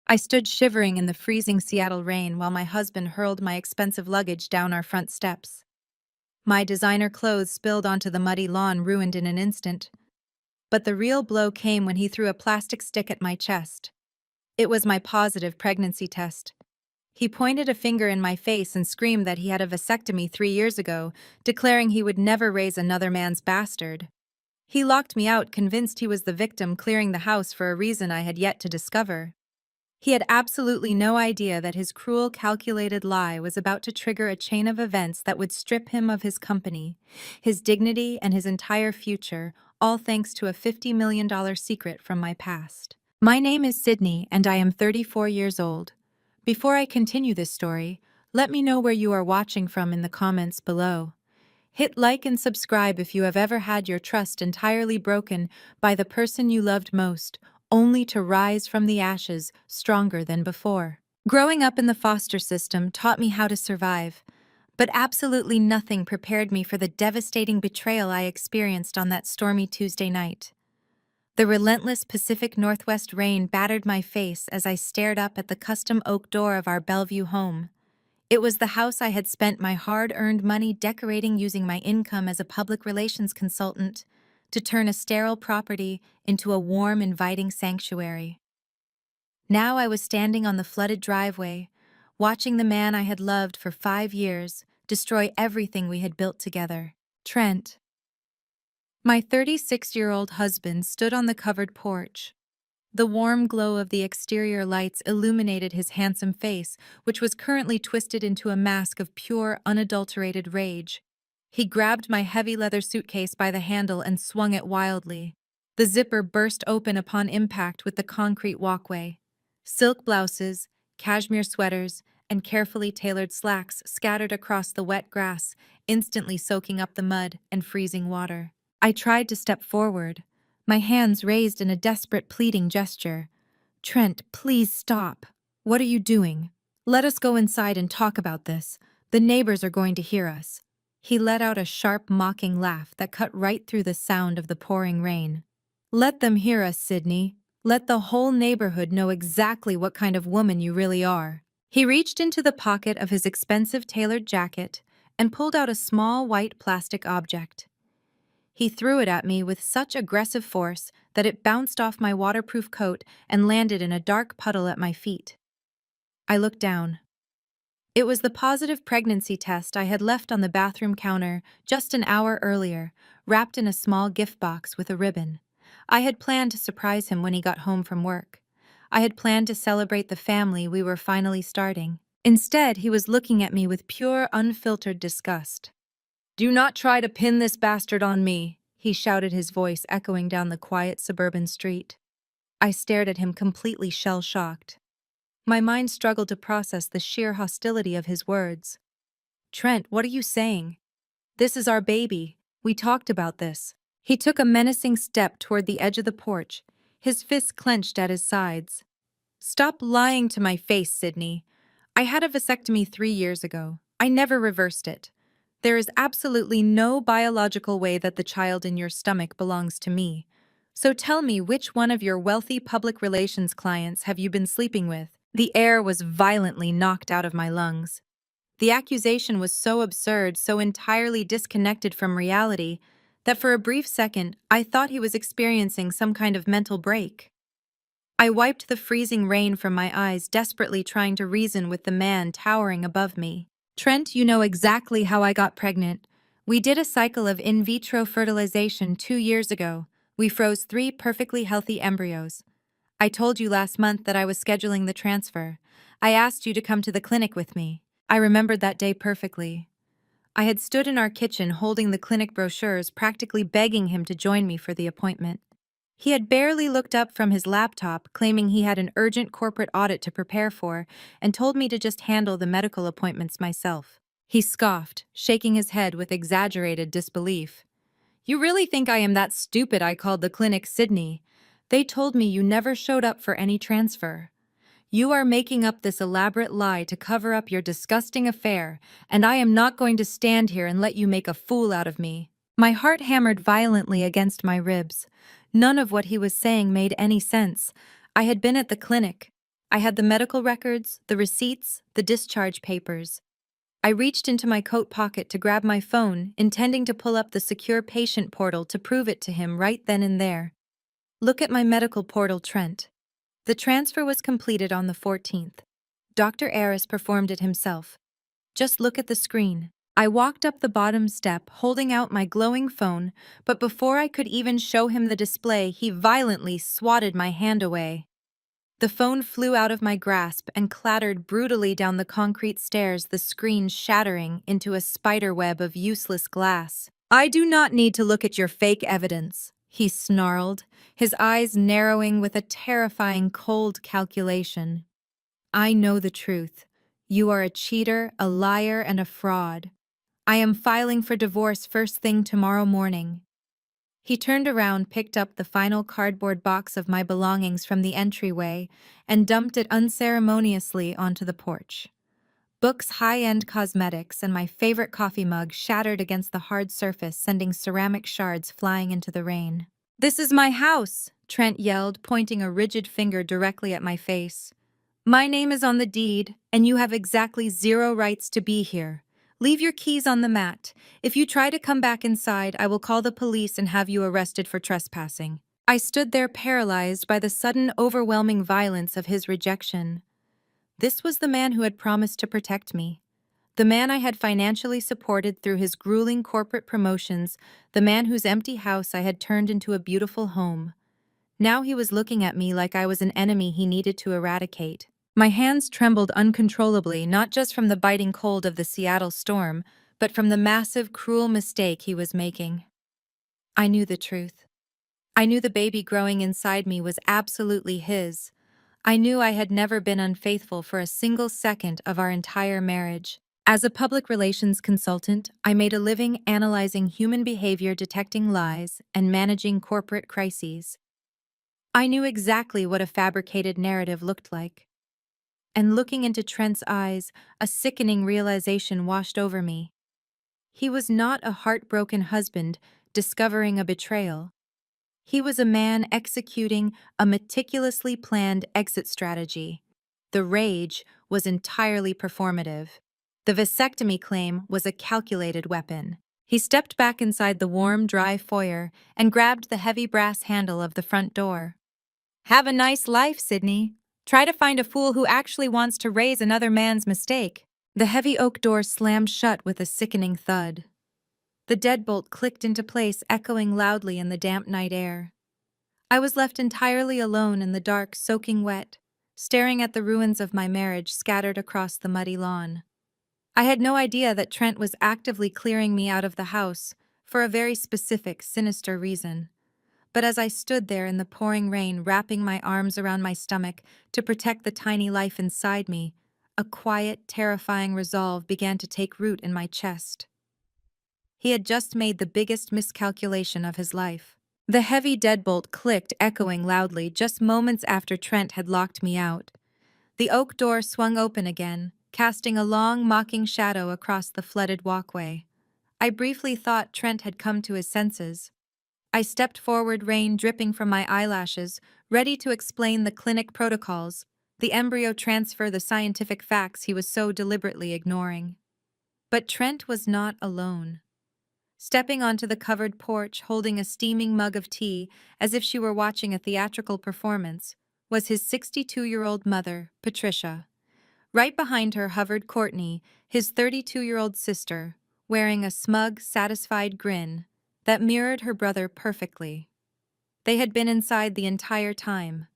I stood shivering in the freezing Seattle rain while my husband hurled my expensive luggage down our front steps. My designer clothes spilled onto the muddy lawn, ruined in an instant. But the real blow came when he threw a plastic stick at my chest. It was my positive pregnancy test. He pointed a finger in my face and screamed that he had a vasectomy 3 years ago, declaring he would never raise another man's bastard. He locked me out, convinced he was the victim clearing the house for a reason I had yet to discover. He had absolutely no idea that his cruel, calculated lie was about to trigger a chain of events that would strip him of his company, his dignity, and his entire future, all thanks to a $50 million secret from my past. My name is Sydney, and I am 34 years old. Before I continue this story, let me know where you are watching from in the comments below. Hit like and subscribe if you have ever had your trust entirely broken by the person you loved most, only to rise from the ashes stronger than before. Growing up in the foster system taught me how to survive, but absolutely nothing prepared me for the devastating betrayal I experienced on that stormy Tuesday night. The relentless Pacific Northwest rain battered my face as I stared up at the custom oak door of our Bellevue home. It was the house I had spent my hard-earned money decorating using my income as a public relations consultant to turn a sterile property into a warm, inviting sanctuary. Now I was standing on the flooded driveway, watching the man I had loved for 5 years destroy everything we had built together. Trent, my 36-year-old husband, stood on the covered porch. The warm glow of the exterior lights illuminated his handsome face, which was currently twisted into a mask of pure, unadulterated rage. He grabbed my heavy leather suitcase by the handle and swung it wildly. The zipper burst open upon impact with the concrete walkway. Silk blouses, cashmere sweaters, and carefully tailored slacks scattered across the wet grass, instantly soaking up the mud and freezing water. I tried to step forward, my hands raised in a desperate, pleading gesture. "Trent, please stop. What are you doing? Let us go inside and talk about this. The neighbors are going to hear us." He let out a sharp, mocking laugh that cut right through the sound of the pouring rain. "Let them hear us, Sydney. Let the whole neighborhood know exactly what kind of woman you really are." He reached into the pocket of his expensive tailored jacket and pulled out a small white plastic object. He threw it at me with such aggressive force that it bounced off my waterproof coat and landed in a dark puddle at my feet. I looked down. It was the positive pregnancy test I had left on the bathroom counter just an hour earlier, wrapped in a small gift box with a ribbon. I had planned to surprise him when he got home from work. I had planned to celebrate the family we were finally starting. Instead, he was looking at me with pure, unfiltered disgust. "Do not try to pin this bastard on me," he shouted, his voice echoing down the quiet suburban street. I stared at him, completely shell-shocked. My mind struggled to process the sheer hostility of his words. "Trent, what are you saying? This is our baby. We talked about this." He took a menacing step toward the edge of the porch, his fists clenched at his sides. "Stop lying to my face, Sydney. I had a vasectomy 3 years ago. I never reversed it. There is absolutely no biological way that the child in your stomach belongs to me. So tell me, which one of your wealthy public relations clients have you been sleeping with?" The air was violently knocked out of my lungs. The accusation was so absurd, so entirely disconnected from reality, that for a brief second I thought he was experiencing some kind of mental break. I wiped the freezing rain from my eyes, desperately trying to reason with the man towering above me. "Trent, you know exactly how I got pregnant. We did a cycle of in vitro fertilization 2 years ago. We froze 3 perfectly healthy embryos. I told you last month that I was scheduling the transfer. I asked you to come to the clinic with me. I remembered that day perfectly. I had stood in our kitchen holding the clinic brochures, practically begging him to join me for the appointment. He had barely looked up from his laptop, claiming he had an urgent corporate audit to prepare for, and told me to just handle the medical appointments myself. He scoffed, shaking his head with exaggerated disbelief. "You really think I am that stupid I called the clinic, Sydney? They told me you never showed up for any transfer. You are making up this elaborate lie to cover up your disgusting affair, and I am not going to stand here and let you make a fool out of me." My heart hammered violently against my ribs. None of what he was saying made any sense. I had been at the clinic. I had the medical records, the receipts, the discharge papers. I reached into my coat pocket to grab my phone, intending to pull up the secure patient portal to prove it to him right then and there. Look at my medical portal, Trent. The transfer was completed on the 14th. Dr. Aris performed it himself. Just look at the screen. I walked up the bottom step, holding out my glowing phone, but before I could even show him the display, he violently swatted my hand away. The phone flew out of my grasp and clattered brutally down the concrete stairs, the screen shattering into a spiderweb of useless glass. "I do not need to look at your fake evidence," he snarled, his eyes narrowing with a terrifying cold calculation. "I know the truth. You are a cheater, a liar, and a fraud. I am filing for divorce first thing tomorrow morning." He turned around, picked up the final cardboard box of my belongings from the entryway, and dumped it unceremoniously onto the porch. Books, high-end cosmetics, and my favorite coffee mug shattered against the hard surface, sending ceramic shards flying into the rain. "This is my house," Trent yelled, pointing a rigid finger directly at my face. "My name is on the deed, and you have exactly 0 rights to be here. Leave your keys on the mat. If you try to come back inside, I will call the police and have you arrested for trespassing." I stood there paralyzed by the sudden, overwhelming violence of his rejection. This was the man who had promised to protect me. The man I had financially supported through his grueling corporate promotions, the man whose empty house I had turned into a beautiful home. Now he was looking at me like I was an enemy he needed to eradicate. My hands trembled uncontrollably, not just from the biting cold of the Seattle storm, but from the massive, cruel mistake he was making. I knew the truth. I knew the baby growing inside me was absolutely his. I knew I had never been unfaithful for a single second of our entire marriage. As a public relations consultant, I made a living analyzing human behavior, detecting lies, and managing corporate crises. I knew exactly what a fabricated narrative looked like. And looking into Trent's eyes, a sickening realization washed over me. He was not a heartbroken husband discovering a betrayal. He was a man executing a meticulously planned exit strategy. The rage was entirely performative. The vasectomy claim was a calculated weapon. He stepped back inside the warm, dry foyer and grabbed the heavy brass handle of the front door. "Have a nice life, Sydney. Try to find a fool who actually wants to raise another man's mistake." The heavy oak door slammed shut with a sickening thud. The deadbolt clicked into place, echoing loudly in the damp night air. I was left entirely alone in the dark, soaking wet, staring at the ruins of my marriage scattered across the muddy lawn. I had no idea that Trent was actively clearing me out of the house for a very specific, sinister reason. But as I stood there in the pouring rain, wrapping my arms around my stomach to protect the tiny life inside me, a quiet, terrifying resolve began to take root in my chest. He had just made the biggest miscalculation of his life. The heavy deadbolt clicked, echoing loudly, just moments after Trent had locked me out. The oak door swung open again, casting a long, mocking shadow across the flooded walkway. I briefly thought Trent had come to his senses. I stepped forward, rain dripping from my eyelashes, ready to explain the clinic protocols, the embryo transfer, the scientific facts he was so deliberately ignoring. But Trent was not alone. Stepping onto the covered porch, holding a steaming mug of tea as if she were watching a theatrical performance, was his 62-year-old mother, Patricia. Right behind her hovered Courtney, his 32-year-old sister, wearing a smug, satisfied grin that mirrored her brother perfectly. They had been inside the entire time.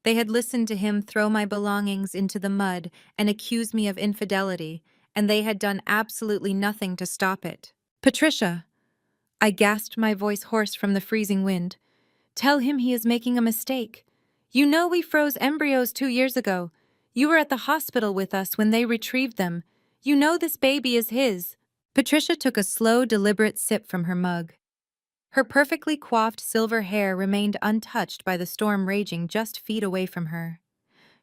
They had listened to him throw my belongings into the mud and accuse me of infidelity, and they had done absolutely nothing to stop it. "Patricia," I gasped, my voice hoarse from the freezing wind, "tell him he is making a mistake. You know we froze embryos 2 years ago. You were at the hospital with us when they retrieved them. You know this baby is his." Patricia took a slow, deliberate sip from her mug. Her perfectly coiffed silver hair remained untouched by the storm raging just feet away from her.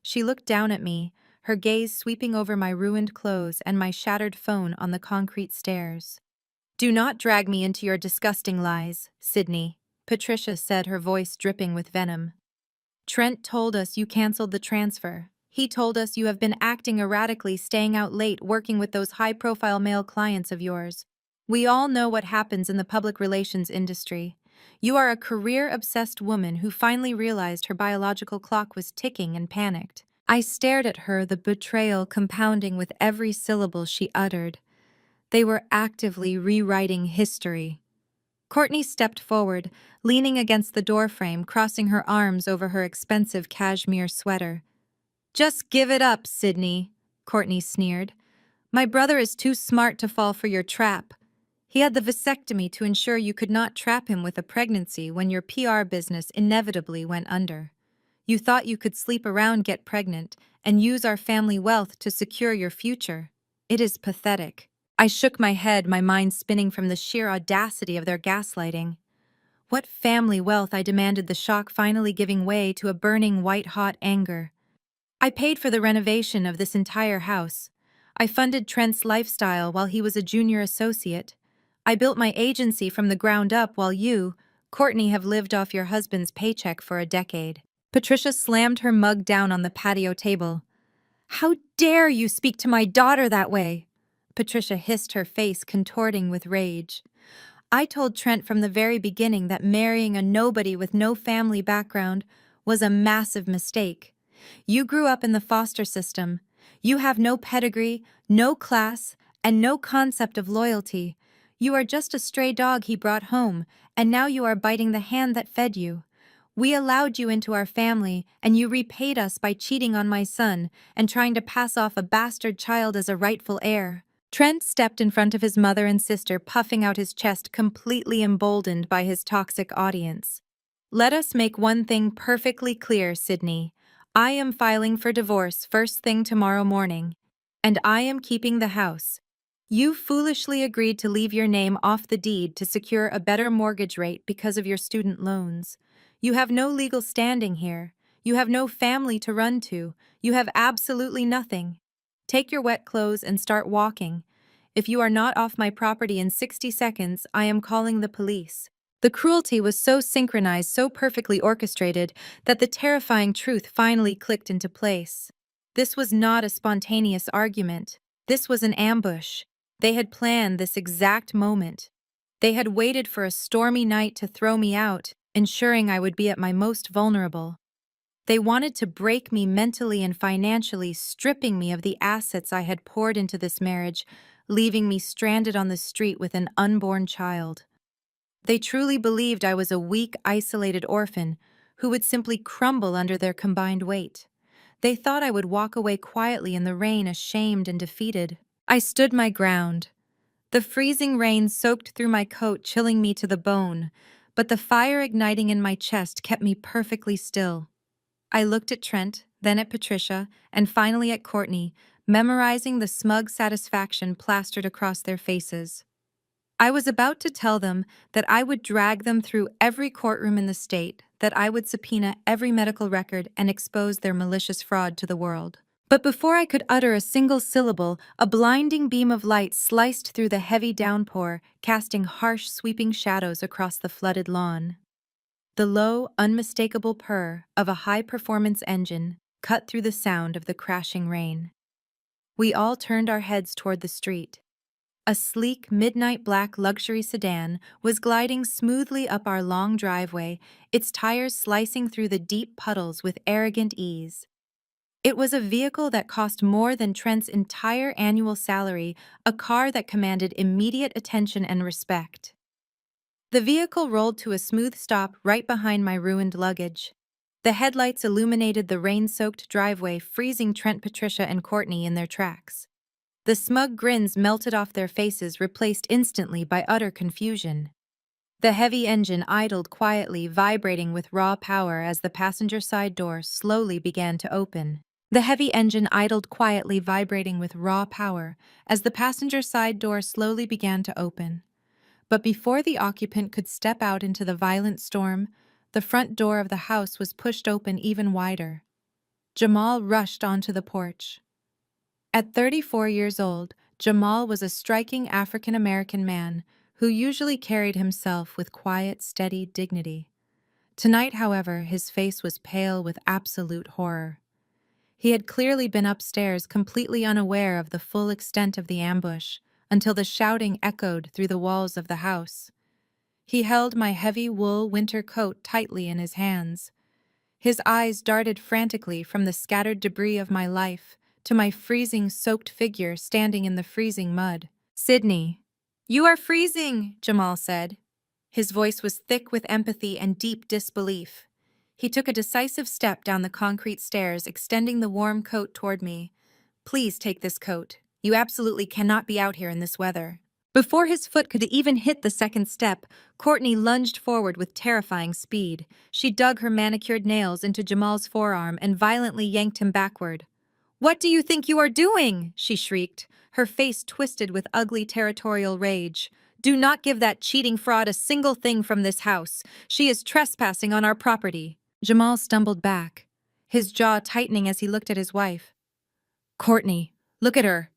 She looked down at me, her gaze sweeping over my ruined clothes and my shattered phone on the concrete stairs. "Do not drag me into your disgusting lies, Sydney," Patricia said, her voice dripping with venom. "Trent told us you canceled the transfer. He told us you have been acting erratically, staying out late, working with those high-profile male clients of yours. We all know what happens in the public relations industry. You are a career-obsessed woman who finally realized her biological clock was ticking and panicked. I stared at her, the betrayal compounding with every syllable she uttered. They were actively rewriting history. Courtney stepped forward, leaning against the doorframe, crossing her arms over her expensive cashmere sweater. "Just give it up, Sydney," Courtney sneered. "My brother is too smart to fall for your trap. He had the vasectomy to ensure you could not trap him with a pregnancy when your PR business inevitably went under. You thought you could sleep around, get pregnant, and use our family wealth to secure your future. It is pathetic." I shook my head, my mind spinning from the sheer audacity of their gaslighting. What family wealth? I demanded, the shock finally giving way to a burning white-hot anger. I paid for the renovation of this entire house. I funded Trent's lifestyle while he was a junior associate. I built my agency from the ground up while you, Courtney, have lived off your husband's paycheck for a decade. Patricia slammed her mug down on the patio table. "How dare you speak to my daughter that way?" Patricia hissed, her face contorting with rage. "I told Trent from the very beginning that marrying a nobody with no family background was a massive mistake. You grew up in the foster system. You have no pedigree, no class, and no concept of loyalty. You are just a stray dog he brought home, and now you are biting the hand that fed you. We allowed you into our family, and you repaid us by cheating on my son and trying to pass off a bastard child as a rightful heir." Trent stepped in front of his mother and sister, puffing out his chest, completely emboldened by his toxic audience. "Let us make one thing perfectly clear, Sydney. I am filing for divorce first thing tomorrow morning, and I am keeping the house. You foolishly agreed to leave your name off the deed to secure a better mortgage rate because of your student loans. You have no legal standing here. You have no family to run to. You have absolutely nothing. Take your wet clothes and start walking. If you are not off my property in 60 seconds, I am calling the police." The cruelty was so synchronized, so perfectly orchestrated, that the terrifying truth finally clicked into place. This was not a spontaneous argument. This was an ambush. They had planned this exact moment. They had waited for a stormy night to throw me out, ensuring I would be at my most vulnerable. They wanted to break me mentally and financially, stripping me of the assets I had poured into this marriage, leaving me stranded on the street with an unborn child. They truly believed I was a weak, isolated orphan who would simply crumble under their combined weight. They thought I would walk away quietly in the rain, ashamed and defeated. I stood my ground. The freezing rain soaked through my coat, chilling me to the bone, but the fire igniting in my chest kept me perfectly still. I looked at Trent, then at Patricia, and finally at Courtney, memorizing the smug satisfaction plastered across their faces. I was about to tell them that I would drag them through every courtroom in the state, that I would subpoena every medical record and expose their malicious fraud to the world. But before I could utter a single syllable, a blinding beam of light sliced through the heavy downpour, casting harsh, sweeping shadows across the flooded lawn. The low, unmistakable purr of a high-performance engine cut through the sound of the crashing rain. We all turned our heads toward the street. A sleek, midnight black luxury sedan was gliding smoothly up our long driveway, its tires slicing through the deep puddles with arrogant ease. It was a vehicle that cost more than Trent's entire annual salary, a car that commanded immediate attention and respect. The vehicle rolled to a smooth stop right behind my ruined luggage. The headlights illuminated the rain-soaked driveway, freezing Trent, Patricia, and Courtney in their tracks. The smug grins melted off their faces, replaced instantly by utter confusion. The heavy engine idled quietly, vibrating with raw power as the passenger side door slowly began to open. The heavy engine idled quietly, vibrating with raw power as the passenger side door slowly began to open. But before the occupant could step out into the violent storm, the front door of the house was pushed open even wider. Jamal rushed onto the porch. At 34 years old, Jamal was a striking African-American man who usually carried himself with quiet, steady dignity. Tonight, however, his face was pale with absolute horror. He had clearly been upstairs, completely unaware of the full extent of the ambush, until the shouting echoed through the walls of the house. He held my heavy wool winter coat tightly in his hands. His eyes darted frantically from the scattered debris of my life to my freezing, soaked figure standing in the freezing mud. "Sydney, you are freezing," Jamal said. His voice was thick with empathy and deep disbelief. He took a decisive step down the concrete stairs, extending the warm coat toward me. "Please take this coat. You absolutely cannot be out here in this weather." Before his foot could even hit the second step, Courtney lunged forward with terrifying speed. She dug her manicured nails into Jamal's forearm and violently yanked him backward. "What do you think you are doing?" she shrieked, her face twisted with ugly territorial rage. "Do not give that cheating fraud a single thing from this house. She is trespassing on our property." Jamal stumbled back, his jaw tightening as he looked at his wife. "Courtney, look at her,"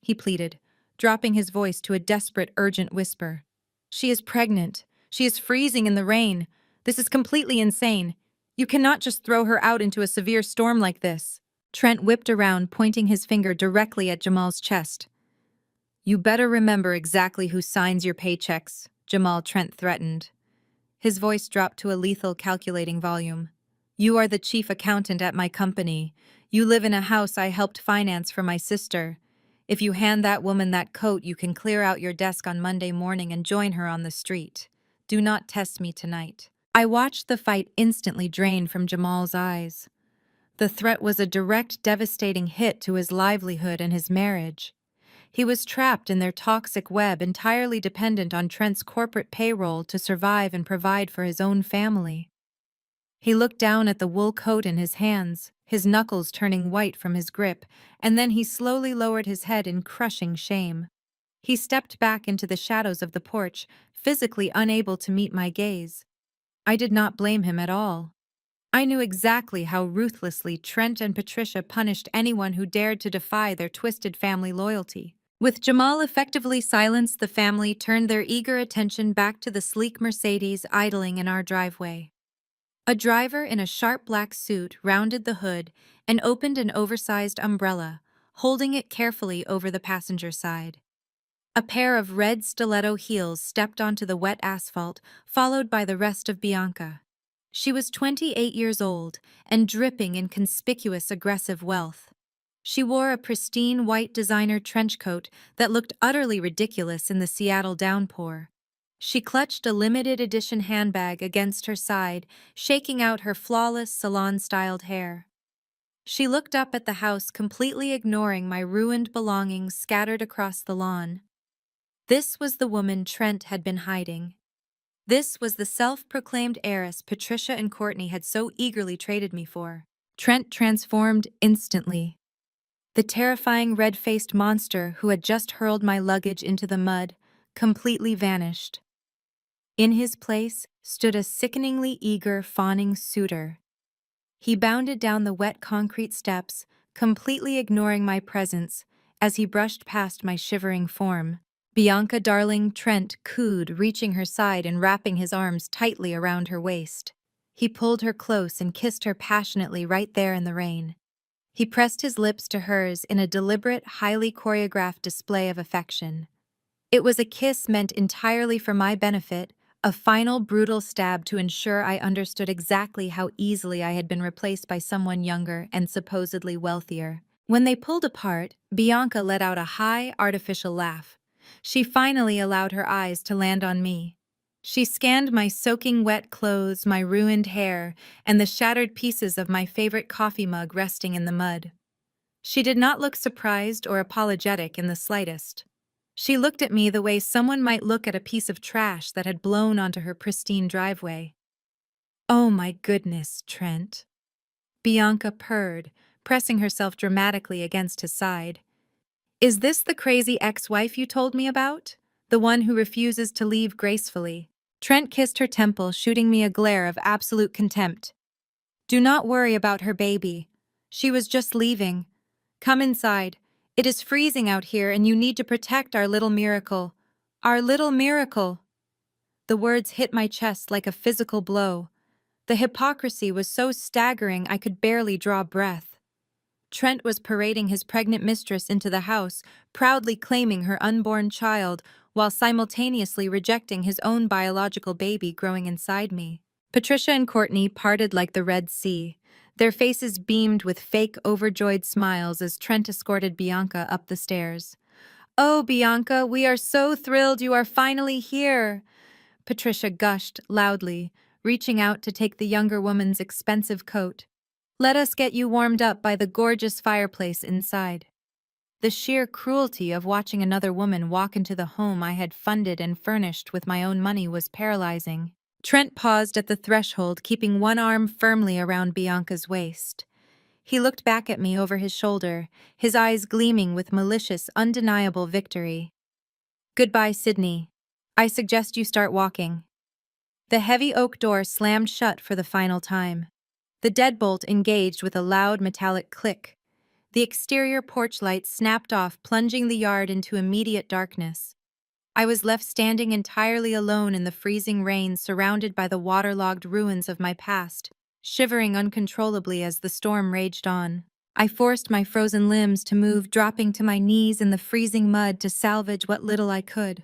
he pleaded, dropping his voice to a desperate, urgent whisper. "She is pregnant. She is freezing in the rain. This is completely insane. You cannot just throw her out into a severe storm like this." Trent whipped around, pointing his finger directly at Jamal's chest. "You better remember exactly who signs your paychecks," Trent threatened. His voice dropped to a lethal, calculating volume. "You are the chief accountant at my company. You live in a house I helped finance for my sister. If you hand that woman that coat, you can clear out your desk on Monday morning and join her on the street. Do not test me tonight." I watched the fight instantly drain from Jamal's eyes. The threat was a direct, devastating hit to his livelihood and his marriage. He was trapped in their toxic web, entirely dependent on Trent's corporate payroll to survive and provide for his own family. He looked down at the wool coat in his hands, his knuckles turning white from his grip, and then he slowly lowered his head in crushing shame. He stepped back into the shadows of the porch, physically unable to meet my gaze. I did not blame him at all. I knew exactly how ruthlessly Trent and Patricia punished anyone who dared to defy their twisted family loyalty. With Jamal effectively silenced, the family turned their eager attention back to the sleek Mercedes idling in our driveway. A driver in a sharp black suit rounded the hood and opened an oversized umbrella, holding it carefully over the passenger side. A pair of red stiletto heels stepped onto the wet asphalt, followed by the rest of Bianca. She was 28 years old and dripping in conspicuous aggressive wealth. She wore a pristine white designer trench coat that looked utterly ridiculous in the Seattle downpour. She clutched a limited edition handbag against her side, shaking out her flawless salon-styled hair. She looked up at the house, completely ignoring my ruined belongings scattered across the lawn. This was the woman Trent had been hiding. This was the self-proclaimed heiress Patricia and Courtney had so eagerly traded me for. Trent transformed instantly. The terrifying red-faced monster who had just hurled my luggage into the mud completely vanished. In his place stood a sickeningly eager, fawning suitor. He bounded down the wet concrete steps, completely ignoring my presence, as he brushed past my shivering form. "Bianca, darling," Trent cooed, reaching her side and wrapping his arms tightly around her waist. He pulled her close and kissed her passionately right there in the rain. He pressed his lips to hers in a deliberate, highly choreographed display of affection. It was a kiss meant entirely for my benefit, a final brutal stab to ensure I understood exactly how easily I had been replaced by someone younger and supposedly wealthier. When they pulled apart, Bianca let out a high, artificial laugh. She finally allowed her eyes to land on me. She scanned my soaking wet clothes, my ruined hair, and the shattered pieces of my favorite coffee mug resting in the mud. She did not look surprised or apologetic in the slightest. She looked at me the way someone might look at a piece of trash that had blown onto her pristine driveway. "Oh my goodness, Trent," Bianca purred, pressing herself dramatically against his side. "Is this the crazy ex-wife you told me about? The one who refuses to leave gracefully?" Trent kissed her temple, shooting me a glare of absolute contempt. "Do not worry about her baby. She was just leaving. Come inside. It is freezing out here and you need to protect our little miracle. Our little miracle." The words hit my chest like a physical blow. The hypocrisy was so staggering I could barely draw breath. Trent was parading his pregnant mistress into the house, proudly claiming her unborn child, while simultaneously rejecting his own biological baby growing inside me. Patricia and Courtney parted like the Red Sea. Their faces beamed with fake, overjoyed smiles as Trent escorted Bianca up the stairs. "Oh, Bianca, we are so thrilled you are finally here!" Patricia gushed loudly, reaching out to take the younger woman's expensive coat. "Let us get you warmed up by the gorgeous fireplace inside." The sheer cruelty of watching another woman walk into the home I had funded and furnished with my own money was paralyzing. Trent paused at the threshold, keeping one arm firmly around Bianca's waist. He looked back at me over his shoulder, his eyes gleaming with malicious, undeniable victory. "Goodbye, Sydney. I suggest you start walking." The heavy oak door slammed shut for the final time. The deadbolt engaged with a loud metallic click. The exterior porch light snapped off, plunging the yard into immediate darkness. I was left standing entirely alone in the freezing rain, surrounded by the waterlogged ruins of my past, shivering uncontrollably as the storm raged on. I forced my frozen limbs to move, dropping to my knees in the freezing mud to salvage what little I could.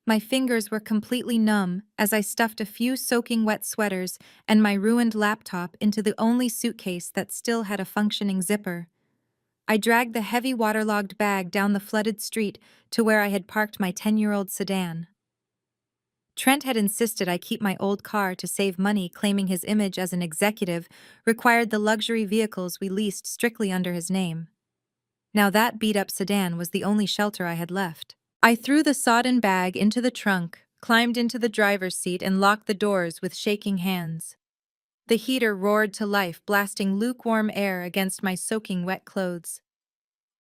My fingers were completely numb as I stuffed a few soaking wet sweaters and my ruined laptop into the only suitcase that still had a functioning zipper. I dragged the heavy waterlogged bag down the flooded street to where I had parked my 10-year-old sedan. Trent had insisted I keep my old car to save money, claiming his image as an executive required the luxury vehicles we leased strictly under his name. Now that beat-up sedan was the only shelter I had left. I threw the sodden bag into the trunk, climbed into the driver's seat, and locked the doors with shaking hands. The heater roared to life, blasting lukewarm air against my soaking wet clothes.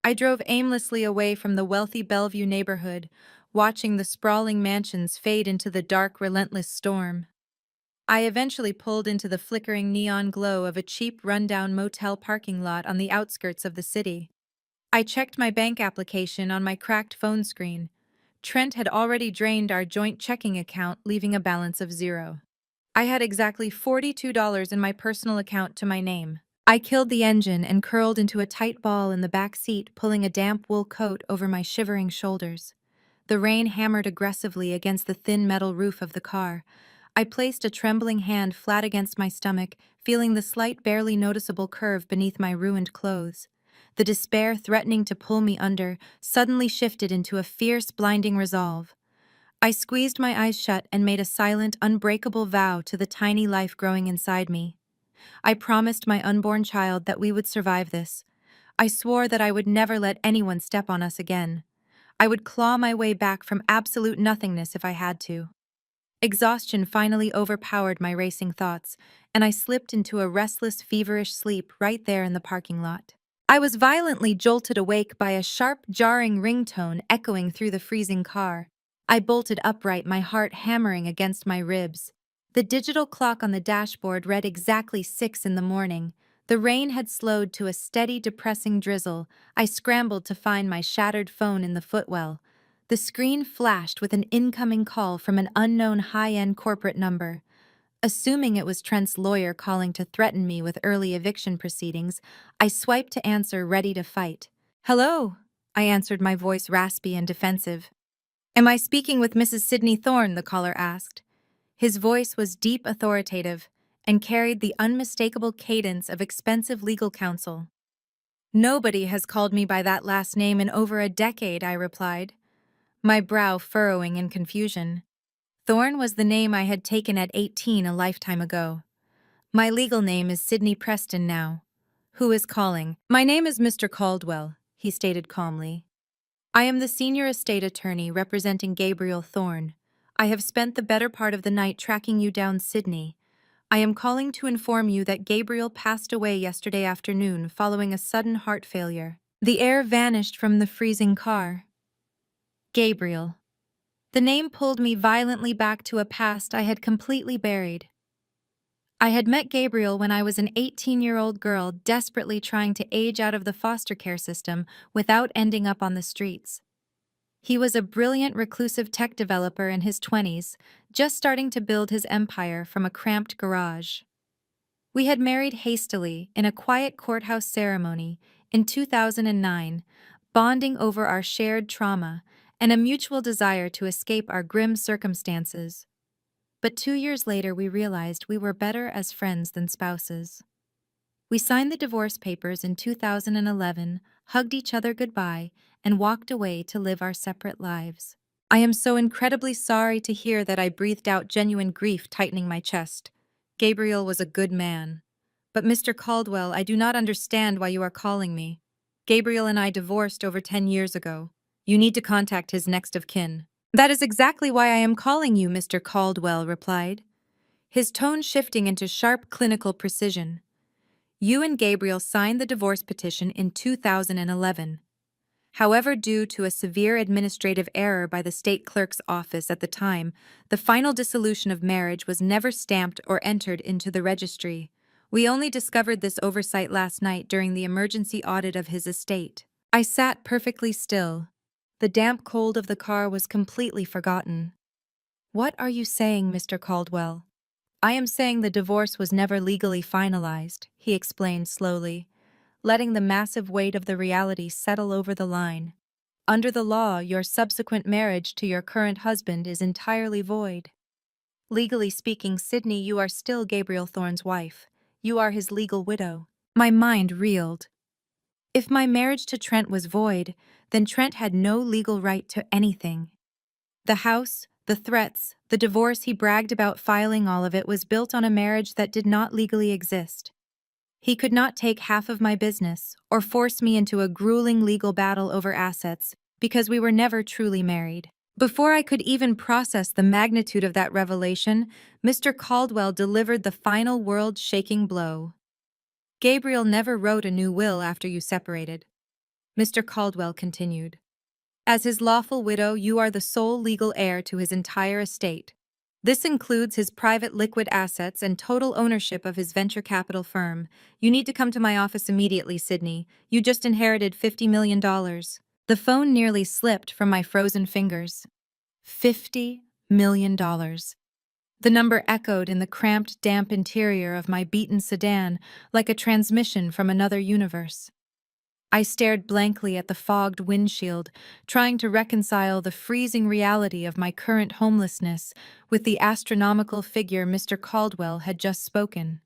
I drove aimlessly away from the wealthy Bellevue neighborhood, watching the sprawling mansions fade into the dark, relentless storm. I eventually pulled into the flickering neon glow of a cheap, rundown motel parking lot on the outskirts of the city. I checked my bank application on my cracked phone screen. Trent had already drained our joint checking account, leaving a balance of 0. I had exactly $42 in my personal account to my name. I killed the engine and curled into a tight ball in the back seat, pulling a damp wool coat over my shivering shoulders. The rain hammered aggressively against the thin metal roof of the car. I placed a trembling hand flat against my stomach, feeling the slight, barely noticeable curve beneath my ruined clothes. The despair threatening to pull me under suddenly shifted into a fierce, blinding resolve. I squeezed my eyes shut and made a silent, unbreakable vow to the tiny life growing inside me. I promised my unborn child that we would survive this. I swore that I would never let anyone step on us again. I would claw my way back from absolute nothingness if I had to. Exhaustion finally overpowered my racing thoughts, and I slipped into a restless, feverish sleep right there in the parking lot. I was violently jolted awake by a sharp, jarring ringtone echoing through the freezing car. I bolted upright, my heart hammering against my ribs. The digital clock on the dashboard read exactly 6 in the morning. The rain had slowed to a steady, depressing drizzle. I scrambled to find my shattered phone in the footwell. The screen flashed with an incoming call from an unknown high-end corporate number. Assuming it was Trent's lawyer calling to threaten me with early eviction proceedings, I swiped to answer, ready to fight. "Hello," I answered, my voice raspy and defensive. "Am I speaking with Mrs. Sydney Thorne?" the caller asked. His voice was deep, authoritative, and carried the unmistakable cadence of expensive legal counsel. "Nobody has called me by that last name in over a decade," I replied, my brow furrowing in confusion. Thorne was the name I had taken at 18 a lifetime ago. My legal name is Sydney Preston now. "Who is calling?" "My name is Mr. Caldwell," he stated calmly. "I am the senior estate attorney representing Gabriel Thorne. I have spent the better part of the night tracking you down, Sydney. I am calling to inform you that Gabriel passed away yesterday afternoon following a sudden heart failure." The air vanished from the freezing car. Gabriel. The name pulled me violently back to a past I had completely buried. I had met Gabriel when I was an 18-year-old girl desperately trying to age out of the foster care system without ending up on the streets. He was a brilliant, reclusive tech developer in his 20s, just starting to build his empire from a cramped garage. We had married hastily in a quiet courthouse ceremony, in 2009, bonding over our shared trauma and a mutual desire to escape our grim circumstances. But 2 years later, we realized we were better as friends than spouses. We signed the divorce papers in 2011, hugged each other goodbye, and walked away to live our separate lives. I am so incredibly sorry to hear that. I breathed out, genuine grief tightening my chest. Gabriel was a good man. But Mr. Caldwell, I do not understand why you are calling me. Gabriel and I divorced over 10 years ago. You need to contact his next of kin. That is exactly why I am calling you, Mr. Caldwell replied, his tone shifting into sharp clinical precision. You and Gabriel signed the divorce petition in 2011. However, due to a severe administrative error by the state clerk's office at the time, the final dissolution of marriage was never stamped or entered into the registry. We only discovered this oversight last night during the emergency audit of his estate. I sat perfectly still. The damp cold of the car was completely forgotten. What are you saying, Mr. Caldwell? I am saying the divorce was never legally finalized, he explained slowly, letting the massive weight of the reality settle over the line. Under the law, your subsequent marriage to your current husband is entirely void. Legally speaking, Sydney, you are still Gabriel Thorne's wife. You are his legal widow. My mind reeled. If my marriage to Trent was void, then Trent had no legal right to anything. The house, the threats, the divorce he bragged about filing, all of it was built on a marriage that did not legally exist. He could not take half of my business or force me into a grueling legal battle over assets because we were never truly married. Before I could even process the magnitude of that revelation, Mr. Caldwell delivered the final world-shaking blow. Gabriel never wrote a new will after you separated. Mr. Caldwell continued. As his lawful widow, you are the sole legal heir to his entire estate. This includes his private liquid assets and total ownership of his venture capital firm. You need to come to my office immediately, Sydney. You just inherited $50 million. The phone nearly slipped from my frozen fingers. $50 million. The number echoed in the cramped, damp interior of my beaten sedan like a transmission from another universe. I stared blankly at the fogged windshield, trying to reconcile the freezing reality of my current homelessness with the astronomical figure Mr. Caldwell had just spoken.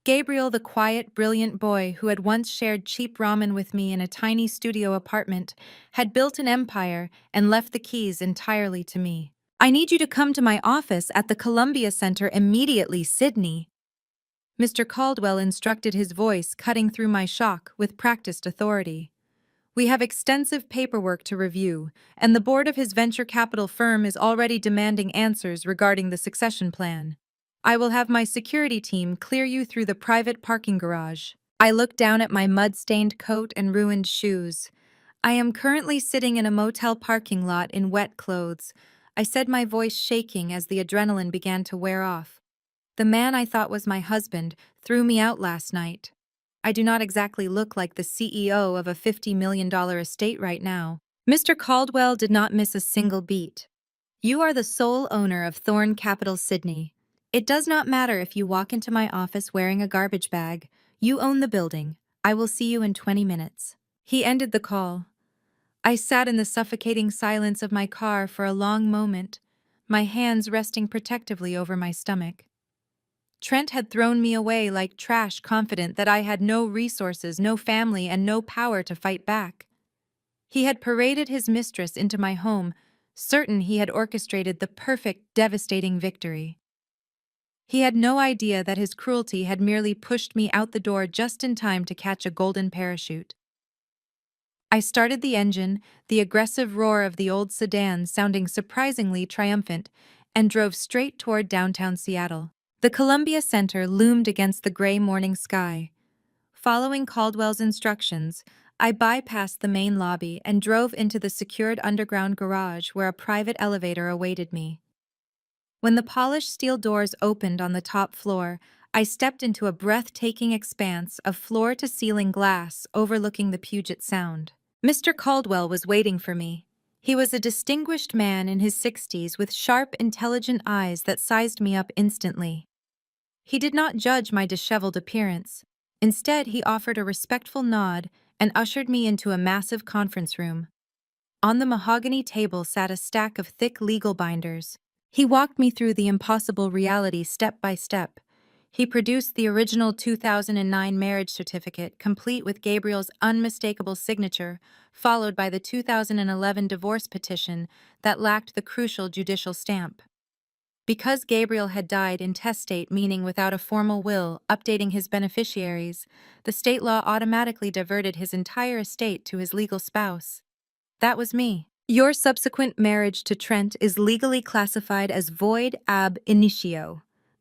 Gabriel, the quiet, brilliant boy who had once shared cheap ramen with me in a tiny studio apartment, had built an empire and left the keys entirely to me. I need you to come to my office at the Columbia Center immediately, Sydney. Mr. Caldwell instructed, his voice cutting through my shock with practiced authority. We have extensive paperwork to review, and the board of his venture capital firm is already demanding answers regarding the succession plan. I will have my security team clear you through the private parking garage. I looked down at my mud-stained coat and ruined shoes. I am currently sitting in a motel parking lot in wet clothes. I said, my voice shaking as the adrenaline began to wear off. The man I thought was my husband threw me out last night. I do not exactly look like the CEO of a $50 million estate right now. Mr. Caldwell did not miss a single beat. You are the sole owner of Thorne Capital Sydney. It does not matter if you walk into my office wearing a garbage bag. You own the building. I will see you in 20 minutes. He ended the call. I sat in the suffocating silence of my car for a long moment, my hands resting protectively over my stomach. Trent had thrown me away like trash, confident that I had no resources, no family, and no power to fight back. He had paraded his mistress into my home, certain he had orchestrated the perfect, devastating victory. He had no idea that his cruelty had merely pushed me out the door just in time to catch a golden parachute. I started the engine, the aggressive roar of the old sedan sounding surprisingly triumphant, and drove straight toward downtown Seattle. The Columbia Center loomed against the gray morning sky. Following Caldwell's instructions, I bypassed the main lobby and drove into the secured underground garage where a private elevator awaited me. When the polished steel doors opened on the top floor, I stepped into a breathtaking expanse of floor-to-ceiling glass overlooking the Puget Sound. Mr. Caldwell was waiting for me. He was a distinguished man in his 60s with sharp, intelligent eyes that sized me up instantly. He did not judge my disheveled appearance. Instead, he offered a respectful nod and ushered me into a massive conference room. On the mahogany table sat a stack of thick legal binders. He walked me through the impossible reality step by step. He produced the original 2009 marriage certificate, complete with Gabriel's unmistakable signature, followed by the 2011 divorce petition that lacked the crucial judicial stamp. Because Gabriel had died intestate, meaning without a formal will updating his beneficiaries, the state law automatically diverted his entire estate to his legal spouse. That was me. Your subsequent marriage to Trent is legally classified as void ab initio,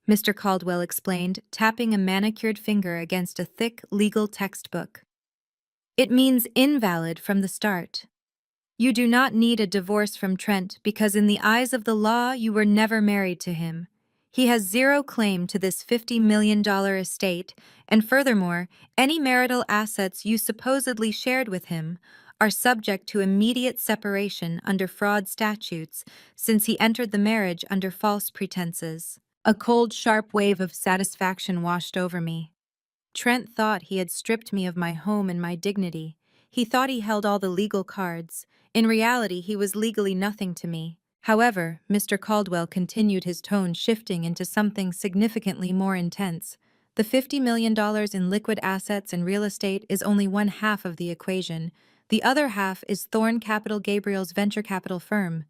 Mr. Caldwell explained, tapping a manicured finger against a thick legal textbook. It means invalid from the start. You do not need a divorce from Trent because in the eyes of the law you were never married to him. He has zero claim to this $50 million estate, and furthermore, any marital assets you supposedly shared with him are subject to immediate separation under fraud statutes since he entered the marriage under false pretenses. A cold, sharp wave of satisfaction washed over me. Trent thought he had stripped me of my home and my dignity. He thought he held all the legal cards. In reality, he was legally nothing to me. However, Mr. Caldwell continued, his tone shifting into something significantly more intense. The $50 million in liquid assets and real estate is only one half of the equation. The other half is Thorn Capital, Gabriel's venture capital firm.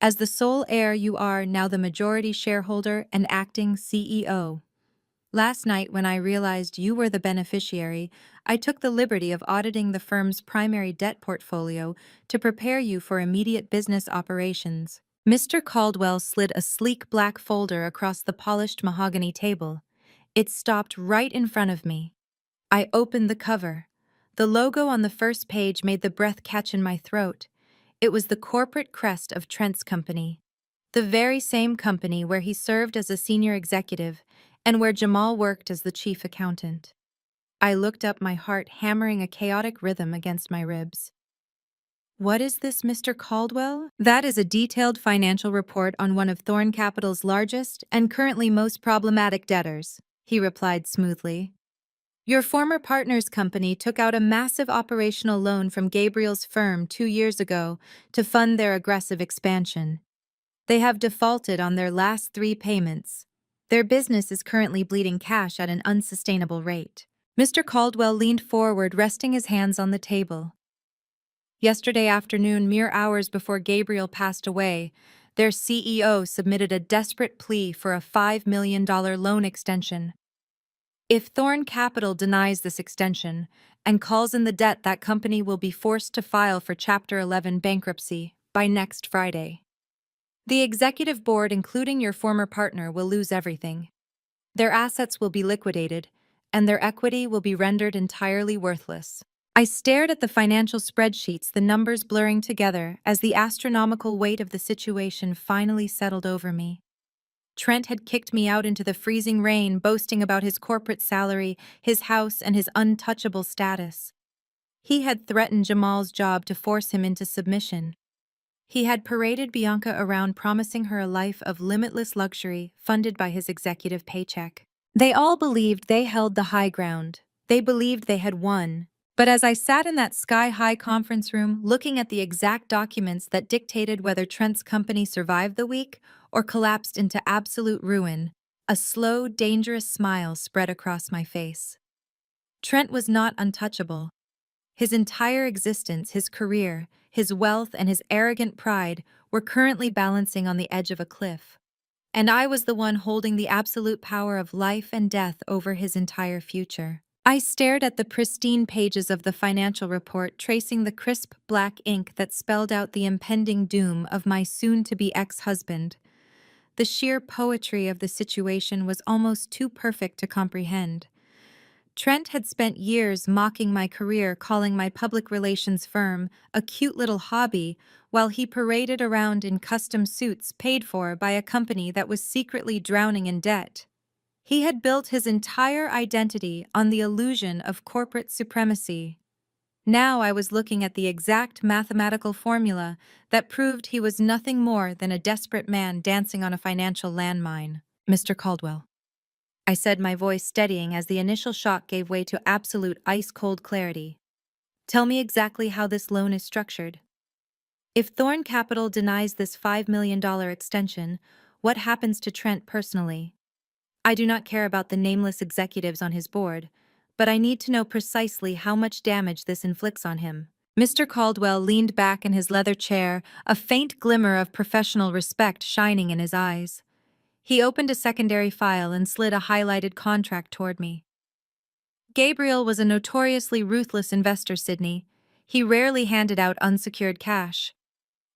As the sole heir, you are now the majority shareholder and acting CEO. Last night, when I realized you were the beneficiary, I took the liberty of auditing the firm's primary debt portfolio to prepare you for immediate business operations. Mr. Caldwell slid a sleek black folder across the polished mahogany table. It stopped right in front of me. I opened the cover. The logo on the first page made the breath catch in my throat. It was the corporate crest of Trent's company. The very same company where he served as a senior executive and where Jamal worked as the chief accountant. I looked up, my heart hammering a chaotic rhythm against my ribs. What is this, Mr. Caldwell? That is a detailed financial report on one of Thorn Capital's largest and currently most problematic debtors, he replied smoothly. Your former partner's company took out a massive operational loan from Gabriel's firm 2 years ago to fund their aggressive expansion. They have defaulted on their last 3 payments. Their business is currently bleeding cash at an unsustainable rate. Mr. Caldwell leaned forward, resting his hands on the table. Yesterday afternoon, mere hours before Gabriel passed away, their CEO submitted a desperate plea for a $5 million loan extension. If Thorn Capital denies this extension and calls in the debt, that company will be forced to file for Chapter 11 bankruptcy by next Friday. The executive board, including your former partner, will lose everything. Their assets will be liquidated, and their equity will be rendered entirely worthless. I stared at the financial spreadsheets, the numbers blurring together as the astronomical weight of the situation finally settled over me. Trent had kicked me out into the freezing rain, boasting about his corporate salary, his house, and his untouchable status. He had threatened Jamal's job to force him into submission. He had paraded Bianca around, promising her a life of limitless luxury funded by his executive paycheck. They all believed they held the high ground. They believed they had won. But as I sat in that sky-high conference room, looking at the exact documents that dictated whether Trent's company survived the week or collapsed into absolute ruin, a slow, dangerous smile spread across my face. Trent was not untouchable. His entire existence, his career, his wealth, and his arrogant pride were currently balancing on the edge of a cliff. And I was the one holding the absolute power of life and death over his entire future. I stared at the pristine pages of the financial report, tracing the crisp black ink that spelled out the impending doom of my soon-to-be ex-husband. The sheer poetry of the situation was almost too perfect to comprehend. Trent had spent years mocking my career, calling my public relations firm a cute little hobby, while he paraded around in custom suits paid for by a company that was secretly drowning in debt. He had built his entire identity on the illusion of corporate supremacy. Now I was looking at the exact mathematical formula that proved he was nothing more than a desperate man dancing on a financial landmine. Mr. Caldwell. I said, my voice steadying as the initial shock gave way to absolute ice-cold clarity. Tell me exactly how this loan is structured. If Thorn Capital denies this $5 million extension, what happens to Trent personally? I do not care about the nameless executives on his board, but I need to know precisely how much damage this inflicts on him. Mr. Caldwell leaned back in his leather chair, a faint glimmer of professional respect shining in his eyes. He opened a secondary file and slid a highlighted contract toward me. Gabriel was a notoriously ruthless investor, Sydney. He rarely handed out unsecured cash.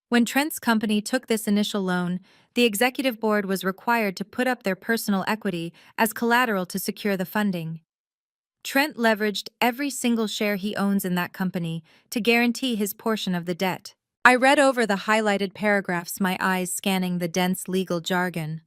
When Trent's company took this initial loan, the executive board was required to put up their personal equity as collateral to secure the funding. Trent leveraged every single share he owns in that company to guarantee his portion of the debt. I read over the highlighted paragraphs, my eyes scanning the dense legal jargon.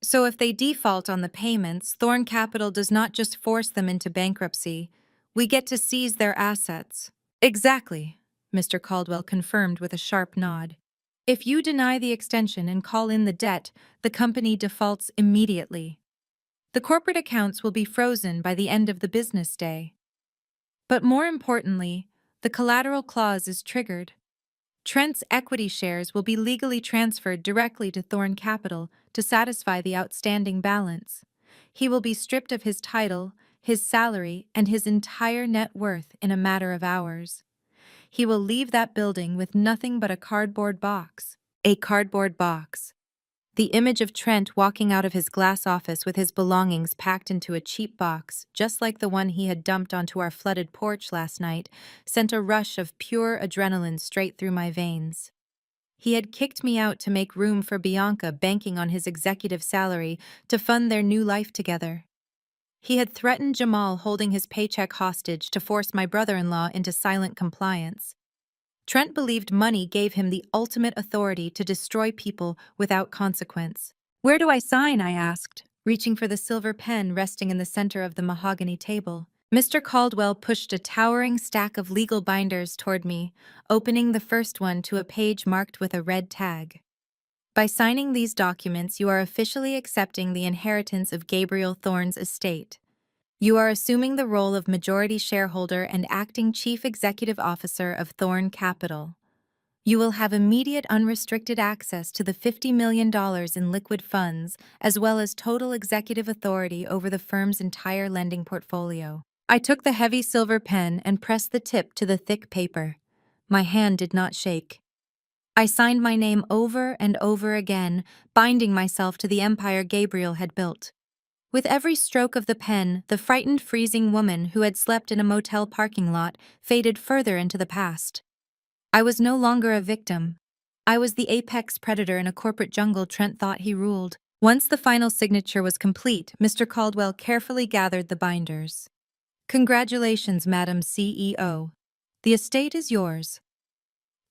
So if they default on the payments, Thorn Capital does not just force them into bankruptcy. We get to seize their assets. Exactly, Mr. Caldwell confirmed with a sharp nod. If you deny the extension and call in the debt, the company defaults immediately. The corporate accounts will be frozen by the end of the business day. But more importantly, the collateral clause is triggered. Trent's equity shares will be legally transferred directly to Thorn Capital to satisfy the outstanding balance. He will be stripped of his title, his salary, and his entire net worth in a matter of hours. He will leave that building with nothing but a cardboard box. A cardboard box. The image of Trent walking out of his glass office with his belongings packed into a cheap box, just like the one he had dumped onto our flooded porch last night, sent a rush of pure adrenaline straight through my veins. He had kicked me out to make room for Bianca, banking on his executive salary to fund their new life together. He had threatened Jamal, holding his paycheck hostage to force my brother-in-law into silent compliance. Trent believed money gave him the ultimate authority to destroy people without consequence. Where do I sign? I asked, reaching for the silver pen resting in the center of the mahogany table. Mr. Caldwell pushed a towering stack of legal binders toward me, opening the first one to a page marked with a red tag. By signing these documents, you are officially accepting the inheritance of Gabriel Thorne's estate. You are assuming the role of majority shareholder and acting chief executive officer of Thorn Capital. You will have immediate unrestricted access to the $50 million in liquid funds, as well as total executive authority over the firm's entire lending portfolio. I took the heavy silver pen and pressed the tip to the thick paper. My hand did not shake. I signed my name over and over again, binding myself to the empire Gabriel had built. With every stroke of the pen, the frightened, freezing woman who had slept in a motel parking lot faded further into the past. I was no longer a victim. I was the apex predator in a corporate jungle Trent thought he ruled. Once the final signature was complete, Mr. Caldwell carefully gathered the binders. Congratulations, Madam CEO. The estate is yours.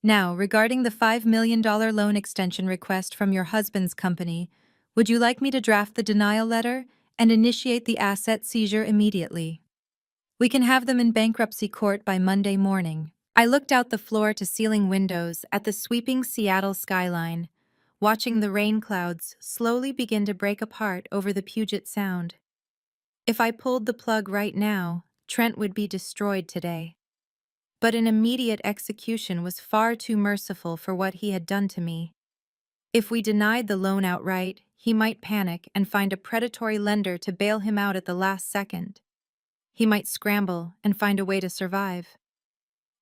Now, regarding the $5 million loan extension request from your husband's company, would you like me to draft the denial letter and initiate the asset seizure immediately? We can have them in bankruptcy court by Monday morning. I looked out the floor-to-ceiling windows at the sweeping Seattle skyline, watching the rain clouds slowly begin to break apart over the Puget Sound. If I pulled the plug right now, Trent would be destroyed today. But an immediate execution was far too merciful for what he had done to me. If we denied the loan outright, he might panic and find a predatory lender to bail him out at the last second. He might scramble and find a way to survive.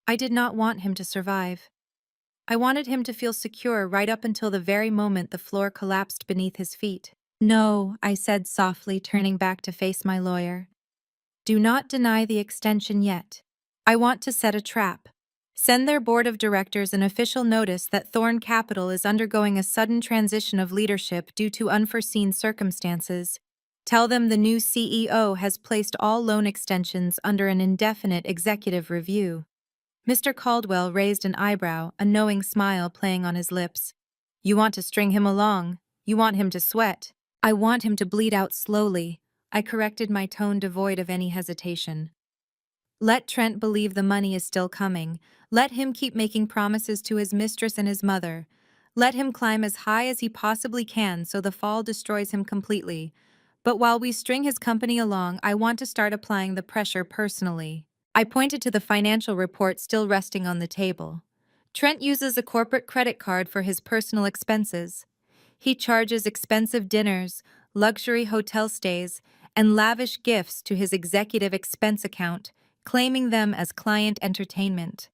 I did not want him to survive. I wanted him to feel secure right up until the very moment the floor collapsed beneath his feet. No, I said softly, turning back to face my lawyer. Do not deny the extension yet. I want to set a trap. Send their board of directors an official notice that Thorn Capital is undergoing a sudden transition of leadership due to unforeseen circumstances. Tell them the new CEO has placed all loan extensions under an indefinite executive review. Mr. Caldwell raised an eyebrow, a knowing smile playing on his lips. You want to string him along. You want him to sweat. I want him to bleed out slowly. I corrected my tone devoid of any hesitation. Let Trent believe the money is still coming. Let him keep making promises to his mistress and his mother. Let him climb as high as he possibly can so the fall destroys him completely. But while we string his company along, I want to start applying the pressure personally. I pointed to the financial report still resting on the table. Trent uses a corporate credit card for his personal expenses. He charges expensive dinners, luxury hotel stays, and lavish gifts to his executive expense account, claiming them as client entertainment.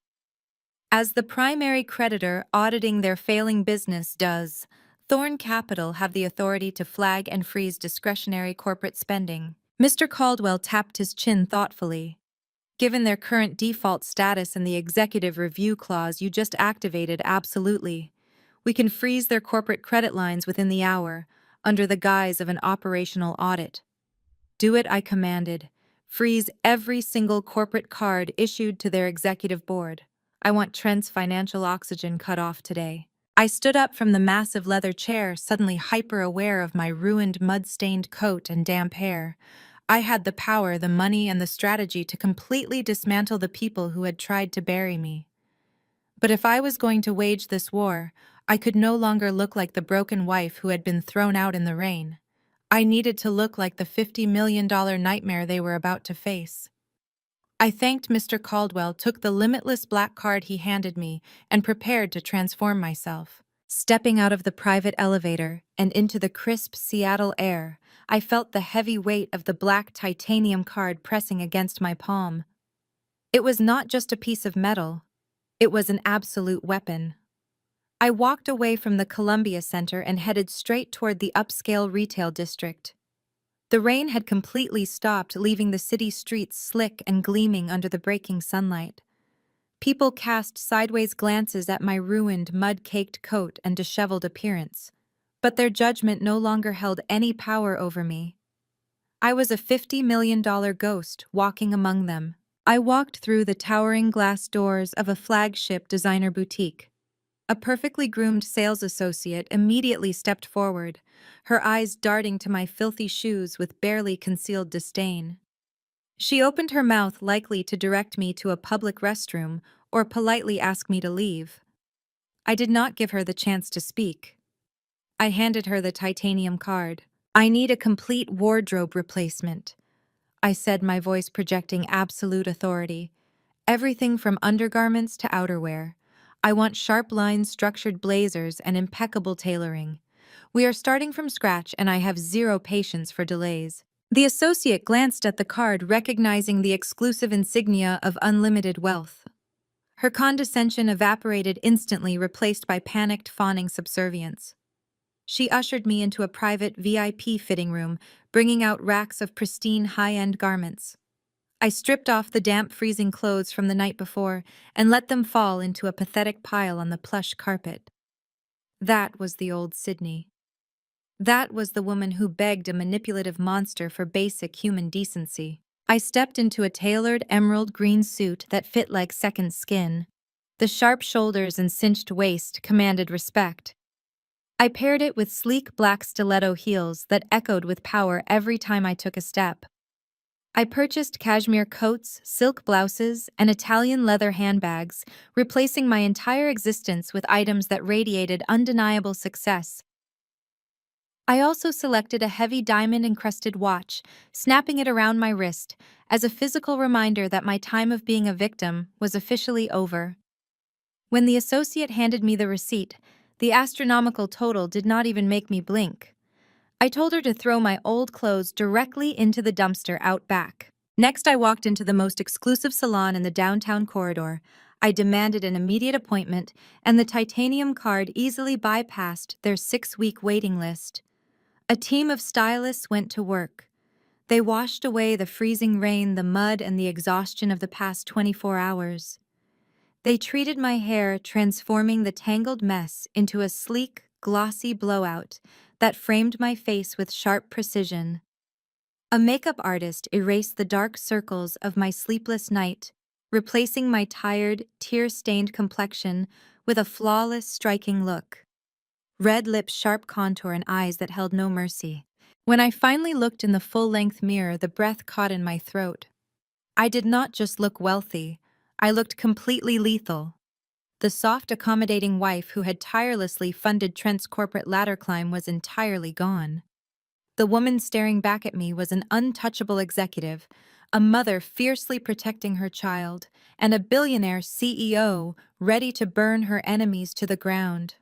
As the primary creditor auditing their failing business does, Thorn Capital have the authority to flag and freeze discretionary corporate spending. Mr. Caldwell tapped his chin thoughtfully. Given their current default status and the executive review clause you just activated, absolutely. We can freeze their corporate credit lines within the hour, under the guise of an operational audit. Do it, I commanded. Freeze every single corporate card issued to their executive board. I want Trent's financial oxygen cut off today. I stood up from the massive leather chair, suddenly hyper-aware of my ruined, mud-stained coat and damp hair. I had the power, the money, and the strategy to completely dismantle the people who had tried to bury me. But if I was going to wage this war, I could no longer look like the broken wife who had been thrown out in the rain. I needed to look like the $50 million nightmare they were about to face. I thanked Mr. Caldwell, took the limitless black card he handed me, and prepared to transform myself. Stepping out of the private elevator and into the crisp Seattle air, I felt the heavy weight of the black titanium card pressing against my palm. It was not just a piece of metal. It was an absolute weapon. I walked away from the Columbia Center and headed straight toward the upscale retail district. The rain had completely stopped, leaving the city streets slick and gleaming under the breaking sunlight. People cast sideways glances at my ruined, mud-caked coat and disheveled appearance, but their judgment no longer held any power over me. I was a $50 million ghost walking among them. I walked through the towering glass doors of a flagship designer boutique. A perfectly groomed sales associate immediately stepped forward, her eyes darting to my filthy shoes with barely concealed disdain. She opened her mouth, likely to direct me to a public restroom or politely ask me to leave. I did not give her the chance to speak. I handed her the titanium card. I need a complete wardrobe replacement, I said, my voice projecting absolute authority. Everything from undergarments to outerwear. I want sharp lines, structured blazers, and impeccable tailoring. We are starting from scratch, and I have zero patience for delays. The associate glanced at the card, recognizing the exclusive insignia of unlimited wealth. Her condescension evaporated instantly, replaced by panicked, fawning subservience. She ushered me into a private VIP fitting room, bringing out racks of pristine, high-end garments. I stripped off the damp, freezing clothes from the night before and let them fall into a pathetic pile on the plush carpet. That was the old Sydney. That was the woman who begged a manipulative monster for basic human decency. I stepped into a tailored emerald green suit that fit like second skin. The sharp shoulders and cinched waist commanded respect. I paired it with sleek black stiletto heels that echoed with power every time I took a step. I purchased cashmere coats, silk blouses, and Italian leather handbags, replacing my entire existence with items that radiated undeniable success. I also selected a heavy diamond-encrusted watch, snapping it around my wrist, as a physical reminder that my time of being a victim was officially over. When the associate handed me the receipt, the astronomical total did not even make me blink. I told her to throw my old clothes directly into the dumpster out back. Next, I walked into the most exclusive salon in the downtown corridor. I demanded an immediate appointment, and the titanium card easily bypassed their 6-week waiting list. A team of stylists went to work. They washed away the freezing rain, the mud, and the exhaustion of the past 24 hours. They treated my hair, transforming the tangled mess into a sleek, glossy blowout that framed my face with sharp precision. A makeup artist erased the dark circles of my sleepless night, replacing my tired, tear-stained complexion with a flawless, striking look. Red lips, sharp contour, and eyes that held no mercy. When I finally looked in the full-length mirror, the breath caught in my throat. I did not just look wealthy, I looked completely lethal. The soft, accommodating wife who had tirelessly funded Trent's corporate ladder climb was entirely gone. The woman staring back at me was an untouchable executive, a mother fiercely protecting her child, and a billionaire CEO ready to burn her enemies to the ground.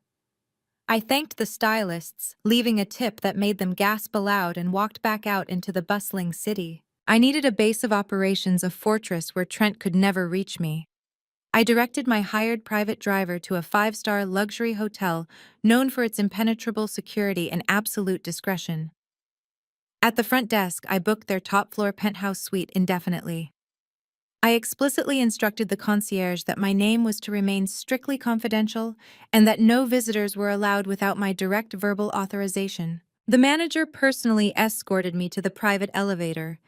I thanked the stylists, leaving a tip that made them gasp aloud, and walked back out into the bustling city. I needed a base of operations, a fortress where Trent could never reach me. I directed my hired private driver to a five-star luxury hotel known for its impenetrable security and absolute discretion. At the front desk, I booked their top-floor penthouse suite indefinitely. I explicitly instructed the concierge that my name was to remain strictly confidential and that no visitors were allowed without my direct verbal authorization. The manager personally escorted me to the private elevator.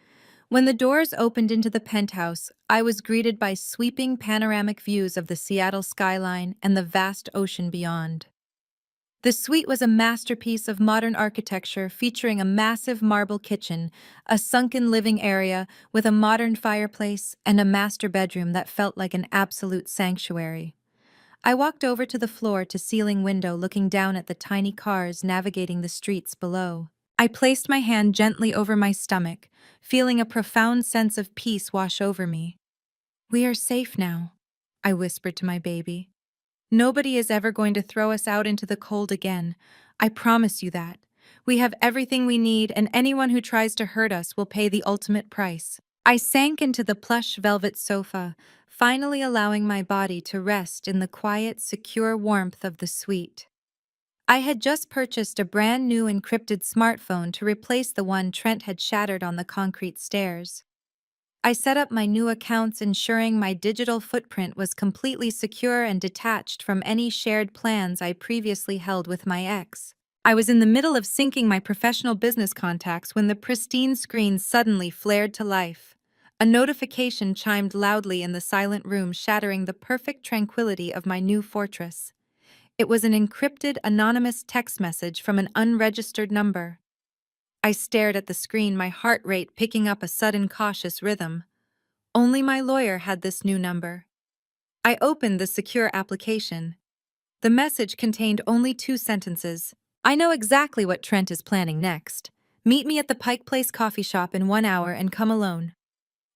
When the doors opened into the penthouse, I was greeted by sweeping panoramic views of the Seattle skyline and the vast ocean beyond. The suite was a masterpiece of modern architecture, featuring a massive marble kitchen, a sunken living area with a modern fireplace, and a master bedroom that felt like an absolute sanctuary. I walked over to the floor-to-ceiling window, looking down at the tiny cars navigating the streets below. I placed my hand gently over my stomach, feeling a profound sense of peace wash over me. "We are safe now," I whispered to my baby. "Nobody is ever going to throw us out into the cold again. I promise you that. We have everything we need, and anyone who tries to hurt us will pay the ultimate price." I sank into the plush velvet sofa, finally allowing my body to rest in the quiet, secure warmth of the suite. I had just purchased a brand new encrypted smartphone to replace the one Trent had shattered on the concrete stairs. I set up my new accounts, ensuring my digital footprint was completely secure and detached from any shared plans I previously held with my ex. I was in the middle of syncing my professional business contacts when the pristine screen suddenly flared to life. A notification chimed loudly in the silent room, shattering the perfect tranquility of my new fortress. It was an encrypted, anonymous text message from an unregistered number. I stared at the screen, my heart rate picking up a sudden cautious rhythm. Only my lawyer had this new number. I opened the secure application. The message contained only 2 sentences. "I know exactly what Trent is planning next. Meet me at the Pike Place coffee shop in 1 hour and come alone."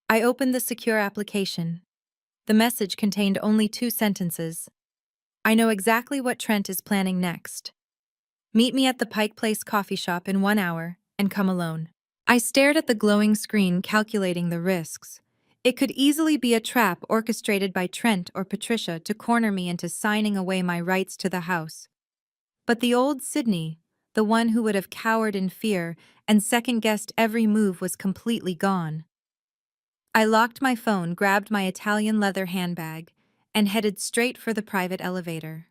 I opened the secure application. The message contained only 2 sentences. "I know exactly what Trent is planning next. Meet me at the Pike Place coffee shop in 1 hour and come alone." I stared at the glowing screen, calculating the risks. It could easily be a trap orchestrated by Trent or Patricia to corner me into signing away my rights to the house. But the old Sydney, the one who would have cowered in fear and second-guessed every move, was completely gone. I locked my phone, grabbed my Italian leather handbag, and headed straight for the private elevator.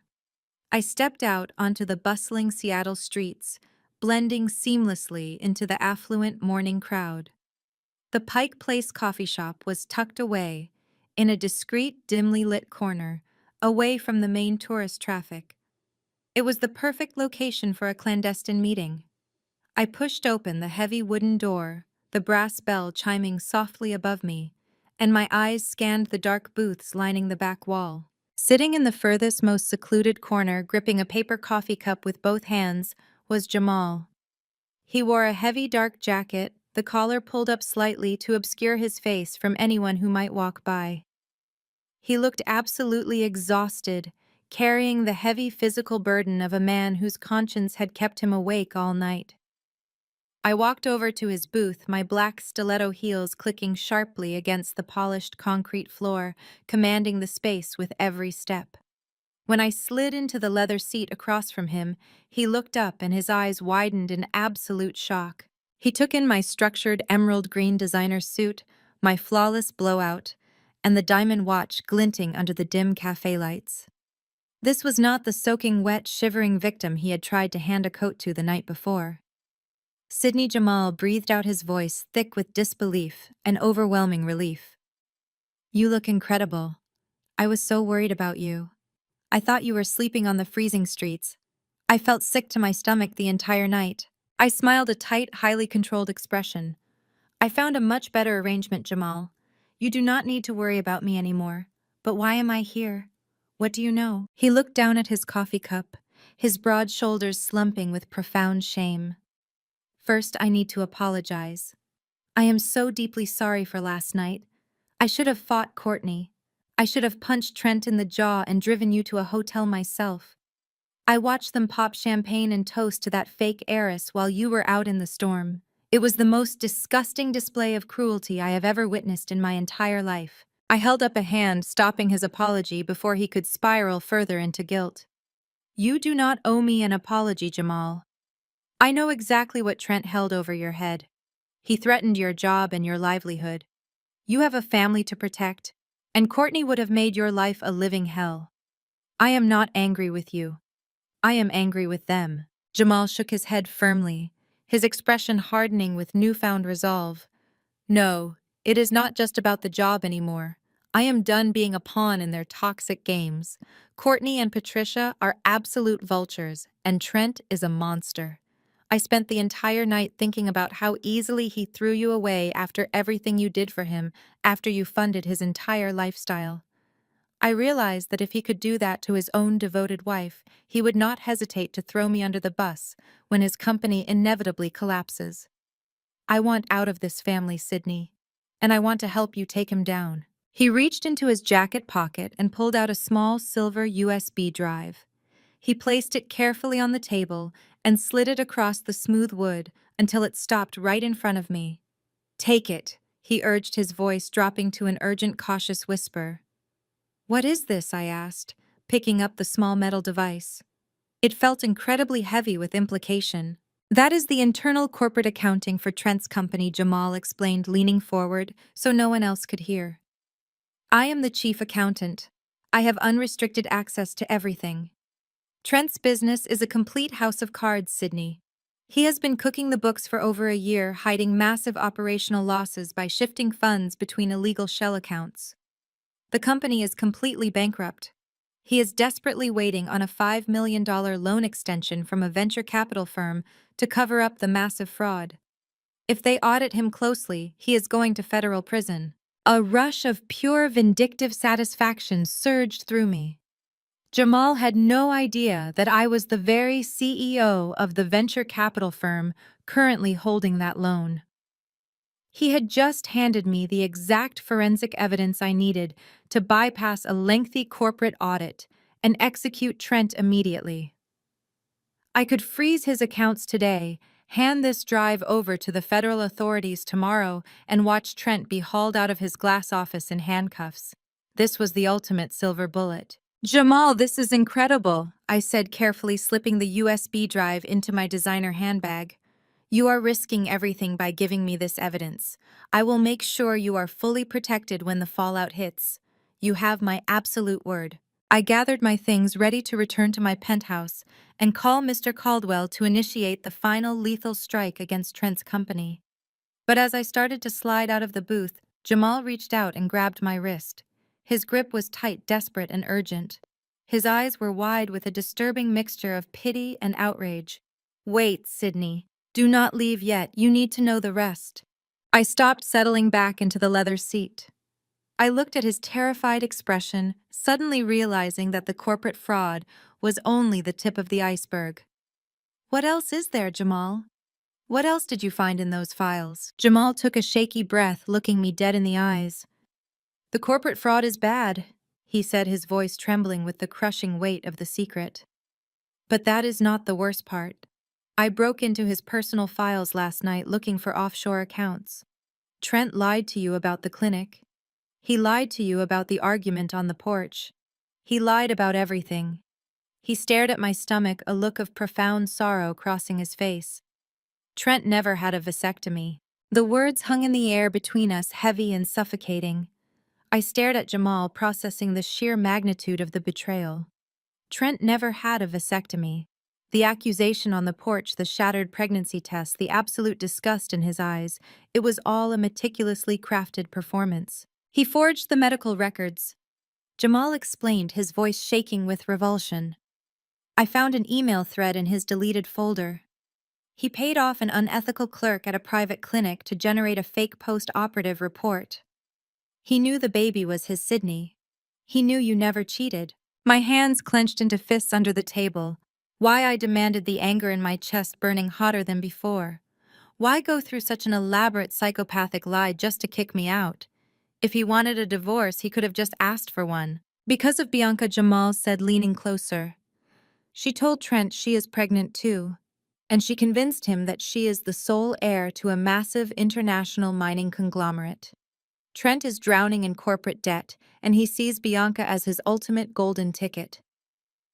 I stepped out onto the bustling Seattle streets, blending seamlessly into the affluent morning crowd. The Pike Place coffee shop was tucked away, in a discreet, dimly lit corner, away from the main tourist traffic. It was the perfect location for a clandestine meeting. I pushed open the heavy wooden door, the brass bell chiming softly above me, and my eyes scanned the dark booths lining the back wall. Sitting in the furthest, most secluded corner, gripping a paper coffee cup with both hands, was Jamal. He wore a heavy dark jacket, the collar pulled up slightly to obscure his face from anyone who might walk by. He looked absolutely exhausted, carrying the heavy physical burden of a man whose conscience had kept him awake all night. I walked over to his booth, my black stiletto heels clicking sharply against the polished concrete floor, commanding the space with every step. When I slid into the leather seat across from him, he looked up and his eyes widened in absolute shock. He took in my structured emerald green designer suit, my flawless blowout, and the diamond watch glinting under the dim cafe lights. This was not the soaking wet, shivering victim he had tried to hand a coat to the night before. Sidney Jamal breathed out, his voice thick with disbelief and overwhelming relief. "You look incredible. I was so worried about you. I thought you were sleeping on the freezing streets. I felt sick to my stomach the entire night." I smiled, a tight, highly controlled expression. "I found a much better arrangement, Jamal. You do not need to worry about me anymore. But why am I here? What do you know?" He looked down at his coffee cup, his broad shoulders slumping with profound shame. First, I need to apologize. I am so deeply sorry for last night. I should have fought Courtney. I should have punched Trent in the jaw and driven you to a hotel myself. I watched them pop champagne and toast to that fake heiress while you were out in the storm. It was the most disgusting display of cruelty I have ever witnessed in my entire life. I held up a hand, stopping his apology before he could spiral further into guilt. You do not owe me an apology, Jamal. I know exactly what Trent held over your head. He threatened your job and your livelihood. You have a family to protect, and Courtney would have made your life a living hell. I am not angry with you. I am angry with them. Jamal shook his head firmly, his expression hardening with newfound resolve. No, it is not just about the job anymore. I am done being a pawn in their toxic games. Courtney and Patricia are absolute vultures, and Trent is a monster. I spent the entire night thinking about how easily he threw you away after everything you did for him, after you funded his entire lifestyle. I realized that if he could do that to his own devoted wife, he would not hesitate to throw me under the bus when his company inevitably collapses. I want out of this family, Sydney, and I want to help you take him down. He reached into his jacket pocket and pulled out a small silver USB drive. He placed it carefully on the table and slid it across the smooth wood until it stopped right in front of me. Take it, he urged, his voice dropping to an urgent, cautious whisper. What is this? I asked, picking up the small metal device. It felt incredibly heavy with implication. That is the internal corporate accounting for Trent's company, Jamal explained, leaning forward so no one else could hear. I am the chief accountant. I have unrestricted access to everything. Trent's business is a complete house of cards, Sydney. He has been cooking the books for over a year, hiding massive operational losses by shifting funds between illegal shell accounts. The company is completely bankrupt. He is desperately waiting on a $5 million loan extension from a venture capital firm to cover up the massive fraud. If they audit him closely, he is going to federal prison. A rush of pure vindictive satisfaction surged through me. Jamal had no idea that I was the very CEO of the venture capital firm currently holding that loan. He had just handed me the exact forensic evidence I needed to bypass a lengthy corporate audit and execute Trent immediately. I could freeze his accounts today, hand this drive over to the federal authorities tomorrow, and watch Trent be hauled out of his glass office in handcuffs. This was the ultimate silver bullet. Jamal, this is incredible, I said, carefully slipping the USB drive into my designer handbag. You are risking everything by giving me this evidence. I will make sure you are fully protected when the fallout hits. You have my absolute word. I gathered my things ready to return to my penthouse and call Mr. Caldwell to initiate the final lethal strike against Trent's company. But as I started to slide out of the booth, Jamal reached out and grabbed my wrist. His grip was tight, desperate, and urgent. His eyes were wide with a disturbing mixture of pity and outrage. Wait, Sydney. Do not leave yet. You need to know the rest. I stopped, settling back into the leather seat. I looked at his terrified expression, suddenly realizing that the corporate fraud was only the tip of the iceberg. What else is there, Jamal? What else did you find in those files? Jamal took a shaky breath, looking me dead in the eyes. The corporate fraud is bad, he said, his voice trembling with the crushing weight of the secret. But that is not the worst part. I broke into his personal files last night looking for offshore accounts. Trent lied to you about the clinic. He lied to you about the argument on the porch. He lied about everything. He stared at my stomach, a look of profound sorrow crossing his face. Trent never had a vasectomy. The words hung in the air between us, heavy and suffocating. I stared at Jamal, processing the sheer magnitude of the betrayal. Trent never had a vasectomy. The accusation on the porch, the shattered pregnancy test, the absolute disgust in his eyes, it was all a meticulously crafted performance. He forged the medical records. Jamal explained, his voice shaking with revulsion. I found an email thread in his deleted folder. He paid off an unethical clerk at a private clinic to generate a fake post-operative report. He knew the baby was his, Sydney. He knew you never cheated. My hands clenched into fists under the table. Why, I demanded, the anger in my chest burning hotter than before. Why go through such an elaborate psychopathic lie just to kick me out? If he wanted a divorce, he could have just asked for one. Because of Bianca, Jamal said, leaning closer. She told Trent she is pregnant too, and she convinced him that she is the sole heir to a massive international mining conglomerate. Trent is drowning in corporate debt, and he sees Bianca as his ultimate golden ticket.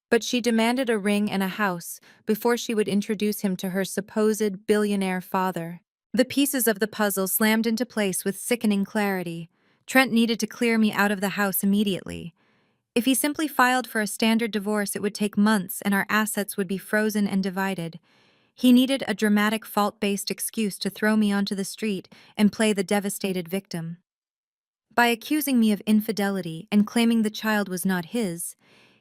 But she demanded a ring and a house before she would introduce him to her supposed billionaire father. The pieces of the puzzle slammed into place with sickening clarity. Trent needed to clear me out of the house immediately. If he simply filed for a standard divorce, it would take months and our assets would be frozen and divided. He needed a dramatic fault-based excuse to throw me onto the street and play the devastated victim. By accusing me of infidelity and claiming the child was not his,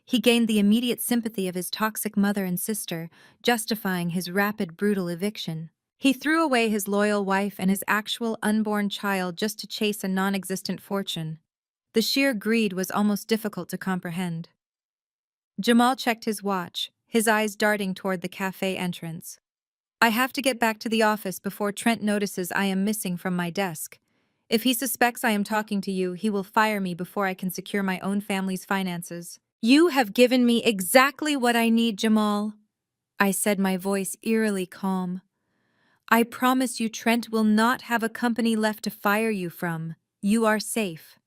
he gained the immediate sympathy of his toxic mother and sister, justifying his rapid, brutal eviction. He threw away his loyal wife and his actual unborn child just to chase a non-existent fortune. The sheer greed was almost difficult to comprehend. Jamal checked his watch, his eyes darting toward the cafe entrance. I have to get back to the office before Trent notices I am missing from my desk. If he suspects I am talking to you, he will fire me before I can secure my own family's finances. You have given me exactly what I need, Jamal, I said, my voice eerily calm. I promise you Trent will not have a company left to fire you from. You are safe.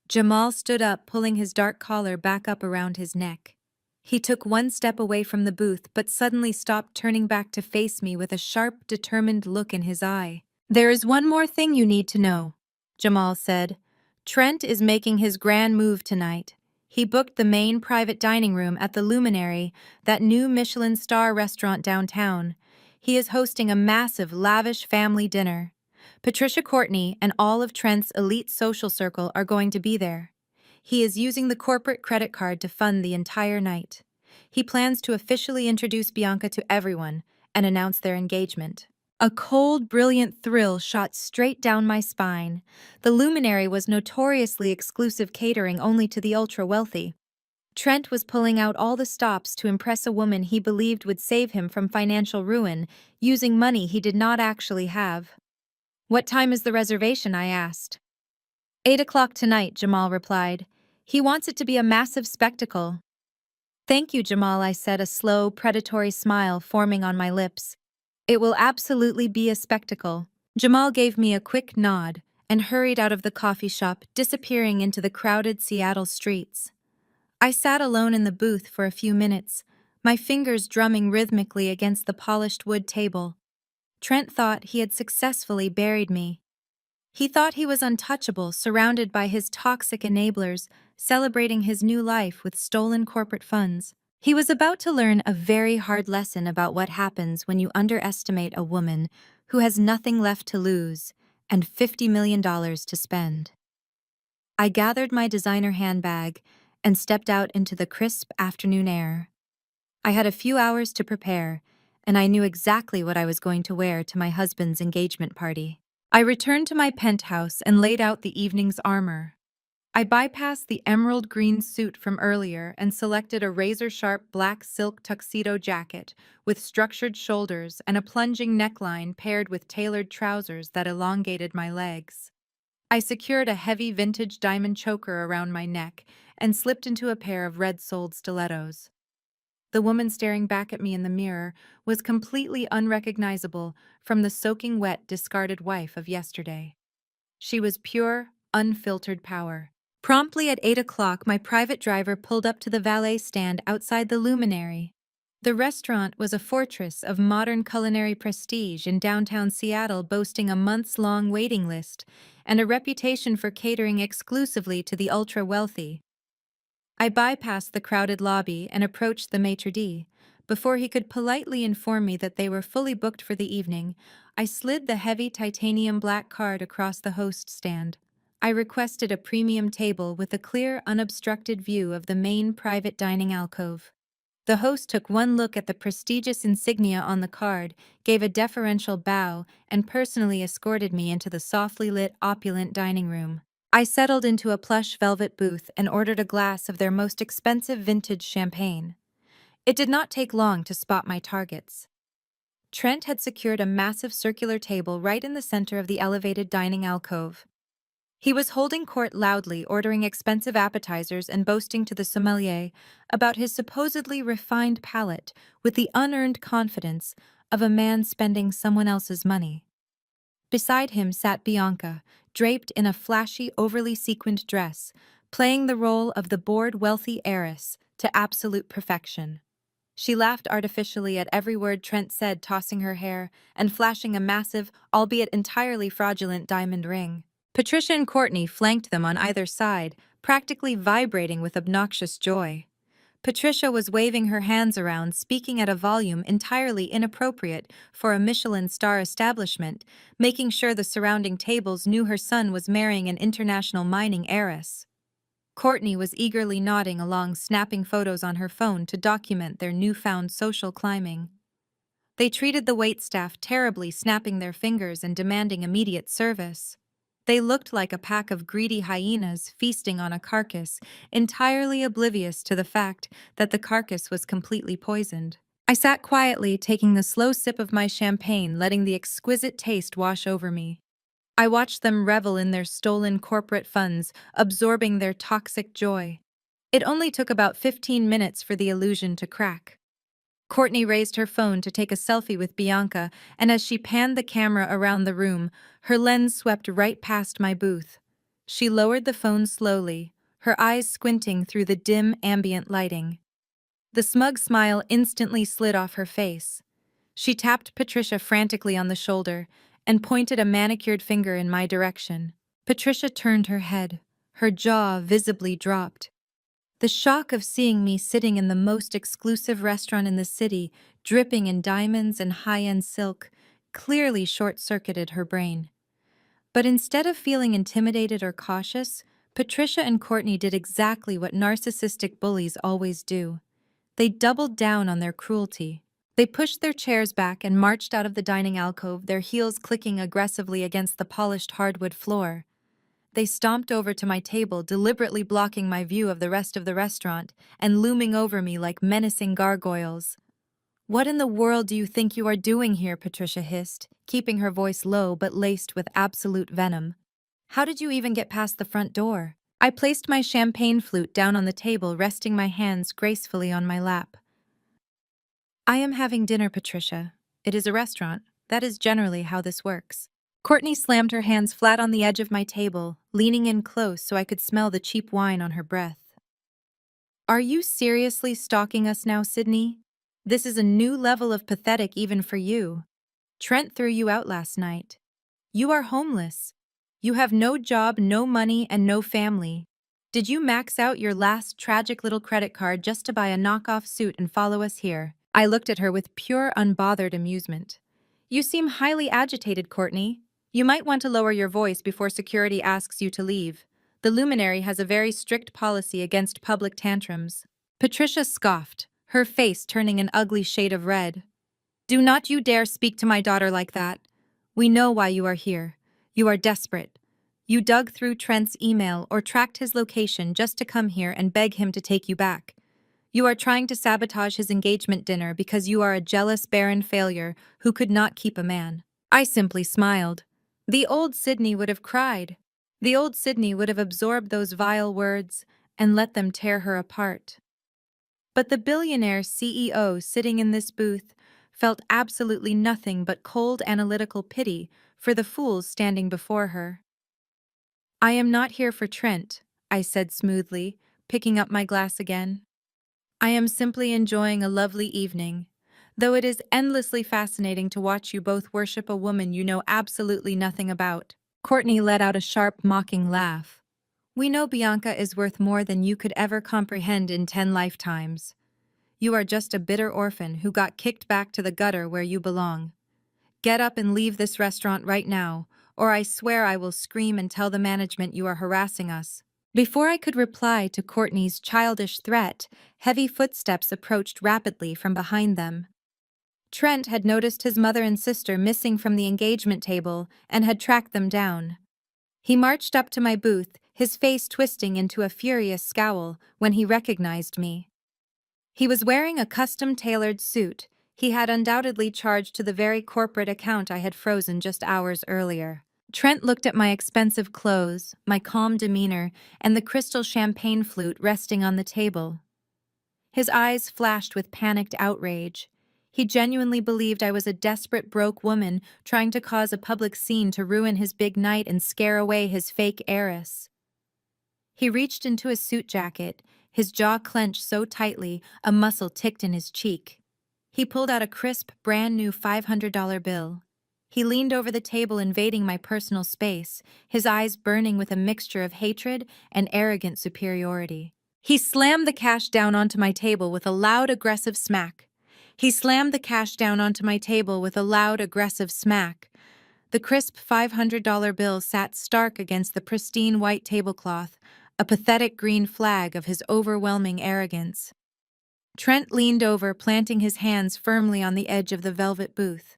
Jamal stood up, pulling his dark collar back up around his neck. He took one step away from the booth, but suddenly stopped, turning back to face me with a sharp, determined look in his eye. There is one more thing you need to know, Jamal said. Trent is making his grand move tonight. He booked the main private dining room at the Luminary, that new Michelin star restaurant downtown. He is hosting a massive, lavish family dinner. Patricia Courtney and all of Trent's elite social circle are going to be there. He is using the corporate credit card to fund the entire night. He plans to officially introduce Bianca to everyone and announce their engagement. A cold, brilliant thrill shot straight down my spine. The Luminary was notoriously exclusive, catering only to the ultra-wealthy. Trent was pulling out all the stops to impress a woman he believed would save him from financial ruin, using money he did not actually have. What time is the reservation? I asked. 8 o'clock tonight, Jamal replied. He wants it to be a massive spectacle. Thank you, Jamal, I said, a slow, predatory smile forming on my lips. It will absolutely be a spectacle. Jamal gave me a quick nod and hurried out of the coffee shop, disappearing into the crowded Seattle streets. I sat alone in the booth for a few minutes, my fingers drumming rhythmically against the polished wood table. Trent thought he had successfully buried me. He thought he was untouchable, surrounded by his toxic enablers, celebrating his new life with stolen corporate funds. He was about to learn a very hard lesson about what happens when you underestimate a woman who has nothing left to lose and $50 million to spend. I gathered my designer handbag and stepped out into the crisp afternoon air. I had a few hours to prepare, and I knew exactly what I was going to wear to my husband's engagement party. I returned to my penthouse and laid out the evening's armor. I bypassed the emerald green suit from earlier and selected a razor-sharp black silk tuxedo jacket with structured shoulders and a plunging neckline paired with tailored trousers that elongated my legs. I secured a heavy vintage diamond choker around my neck and slipped into a pair of red-soled stilettos. The woman staring back at me in the mirror was completely unrecognizable from the soaking wet, discarded wife of yesterday. She was pure, unfiltered power. Promptly at 8 o'clock, my private driver pulled up to the valet stand outside the Luminary. The restaurant was a fortress of modern culinary prestige in downtown Seattle, boasting a months-long waiting list and a reputation for catering exclusively to the ultra-wealthy. I bypassed the crowded lobby and approached the maitre d'. Before he could politely inform me that they were fully booked for the evening, I slid the heavy titanium black card across the host stand. I requested a premium table with a clear, unobstructed view of the main private dining alcove. The host took one look at the prestigious insignia on the card, gave a deferential bow, and personally escorted me into the softly lit, opulent dining room. I settled into a plush velvet booth and ordered a glass of their most expensive vintage champagne. It did not take long to spot my targets. Trent had secured a massive circular table right in the center of the elevated dining alcove. He was holding court loudly, ordering expensive appetizers and boasting to the sommelier about his supposedly refined palate with the unearned confidence of a man spending someone else's money. Beside him sat Bianca, draped in a flashy, overly sequined dress, playing the role of the bored, wealthy heiress to absolute perfection. She laughed artificially at every word Trent said, tossing her hair and flashing a massive, albeit entirely fraudulent diamond ring. Patricia and Courtney flanked them on either side, practically vibrating with obnoxious joy. Patricia was waving her hands around, speaking at a volume entirely inappropriate for a Michelin star establishment, making sure the surrounding tables knew her son was marrying an international mining heiress. Courtney was eagerly nodding along, snapping photos on her phone to document their newfound social climbing. They treated the waitstaff terribly, snapping their fingers and demanding immediate service. They looked like a pack of greedy hyenas feasting on a carcass, entirely oblivious to the fact that the carcass was completely poisoned. I sat quietly, taking the slow sip of my champagne, letting the exquisite taste wash over me. I watched them revel in their stolen corporate funds, absorbing their toxic joy. It only took about 15 minutes for the illusion to crack. Courtney raised her phone to take a selfie with Bianca, and as she panned the camera around the room, her lens swept right past my booth. She lowered the phone slowly, her eyes squinting through the dim ambient lighting. The smug smile instantly slid off her face. She tapped Patricia frantically on the shoulder and pointed a manicured finger in my direction. Patricia turned her head, her jaw visibly dropped. The shock of seeing me sitting in the most exclusive restaurant in the city, dripping in diamonds and high-end silk, clearly short-circuited her brain. But instead of feeling intimidated or cautious, Patricia and Courtney did exactly what narcissistic bullies always do. They doubled down on their cruelty. They pushed their chairs back and marched out of the dining alcove, their heels clicking aggressively against the polished hardwood floor. They stomped over to my table, deliberately blocking my view of the rest of the restaurant and looming over me like menacing gargoyles. "What in the world do you think you are doing here?" Patricia hissed, keeping her voice low but laced with absolute venom. "How did you even get past the front door?" I placed my champagne flute down on the table, resting my hands gracefully on my lap. "I am having dinner, Patricia. It is a restaurant. That is generally how this works." Courtney slammed her hands flat on the edge of my table, leaning in close so I could smell the cheap wine on her breath. "Are you seriously stalking us now, Sydney? This is a new level of pathetic even for you. Trent threw you out last night. You are homeless. You have no job, no money, and no family. Did you max out your last tragic little credit card just to buy a knockoff suit and follow us here?" I looked at her with pure, unbothered amusement. "You seem highly agitated, Courtney. You might want to lower your voice before security asks you to leave. The luminary has a very strict policy against public tantrums." Patricia scoffed, her face turning an ugly shade of red. "Do not you dare speak to my daughter like that. We know why you are here. You are desperate. You dug through Trent's email or tracked his location just to come here and beg him to take you back. You are trying to sabotage his engagement dinner because you are a jealous, barren failure who could not keep a man." I simply smiled. The old Sydney would have cried. The old Sydney would have absorbed those vile words and let them tear her apart. But the billionaire CEO sitting in this booth felt absolutely nothing but cold analytical pity for the fools standing before her. "I am not here for Trent," I said smoothly, picking up my glass again. "I am simply enjoying a lovely evening, though it is endlessly fascinating to watch you both worship a woman you know absolutely nothing about." Courtney let out a sharp, mocking laugh. "We know Bianca is worth more than you could ever comprehend in 10 lifetimes. You are just a bitter orphan who got kicked back to the gutter where you belong. Get up and leave this restaurant right now, or I swear I will scream and tell the management you are harassing us." Before I could reply to Courtney's childish threat, heavy footsteps approached rapidly from behind them. Trent had noticed his mother and sister missing from the engagement table and had tracked them down. He marched up to my booth, his face twisting into a furious scowl when he recognized me. He was wearing a custom-tailored suit, He had undoubtedly charged to the very corporate account I had frozen just hours earlier. Trent looked at my expensive clothes, my calm demeanor, and the crystal champagne flute resting on the table. His eyes flashed with panicked outrage. He genuinely believed I was a desperate broke woman trying to cause a public scene to ruin his big night and scare away his fake heiress. He reached into his suit jacket, his jaw clenched so tightly a muscle ticked in his cheek. He pulled out a crisp, brand-new $500 bill. He leaned over the table, invading my personal space, his eyes burning with a mixture of hatred and arrogant superiority. He slammed the cash down onto my table with a loud, aggressive smack. He slammed the cash down onto my table with a loud, aggressive smack. The crisp $500 bill sat stark against the pristine white tablecloth, a pathetic green flag of his overwhelming arrogance. Trent leaned over, planting his hands firmly on the edge of the velvet booth.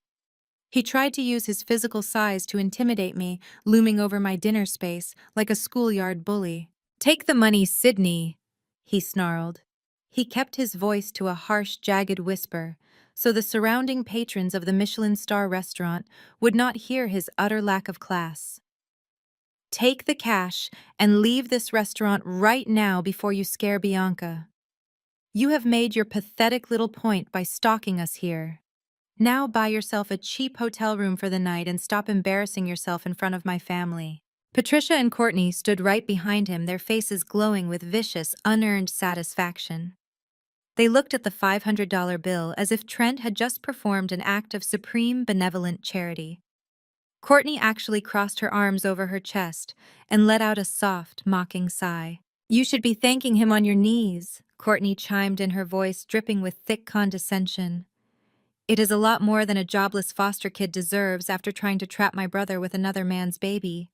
He tried to use his physical size to intimidate me, looming over my dinner space like a schoolyard bully. "Take the money, Sydney," he snarled. He kept his voice to a harsh, jagged whisper, so the surrounding patrons of the Michelin star restaurant would not hear his utter lack of class. "Take the cash and leave this restaurant right now before you scare Bianca. You have made your pathetic little point by stalking us here. Now buy yourself a cheap hotel room for the night and stop embarrassing yourself in front of my family." Patricia and Courtney stood right behind him, their faces glowing with vicious, unearned satisfaction. They looked at the $500 bill as if Trent had just performed an act of supreme benevolent charity. Courtney actually crossed her arms over her chest and let out a soft, mocking sigh. "You should be thanking him on your knees," Courtney chimed in, her voice dripping with thick condescension. "It is a lot more than a jobless foster kid deserves after trying to trap my brother with another man's baby.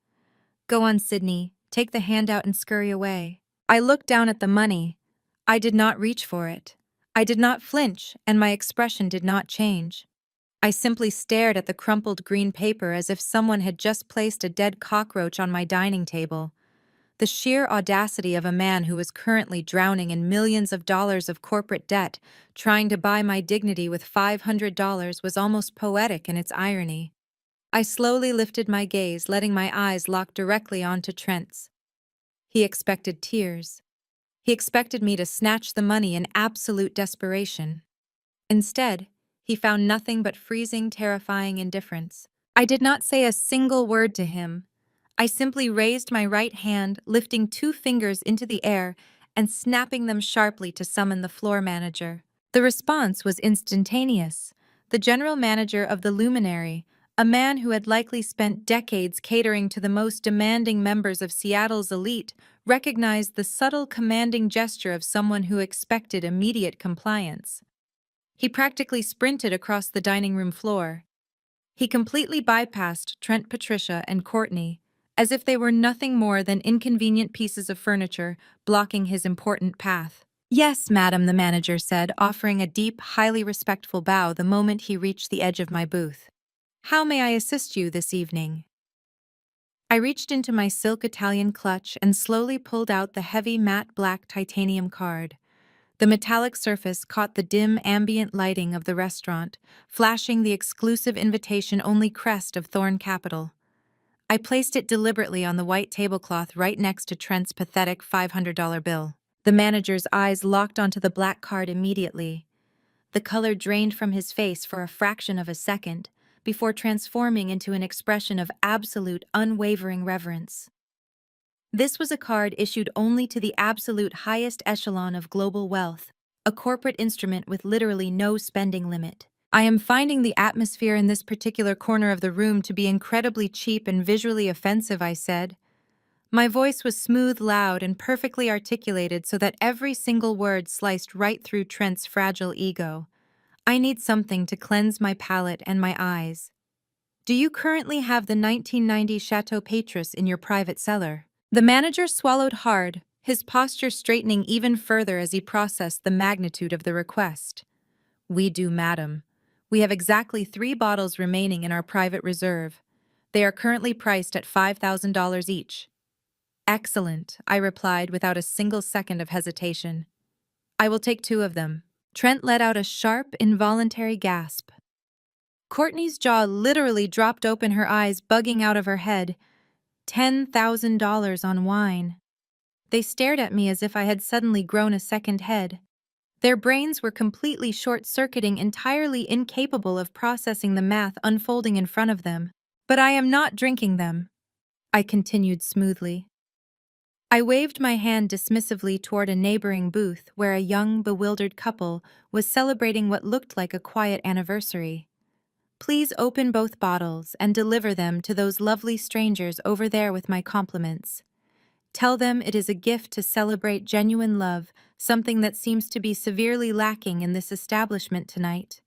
Go on, Sydney, take the handout and scurry away." I looked down at the money. I did not reach for it. I did not flinch, and my expression did not change. I simply stared at the crumpled green paper as if someone had just placed a dead cockroach on my dining table. The sheer audacity of a man who was currently drowning in millions of dollars of corporate debt, trying to buy my dignity with $500, was almost poetic in its irony. I slowly lifted my gaze, letting my eyes lock directly onto Trent's. He expected tears. He expected me to snatch the money in absolute desperation. Instead, he found nothing but freezing, terrifying indifference. I did not say a single word to him. I simply raised my right hand, lifting 2 fingers into the air and snapping them sharply to summon the floor manager. The response was instantaneous. The general manager of the Luminary, a man who had likely spent decades catering to the most demanding members of Seattle's elite, recognized the subtle, commanding gesture of someone who expected immediate compliance. He practically sprinted across the dining room floor. He completely bypassed Trent, Patricia, and Courtney, as if they were nothing more than inconvenient pieces of furniture blocking his important path. "Yes, madam," the manager said, offering a deep, highly respectful bow the moment he reached the edge of my booth. "How may I assist you this evening?" I reached into my silk Italian clutch and slowly pulled out the heavy matte black titanium card. The metallic surface caught the dim ambient lighting of the restaurant, flashing the exclusive invitation-only crest of Thorn Capital. I placed it deliberately on the white tablecloth right next to Trent's pathetic $500 bill. The manager's eyes locked onto the black card immediately. The color drained from his face for a fraction of a second, before transforming into an expression of absolute, unwavering reverence. This was a card issued only to the absolute highest echelon of global wealth, a corporate instrument with literally no spending limit. "I am finding the atmosphere in this particular corner of the room to be incredibly cheap and visually offensive," I said. My voice was smooth, loud, and perfectly articulated so that every single word sliced right through Trent's fragile ego. "I need something to cleanse my palate and my eyes. Do you currently have the 1990 Chateau Petrus in your private cellar?" The manager swallowed hard, his posture straightening even further as he processed the magnitude of the request. "We do, madam. We have exactly 3 bottles remaining in our private reserve. They are currently priced at $5,000 each." "Excellent," I replied without a single second of hesitation. "I will take 2 of them." Trent let out a sharp, involuntary gasp. Courtney's jaw literally dropped open, her eyes bugging out of her head. $10,000 on wine. They stared at me as if I had suddenly grown a second head. Their brains were completely short-circuiting, entirely incapable of processing the math unfolding in front of them. But I am not drinking them, I continued smoothly. I waved my hand dismissively toward a neighboring booth where a young, bewildered couple was celebrating what looked like a quiet anniversary. Please open both bottles and deliver them to those lovely strangers over there with my compliments. Tell them it is a gift to celebrate genuine love, something that seems to be severely lacking in this establishment tonight.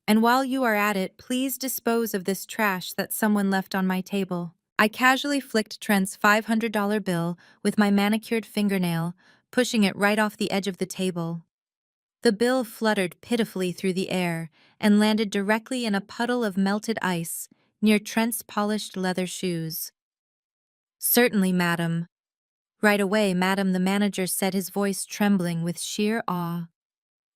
And while you are at it, please dispose of this trash that someone left on my table. I casually flicked Trent's $500 bill with my manicured fingernail, pushing it right off the edge of the table. The bill fluttered pitifully through the air and landed directly in a puddle of melted ice near Trent's polished leather shoes. Certainly, madam. Right away, madam, the manager said, his voice trembling with sheer awe.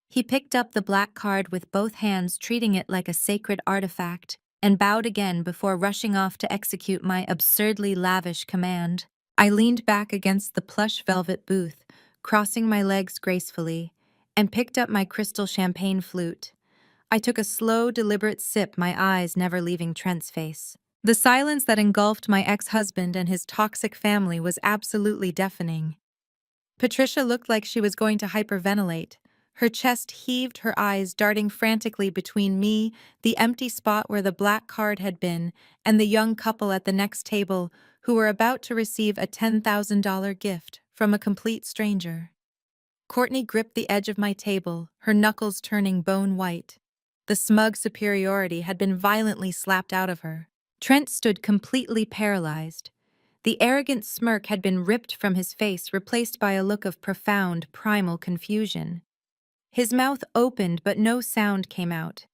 He picked up the black card with both hands, treating it like a sacred artifact, and bowed again before rushing off to execute my absurdly lavish command. I leaned back against the plush velvet booth, crossing my legs gracefully, and picked up my crystal champagne flute. I took a slow, deliberate sip, my eyes never leaving Trent's face. The silence that engulfed my ex-husband and his toxic family was absolutely deafening. Patricia looked like she was going to hyperventilate. Her chest heaved, her eyes darting frantically between me, the empty spot where the black card had been, and the young couple at the next table who were about to receive a $10,000 gift from a complete stranger. Courtney gripped the edge of my table, her knuckles turning bone white. The smug superiority had been violently slapped out of her. Trent stood completely paralyzed. The arrogant smirk had been ripped from his face, replaced by a look of profound, primal confusion. His mouth opened, but no sound came out.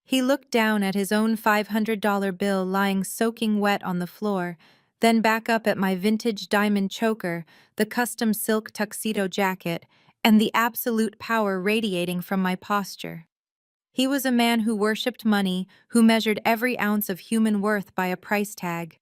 He looked down at his own $500 bill lying soaking wet on the floor, then back up at my vintage diamond choker, the custom silk tuxedo jacket, and the absolute power radiating from my posture. He was a man who worshipped money, who measured every ounce of human worth by a price tag.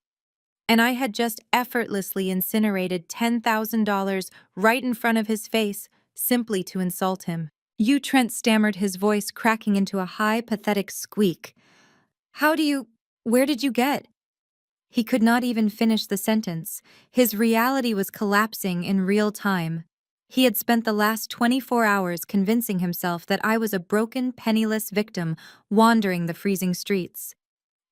And I had just effortlessly incinerated $10,000 right in front of his face, simply to insult him. You, Trent stammered, his voice cracking into a high, pathetic squeak. Where did you get? He could not even finish the sentence. His reality was collapsing in real time. He had spent the last 24 hours convincing himself that I was a broken, penniless victim wandering the freezing streets.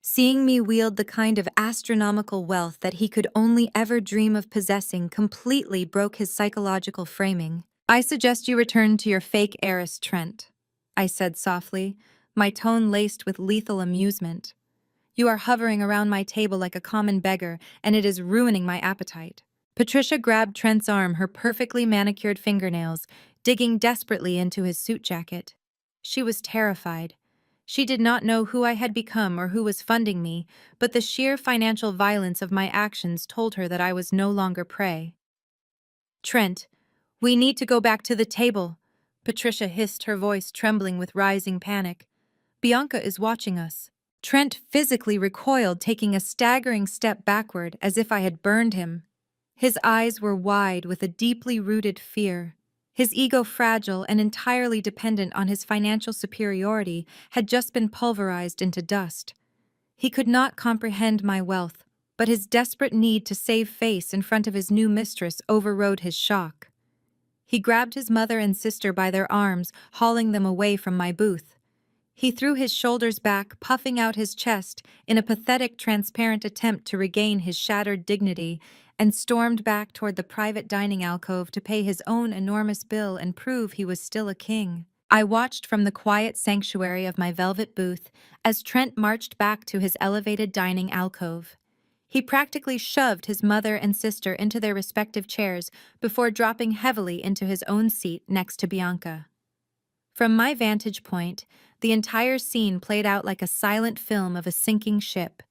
Seeing me wield the kind of astronomical wealth that he could only ever dream of possessing completely broke his psychological framing. I suggest you return to your fake heiress, Trent, I said softly, my tone laced with lethal amusement. You are hovering around my table like a common beggar, and it is ruining my appetite. Patricia grabbed Trent's arm, her perfectly manicured fingernails, digging desperately into his suit jacket. She was terrified. She did not know who I had become or who was funding me, but the sheer financial violence of my actions told her that I was no longer prey. Trent, we need to go back to the table, Patricia hissed, her voice trembling with rising panic. Bianca is watching us. Trent physically recoiled, taking a staggering step backward as if I had burned him. His eyes were wide with a deeply rooted fear. His ego, fragile and entirely dependent on his financial superiority, had just been pulverized into dust. He could not comprehend my wealth, but his desperate need to save face in front of his new mistress overrode his shock. He grabbed his mother and sister by their arms, hauling them away from my booth. He threw his shoulders back, puffing out his chest in a pathetic, transparent attempt to regain his shattered dignity, and stormed back toward the private dining alcove to pay his own enormous bill and prove he was still a king. I watched from the quiet sanctuary of my velvet booth as Trent marched back to his elevated dining alcove. He practically shoved his mother and sister into their respective chairs before dropping heavily into his own seat next to Bianca. From my vantage point, the entire scene played out like a silent film of a sinking ship.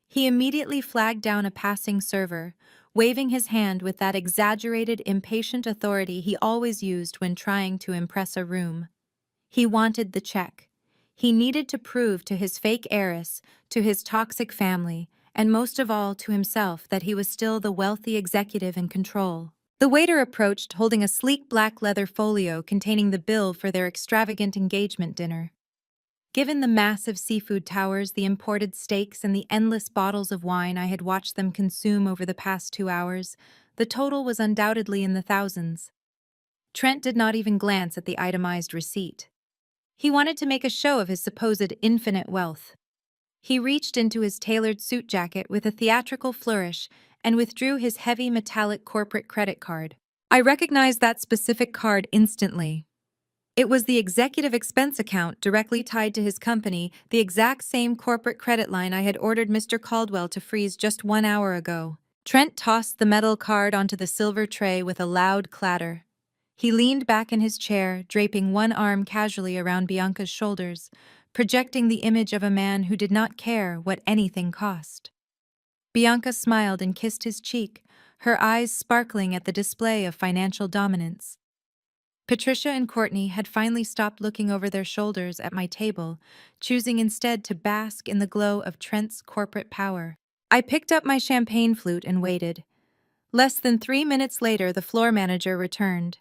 He immediately flagged down a passing server, waving his hand with that exaggerated, impatient authority he always used when trying to impress a room. He wanted the check. He needed to prove to his fake heiress, to his toxic family, and most of all to himself that he was still the wealthy executive in control. The waiter approached holding a sleek black leather folio containing the bill for their extravagant engagement dinner. Given the massive seafood towers, the imported steaks, and the endless bottles of wine I had watched them consume over the past 2 hours, the total was undoubtedly in the thousands. Trent did not even glance at the itemized receipt. He wanted to make a show of his supposed infinite wealth. He reached into his tailored suit jacket with a theatrical flourish and withdrew his heavy metallic corporate credit card. I recognized that specific card instantly. It was the executive expense account directly tied to his company, the exact same corporate credit line I had ordered Mr. Caldwell to freeze just 1 hour ago. Trent tossed the metal card onto the silver tray with a loud clatter. He leaned back in his chair, draping one arm casually around Bianca's shoulders, projecting the image of a man who did not care what anything cost. Bianca smiled and kissed his cheek, her eyes sparkling at the display of financial dominance. Patricia and Courtney had finally stopped looking over their shoulders at my table, choosing instead to bask in the glow of Trent's corporate power. I picked up my champagne flute and waited. Less than 3 minutes later, the floor manager returned.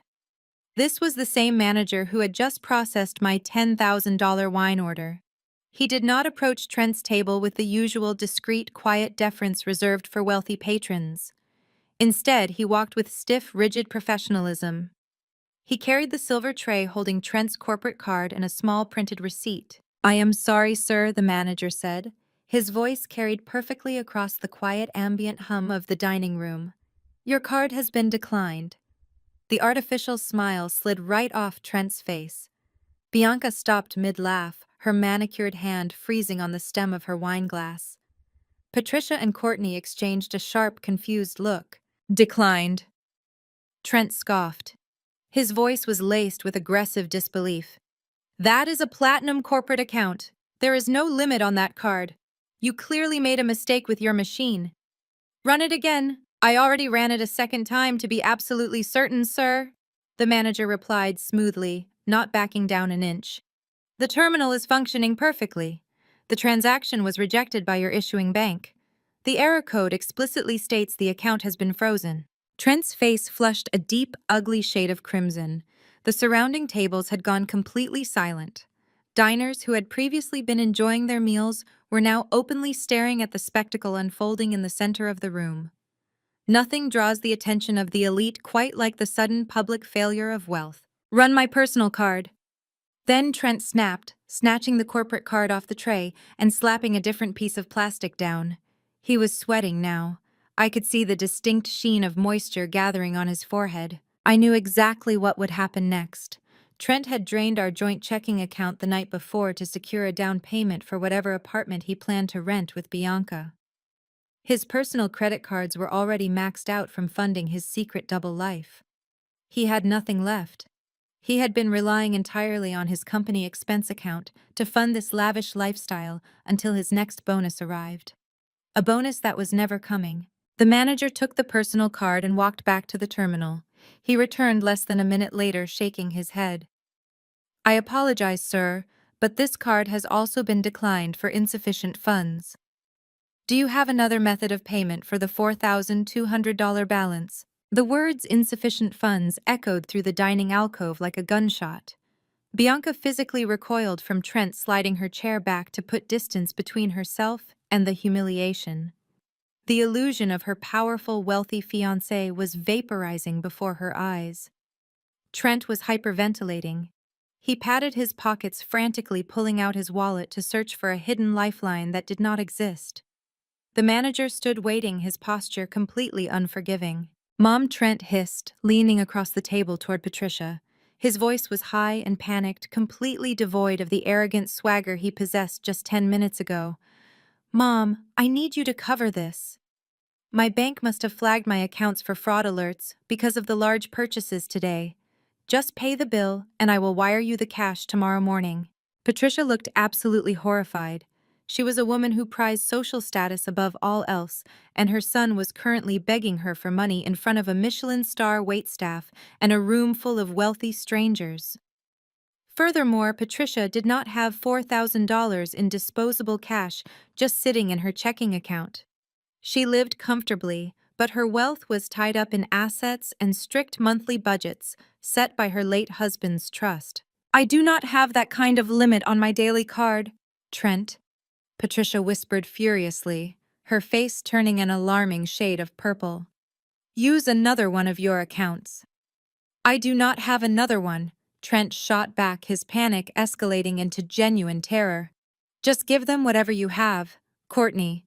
This was the same manager who had just processed my $10,000 wine order. He did not approach Trent's table with the usual discreet, quiet deference reserved for wealthy patrons. Instead, he walked with stiff, rigid professionalism. He carried the silver tray holding Trent's corporate card and a small printed receipt. "I am sorry, sir," the manager said. His voice carried perfectly across the quiet ambient hum of the dining room. "Your card has been declined." The artificial smile slid right off Trent's face. Bianca stopped mid-laugh, her manicured hand freezing on the stem of her wineglass. Patricia and Courtney exchanged a sharp, confused look. "Declined." Trent scoffed. His voice was laced with aggressive disbelief. "That is a platinum corporate account. There is no limit on that card. You clearly made a mistake with your machine." "Run it again. I already ran it a second time to be absolutely certain, sir," the manager replied smoothly, not backing down an inch. "The terminal is functioning perfectly. The transaction was rejected by your issuing bank. The error code explicitly states the account has been frozen." Trent's face flushed a deep, ugly shade of crimson. The surrounding tables had gone completely silent. Diners who had previously been enjoying their meals were now openly staring at the spectacle unfolding in the center of the room. Nothing draws the attention of the elite quite like the sudden public failure of wealth. "Run my personal card." Then Trent snapped, snatching the corporate card off the tray and slapping a different piece of plastic down. He was sweating now. I could see the distinct sheen of moisture gathering on his forehead. I knew exactly what would happen next. Trent had drained our joint checking account the night before to secure a down payment for whatever apartment he planned to rent with Bianca. His personal credit cards were already maxed out from funding his secret double life. He had nothing left. He had been relying entirely on his company expense account to fund this lavish lifestyle until his next bonus arrived. A bonus that was never coming. The manager took the personal card and walked back to the terminal. He returned less than a minute later, shaking his head. "I apologize, sir, but this card has also been declined for insufficient funds. Do you have another method of payment for the $4,200 balance?" The words "insufficient funds" echoed through the dining alcove like a gunshot. Bianca physically recoiled from Trent sliding her chair back to put distance between herself and the humiliation. The illusion of her powerful, wealthy fiancé was vaporizing before her eyes. Trent was hyperventilating. He patted his pockets frantically, pulling out his wallet to search for a hidden lifeline that did not exist. The manager stood waiting, his posture completely unforgiving. "Mom," Trent hissed, leaning across the table toward Patricia. His voice was high and panicked, completely devoid of the arrogant swagger he possessed just 10 minutes ago. "Mom, I need you to cover this. My bank must have flagged my accounts for fraud alerts because of the large purchases today. Just pay the bill, and I will wire you the cash tomorrow morning." Patricia looked absolutely horrified. She was a woman who prized social status above all else, and her son was currently begging her for money in front of a Michelin star waitstaff and a room full of wealthy strangers. Furthermore, Patricia did not have $4,000 in disposable cash just sitting in her checking account. She lived comfortably, but her wealth was tied up in assets and strict monthly budgets set by her late husband's trust. "I do not have that kind of limit on my daily card, Trent," Patricia whispered furiously, her face turning an alarming shade of purple. "Use another one of your accounts." "I do not have another one," Trent shot back, his panic escalating into genuine terror. "Just give them whatever you have, Courtney.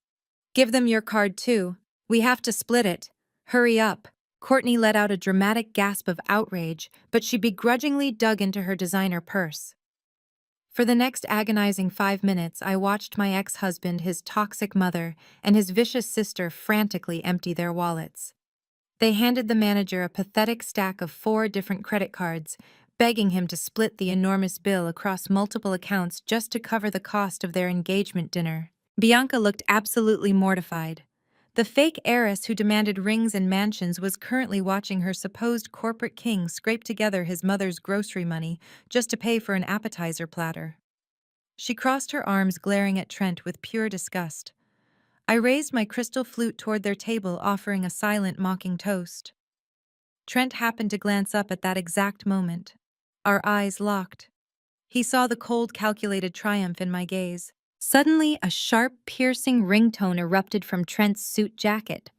Give them your card too. We have to split it. Hurry up." Courtney let out a dramatic gasp of outrage, but she begrudgingly dug into her designer purse. For the next agonizing 5 minutes, I watched my ex-husband, his toxic mother, and his vicious sister frantically empty their wallets. They handed the manager a pathetic stack of 4 different credit cards, begging him to split the enormous bill across multiple accounts just to cover the cost of their engagement dinner. Bianca looked absolutely mortified. The fake heiress who demanded rings and mansions was currently watching her supposed corporate king scrape together his mother's grocery money just to pay for an appetizer platter. She crossed her arms, glaring at Trent with pure disgust. I raised my crystal flute toward their table, offering a silent, mocking toast. Trent happened to glance up at that exact moment. Our eyes locked. He saw the cold, calculated triumph in my gaze. Suddenly, a sharp, piercing ringtone erupted from Trent's suit jacket.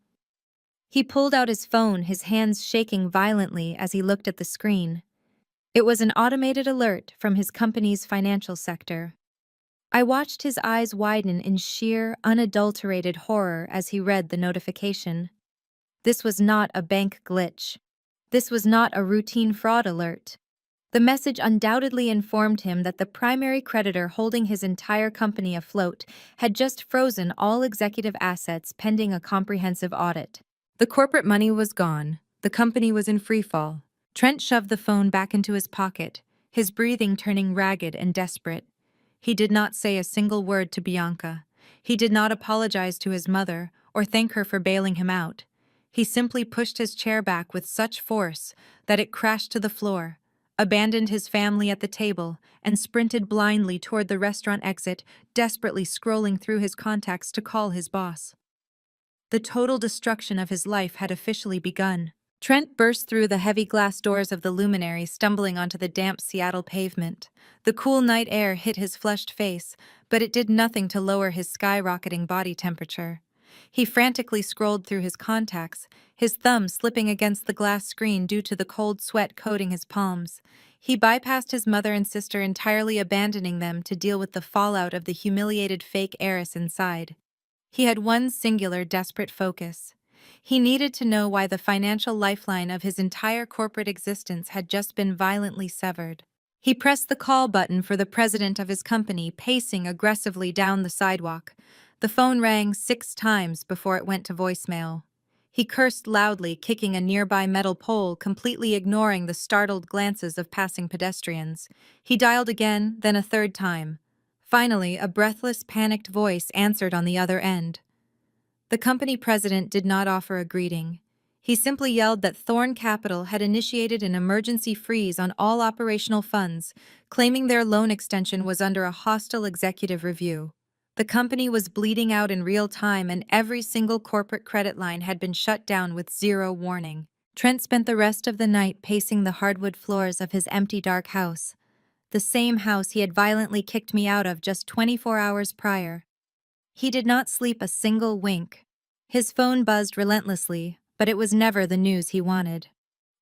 He pulled out his phone, his hands shaking violently as he looked at the screen. It was an automated alert from his company's financial sector. I watched his eyes widen in sheer, unadulterated horror as he read the notification. This was not a bank glitch. This was not a routine fraud alert. The message undoubtedly informed him that the primary creditor holding his entire company afloat had just frozen all executive assets pending a comprehensive audit. The corporate money was gone. The company was in freefall. Trent shoved the phone back into his pocket, his breathing turning ragged and desperate. He did not say a single word to Bianca. He did not apologize to his mother or thank her for bailing him out. He simply pushed his chair back with such force that it crashed to the floor, abandoned his family at the table, and sprinted blindly toward the restaurant exit, desperately scrolling through his contacts to call his boss. The total destruction of his life had officially begun. Trent burst through the heavy glass doors of the luminary, stumbling onto the damp Seattle pavement. The cool night air hit his flushed face, but it did nothing to lower his skyrocketing body temperature. He frantically scrolled through his contacts, his thumb slipping against the glass screen due to the cold sweat coating his palms. He bypassed his mother and sister, entirely abandoning them to deal with the fallout of the humiliated fake heiress inside. He had one singular, desperate focus. He needed to know why the financial lifeline of his entire corporate existence had just been violently severed. He pressed the call button for the president of his company, pacing aggressively down the sidewalk. The phone rang 6 times before it went to voicemail. He cursed loudly, kicking a nearby metal pole, completely ignoring the startled glances of passing pedestrians. He dialed again, then a 3rd time. Finally, a breathless, panicked voice answered on the other end. The company president did not offer a greeting. He simply yelled that Thorn Capital had initiated an emergency freeze on all operational funds, claiming their loan extension was under a hostile executive review. The company was bleeding out in real time, and every single corporate credit line had been shut down with 0 warning. Trent spent the rest of the night pacing the hardwood floors of his empty, dark house, the same house he had violently kicked me out of just 24 hours prior. He did not sleep a single wink. His phone buzzed relentlessly, but it was never the news he wanted.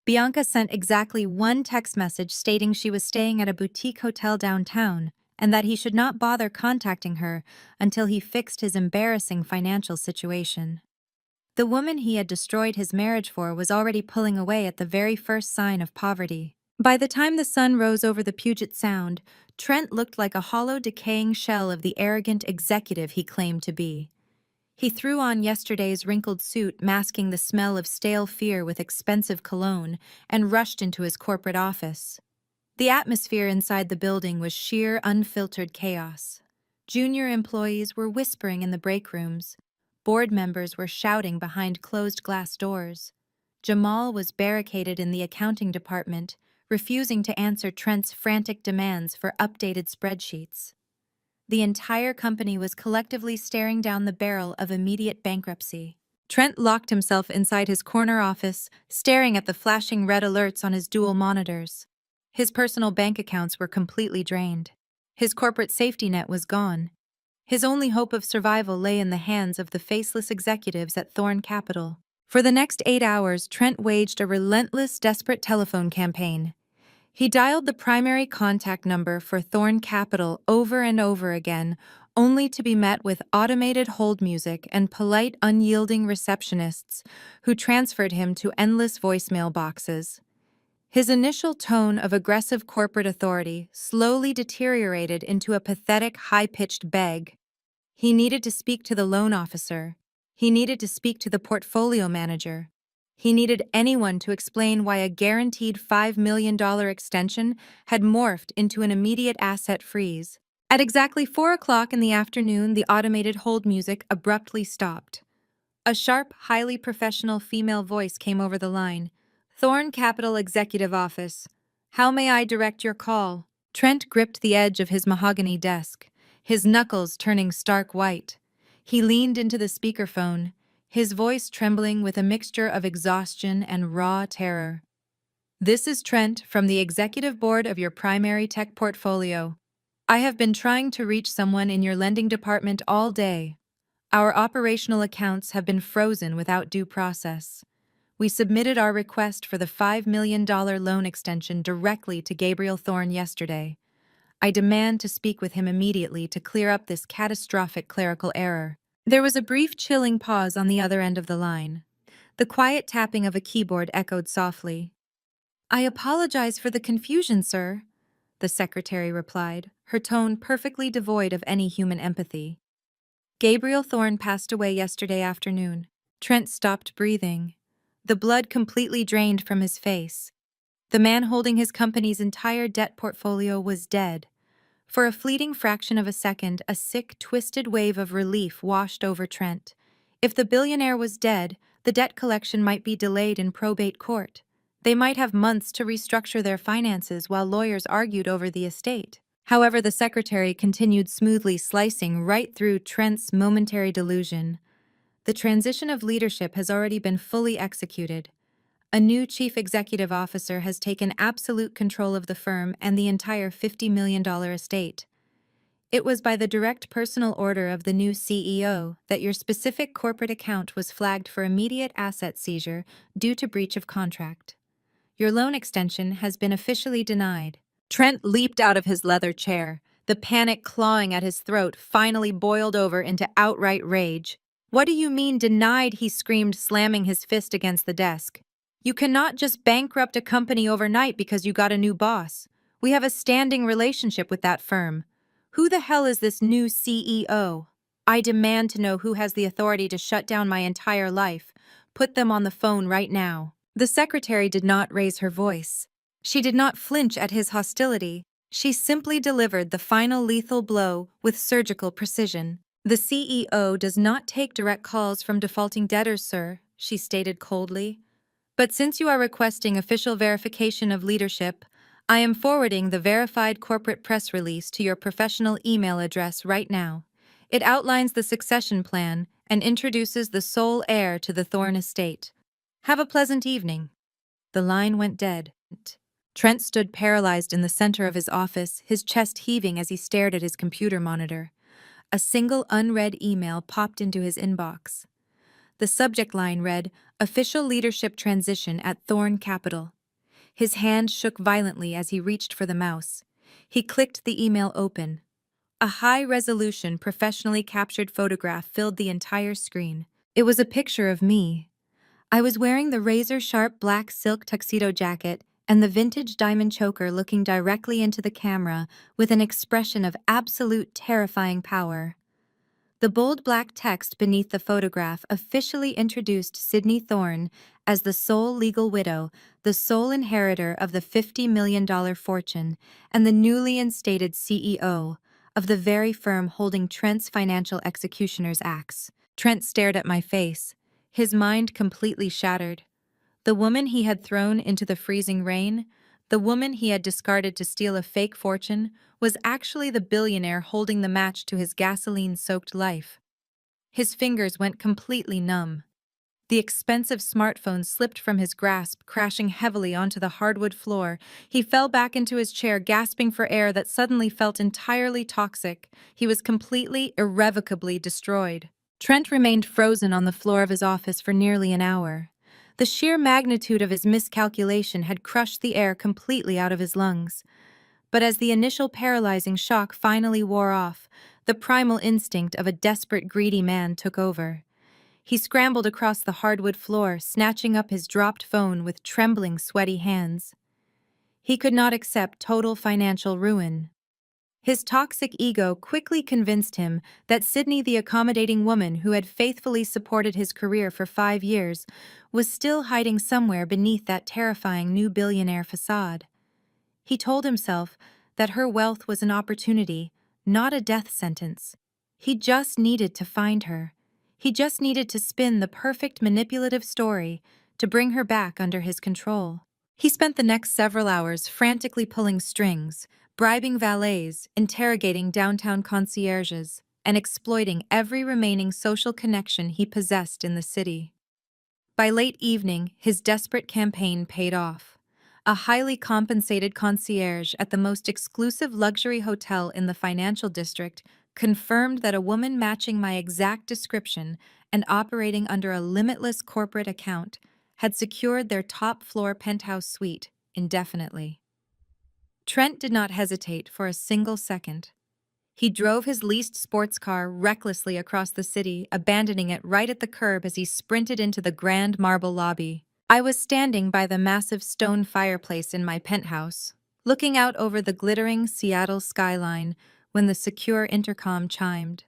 Bianca sent exactly 1 text message stating she was staying at a boutique hotel downtown and that he should not bother contacting her until he fixed his embarrassing financial situation. The woman he had destroyed his marriage for was already pulling away at the very first sign of poverty. By the time the sun rose over the Puget Sound, Trent looked like a hollow, decaying shell of the arrogant executive he claimed to be. He threw on yesterday's wrinkled suit, masking the smell of stale fear with expensive cologne, and rushed into his corporate office. The atmosphere inside the building was sheer, unfiltered chaos. Junior employees were whispering in the break rooms. Board members were shouting behind closed glass doors. Jamal was barricaded in the accounting department, refusing to answer Trent's frantic demands for updated spreadsheets. The entire company was collectively staring down the barrel of immediate bankruptcy. Trent locked himself inside his corner office, staring at the flashing red alerts on his dual monitors. His personal bank accounts were completely drained. His corporate safety net was gone. His only hope of survival lay in the hands of the faceless executives at Thorn Capital. For the next 8 hours, Trent waged a relentless, desperate telephone campaign. He dialed the primary contact number for Thorn Capital over and over again, only to be met with automated hold music and polite, unyielding receptionists who transferred him to endless voicemail boxes. His initial tone of aggressive corporate authority slowly deteriorated into a pathetic, high-pitched beg. He needed to speak to the loan officer. He needed to speak to the portfolio manager. He needed anyone to explain why a guaranteed $5 million extension had morphed into an immediate asset freeze. At exactly 4 o'clock in the afternoon, the automated hold music abruptly stopped. A sharp, highly professional female voice came over the line. "Thorn Capital Executive Office. How may I direct your call?" Trent gripped the edge of his mahogany desk, his knuckles turning stark white. He leaned into the speakerphone, his voice trembling with a mixture of exhaustion and raw terror. "This is Trent from the executive board of your primary tech portfolio. I have been trying to reach someone in your lending department all day. Our operational accounts have been frozen without due process. We submitted our request for the $5 million loan extension directly to Gabriel Thorne yesterday. I demand to speak with him immediately to clear up this catastrophic clerical error." There was a brief, chilling pause on the other end of the line. The quiet tapping of a keyboard echoed softly. "I apologize for the confusion, sir," the secretary replied, her tone perfectly devoid of any human empathy. "Gabriel Thorne passed away yesterday afternoon." Trent stopped breathing. The blood completely drained from his face. The man holding his company's entire debt portfolio was dead. For a fleeting fraction of a second, a sick, twisted wave of relief washed over Trent. If the billionaire was dead, the debt collection might be delayed in probate court. They might have months to restructure their finances while lawyers argued over the estate. However, the secretary continued smoothly slicing right through Trent's momentary delusion. The transition of leadership has already been fully executed. A new chief executive officer has taken absolute control of the firm and the entire $50 million estate. It was by the direct personal order of the new CEO that your specific corporate account was flagged for immediate asset seizure due to breach of contract. Your loan extension has been officially denied. Trent leaped out of his leather chair. The panic clawing at his throat finally boiled over into outright rage. "What do you mean denied?" he screamed, slamming his fist against the desk. "You cannot just bankrupt a company overnight because you got a new boss. We have a standing relationship with that firm. Who the hell is this new CEO? I demand to know who has the authority to shut down my entire life. Put them on the phone right now." The secretary did not raise her voice. She did not flinch at his hostility. She simply delivered the final lethal blow with surgical precision. "The CEO does not take direct calls from defaulting debtors, sir," she stated coldly. "But since you are requesting official verification of leadership, I am forwarding the verified corporate press release to your professional email address right now. It outlines the succession plan and introduces the sole heir to the Thorne estate. Have a pleasant evening." The line went dead. Trent stood paralyzed in the center of his office, his chest heaving as he stared at his computer monitor. A single unread email popped into his inbox. The subject line read, "Official Leadership Transition at Thorn Capital." His hand shook violently as he reached for the mouse. He clicked the email open. A high-resolution, professionally captured photograph filled the entire screen. It was a picture of me. I was wearing the razor-sharp black silk tuxedo jacket and the vintage diamond choker, looking directly into the camera with an expression of absolute terrifying power. The bold black text beneath the photograph officially introduced Sydney Thorne as the sole legal widow, the sole inheritor of the $50 million fortune, and the newly instated CEO of the very firm holding Trent's financial executioner's axe. Trent stared at my face, his mind completely shattered. The woman he had thrown into the freezing rain, The woman he had discarded to steal a fake fortune was actually the billionaire holding the match to his gasoline-soaked life. His fingers went completely numb. The expensive smartphone slipped from his grasp, crashing heavily onto the hardwood floor. He fell back into his chair, gasping for air that suddenly felt entirely toxic. He was completely, irrevocably destroyed. Trent remained frozen on the floor of his office for nearly an hour. The sheer magnitude of his miscalculation had crushed the air completely out of his lungs. But as the initial paralyzing shock finally wore off, the primal instinct of a desperate, greedy man took over. He scrambled across the hardwood floor, snatching up his dropped phone with trembling, sweaty hands. He could not accept total financial ruin. His toxic ego quickly convinced him that Sydney, the accommodating woman who had faithfully supported his career for 5 years, was still hiding somewhere beneath that terrifying new billionaire facade. He told himself that her wealth was an opportunity, not a death sentence. He just needed to find her. He just needed to spin the perfect manipulative story to bring her back under his control. He spent the next several hours frantically pulling strings, bribing valets, interrogating downtown concierges, and exploiting every remaining social connection he possessed in the city. By late evening, his desperate campaign paid off. A highly compensated concierge at the most exclusive luxury hotel in the financial district confirmed that a woman matching my exact description and operating under a limitless corporate account had secured their top-floor penthouse suite indefinitely. Trent did not hesitate for a single second. He drove his leased sports car recklessly across the city, abandoning it right at the curb as he sprinted into the grand marble lobby. I was standing by the massive stone fireplace in my penthouse, looking out over the glittering Seattle skyline when the secure intercom chimed.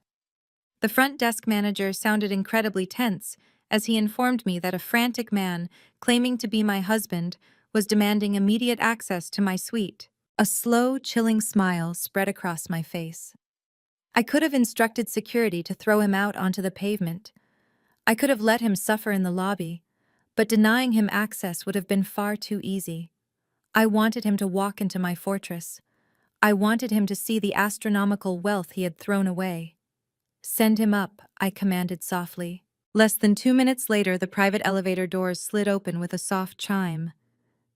The front desk manager sounded incredibly tense as he informed me that a frantic man, claiming to be my husband, was demanding immediate access to my suite. A slow, chilling smile spread across my face. I could have instructed security to throw him out onto the pavement. I could have let him suffer in the lobby, but denying him access would have been far too easy. I wanted him to walk into my fortress. I wanted him to see the astronomical wealth he had thrown away. "Send him up," I commanded softly. Less than 2 minutes later, the private elevator doors slid open with a soft chime.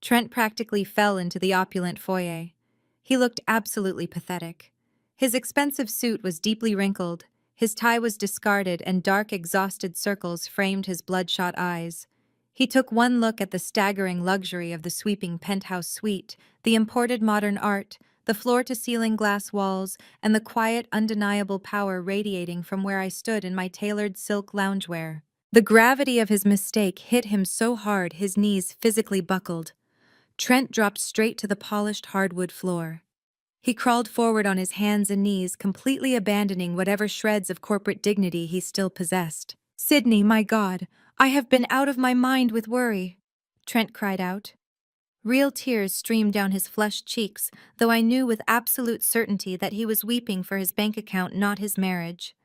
Trent practically fell into the opulent foyer. He looked absolutely pathetic. His expensive suit was deeply wrinkled, his tie was discarded, and dark, exhausted circles framed his bloodshot eyes. He took one look at the staggering luxury of the sweeping penthouse suite, the imported modern art, the floor-to-ceiling glass walls, and the quiet, undeniable power radiating from where I stood in my tailored silk loungewear. The gravity of his mistake hit him so hard his knees physically buckled. Trent dropped straight to the polished hardwood floor. He crawled forward on his hands and knees, completely abandoning whatever shreds of corporate dignity he still possessed. "Sydney, my God, I have been out of my mind with worry," Trent cried out. Real tears streamed down his flushed cheeks, though I knew with absolute certainty that he was weeping for his bank account, not his marriage.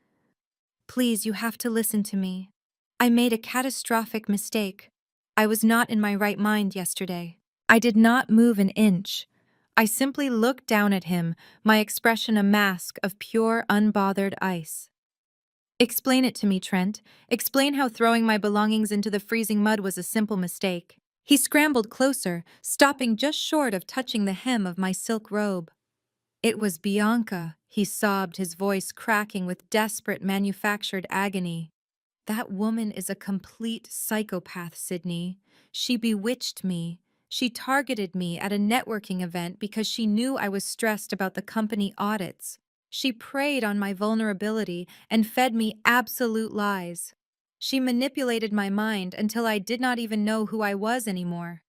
"Please, you have to listen to me. I made a catastrophic mistake. I was not in my right mind yesterday. I did not move an inch. I simply looked down at him, my expression a mask of pure, unbothered ice." "Explain it to me, Trent. Explain how throwing my belongings into the freezing mud was a simple mistake." He scrambled closer, stopping just short of touching the hem of my silk robe. "It was Bianca," he sobbed, his voice cracking with desperate, manufactured agony. "That woman is a complete psychopath, Sydney. She bewitched me. She targeted me at a networking event because she knew I was stressed about the company audits. She preyed on my vulnerability and fed me absolute lies. She manipulated my mind until I did not even know who I was anymore.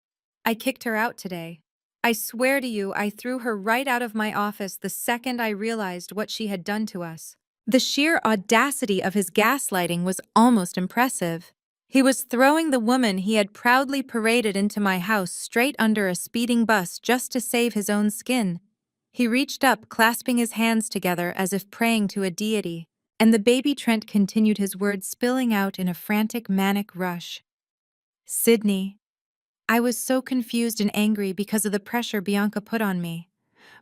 I kicked her out today. I swear to you, I threw her right out of my office the second I realized what she had done to us." The sheer audacity of his gaslighting was almost impressive. He was throwing the woman he had proudly paraded into my house straight under a speeding bus just to save his own skin. He reached up, clasping his hands together as if praying to a deity, and the baby Trent continued, his words spilling out in a frantic, manic rush. "Sydney, I was so confused and angry because of the pressure Bianca put on me.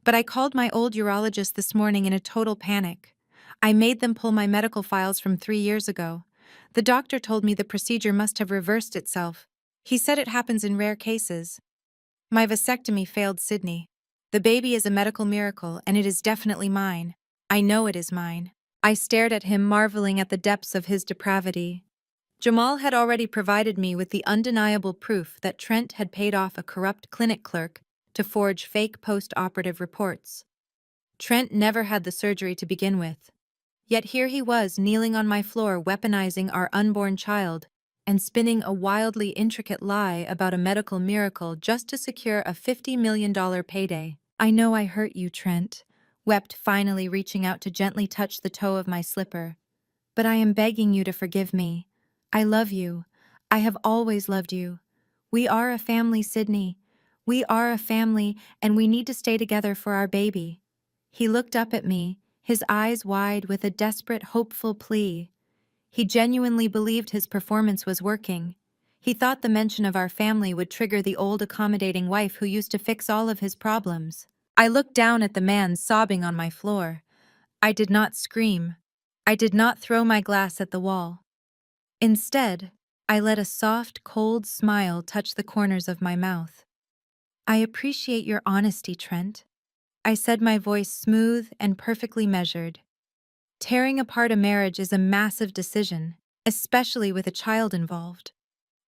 But I called my old urologist this morning in a total panic. I made them pull my medical files from 3 years ago. The doctor told me the procedure must have reversed itself. He said it happens in rare cases. My vasectomy failed Sydney. The baby is a medical miracle, and it is definitely mine. I know it is mine. I stared at him, marveling at the depths of his depravity. Jamal had already provided me with the undeniable proof that Trent had paid off a corrupt clinic clerk to forge fake post-operative reports. Trent never had the surgery to begin with. Yet here he was, kneeling on my floor, weaponizing our unborn child and spinning a wildly intricate lie about a medical miracle just to secure a $50 million payday. I know I hurt you, Trent, wept, finally reaching out to gently touch the toe of my slipper. But I am begging you to forgive me. I love you. I have always loved you. We are a family, Sydney. We are a family, and we need to stay together for our baby. He looked up at me, his eyes wide with a desperate, hopeful plea. He genuinely believed his performance was working. He thought the mention of our family would trigger the old accommodating wife who used to fix all of his problems. I looked down at the man sobbing on my floor. I did not scream. I did not throw my glass at the wall. Instead, I let a soft, cold smile touch the corners of my mouth. I appreciate your honesty, Trent. I said, my voice smooth and perfectly measured. Tearing apart a marriage is a massive decision, especially with a child involved.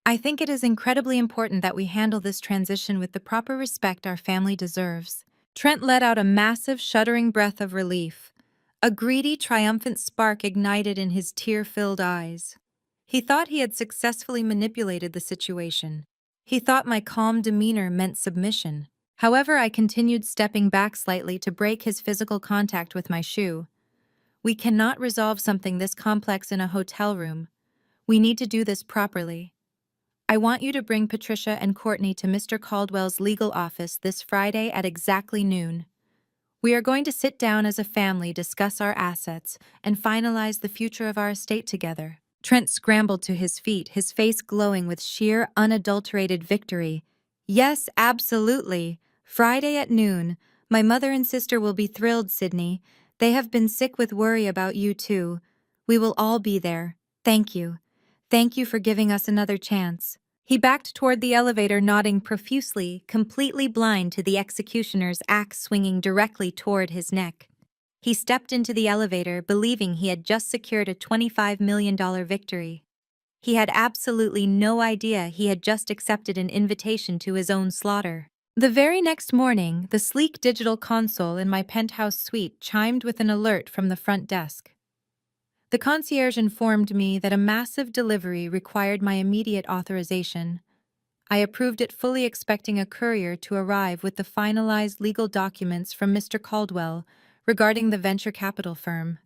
I think it is incredibly important that we handle this transition with the proper respect our family deserves. Trent let out a massive, shuddering breath of relief. A greedy, triumphant spark ignited in his tear-filled eyes. He thought he had successfully manipulated the situation. He thought my calm demeanor meant submission. However, I continued, stepping back slightly to break his physical contact with my shoe. We cannot resolve something this complex in a hotel room. We need to do this properly. I want you to bring Patricia and Courtney to Mr. Caldwell's legal office this Friday at exactly noon. We are going to sit down as a family, discuss our assets, and finalize the future of our estate together. Trent scrambled to his feet, his face glowing with sheer, unadulterated victory. Yes, absolutely. Friday at noon. My mother and sister will be thrilled, Sydney. They have been sick with worry about you, too. We will all be there. Thank you. Thank you for giving us another chance. He backed toward the elevator, nodding profusely, completely blind to the executioner's axe swinging directly toward his neck. He stepped into the elevator, believing he had just secured a $25 million victory. He had absolutely no idea he had just accepted an invitation to his own slaughter. The very next morning, the sleek digital console in my penthouse suite chimed with an alert from the front desk. The concierge informed me that a massive delivery required my immediate authorization. I approved it, fully expecting a courier to arrive with the finalized legal documents from Mr. Caldwell regarding the venture capital firm.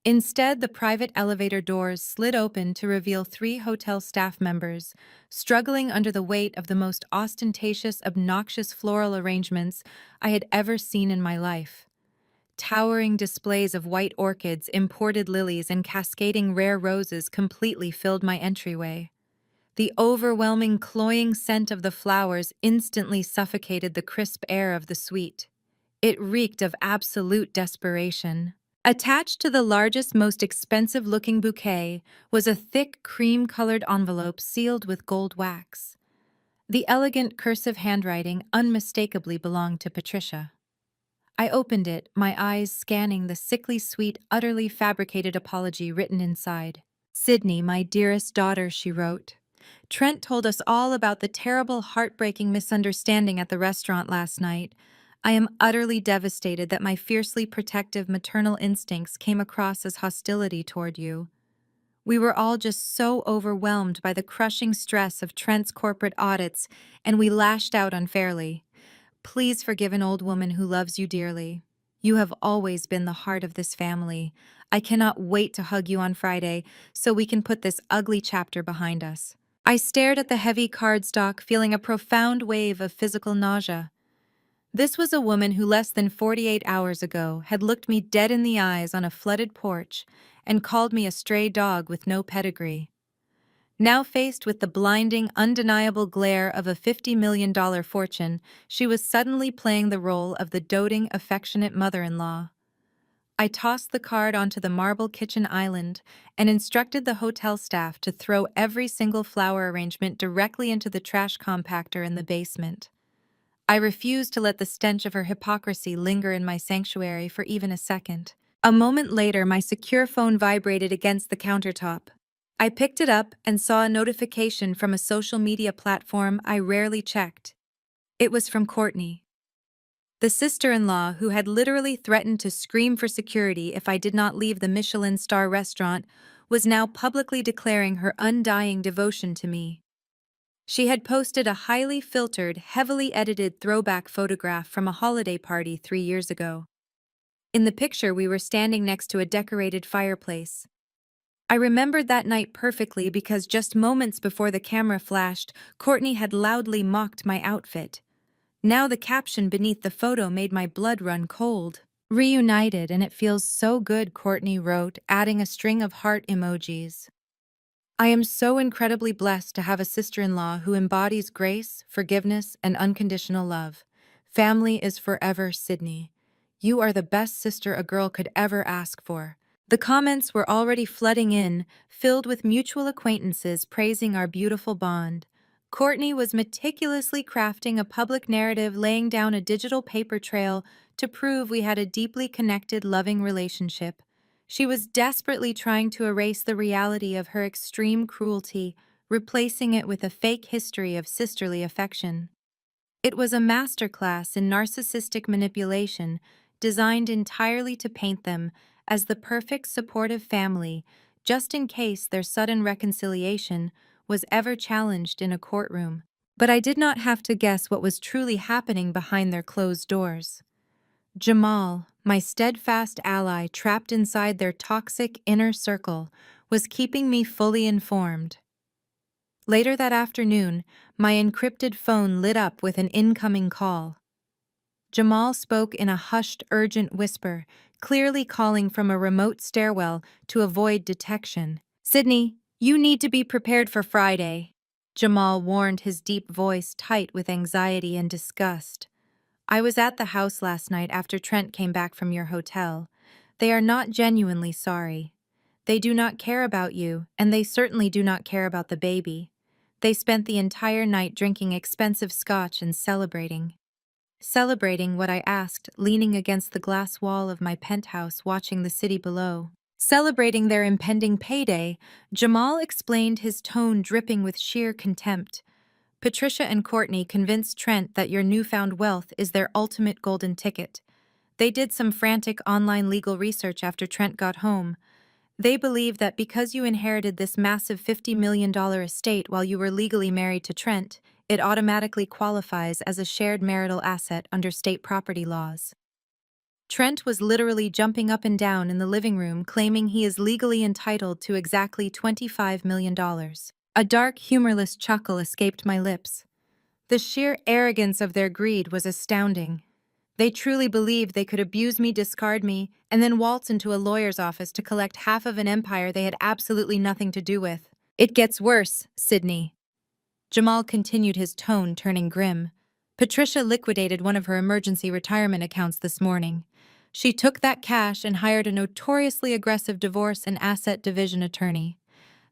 Instead, the private elevator doors slid open to reveal 3 hotel staff members, struggling under the weight of the most ostentatious, obnoxious floral arrangements I had ever seen in my life. Towering displays of white orchids, imported lilies, and cascading rare roses completely filled my entryway. The overwhelming, cloying scent of the flowers instantly suffocated the crisp air of the suite. It reeked of absolute desperation. Attached to the largest, most expensive-looking bouquet was a thick, cream-colored envelope sealed with gold wax. The elegant cursive handwriting unmistakably belonged to Patricia. I opened it, my eyes scanning the sickly sweet, utterly fabricated apology written inside. "Sydney, my dearest daughter," she wrote. "Trent told us all about the terrible, heartbreaking misunderstanding at the restaurant last night. I am utterly devastated that my fiercely protective maternal instincts came across as hostility toward you. We were all just so overwhelmed by the crushing stress of Trent's corporate audits, and we lashed out unfairly. Please forgive an old woman who loves you dearly. You have always been the heart of this family. I cannot wait to hug you on Friday so we can put this ugly chapter behind us." I stared at the heavy cardstock, feeling a profound wave of physical nausea. This was a woman who less than 48 hours ago had looked me dead in the eyes on a flooded porch and called me a stray dog with no pedigree. Now faced with the blinding, undeniable glare of a $50 million fortune, she was suddenly playing the role of the doting, affectionate mother-in-law. I tossed the card onto the marble kitchen island and instructed the hotel staff to throw every single flower arrangement directly into the trash compactor in the basement. I refused to let the stench of her hypocrisy linger in my sanctuary for even a second. A moment later, my secure phone vibrated against the countertop. I picked it up and saw a notification from a social media platform I rarely checked. It was from Courtney, the sister-in-law who had literally threatened to scream for security if I did not leave the Michelin star restaurant, was now publicly declaring her undying devotion to me. She had posted a highly filtered, heavily edited throwback photograph from a holiday party 3 years ago. In the picture, we were standing next to a decorated fireplace. I remembered that night perfectly because just moments before the camera flashed, Courtney had loudly mocked my outfit. Now the caption beneath the photo made my blood run cold. "Reunited, and it feels so good," Courtney wrote, adding a string of heart emojis. I am so incredibly blessed to have a sister-in-law who embodies grace, forgiveness, and unconditional love. Family is forever, Sydney. You are the best sister a girl could ever ask for. The comments were already flooding in, filled with mutual acquaintances praising our beautiful bond. Courtney was meticulously crafting a public narrative, laying down a digital paper trail to prove we had a deeply connected, loving relationship. She was desperately trying to erase the reality of her extreme cruelty, replacing it with a fake history of sisterly affection. It was a masterclass in narcissistic manipulation, designed entirely to paint them as the perfect supportive family, just in case their sudden reconciliation was ever challenged in a courtroom. But I did not have to guess what was truly happening behind their closed doors. Jamal, my steadfast ally trapped inside their toxic inner circle, was keeping me fully informed. Later that afternoon, my encrypted phone lit up with an incoming call. Jamal spoke in a hushed, urgent whisper, clearly calling from a remote stairwell to avoid detection. "Sydney, you need to be prepared for Friday," Jamal warned, his deep voice tight with anxiety and disgust. "I was at the house last night after Trent came back from your hotel. They are not genuinely sorry. They do not care about you, and they certainly do not care about the baby. They spent the entire night drinking expensive scotch and celebrating." Celebrating what? I asked, leaning against the glass wall of my penthouse watching the city below. Celebrating their impending payday, Jamal explained, his tone dripping with sheer contempt. "Patricia and Courtney convinced Trent that your newfound wealth is their ultimate golden ticket. They did some frantic online legal research after Trent got home. They believe that because you inherited this massive $50 million estate while you were legally married to Trent, it automatically qualifies as a shared marital asset under state property laws." Trent was literally jumping up and down in the living room, claiming he is legally entitled to exactly $25 million. A dark, humorless chuckle escaped my lips. The sheer arrogance of their greed was astounding. They truly believed they could abuse me, discard me, and then waltz into a lawyer's office to collect half of an empire they had absolutely nothing to do with. "It gets worse, Sydney." Jamal continued, his tone turning grim. "Patricia liquidated one of her emergency retirement accounts this morning. She took that cash and hired a notoriously aggressive divorce and asset division attorney.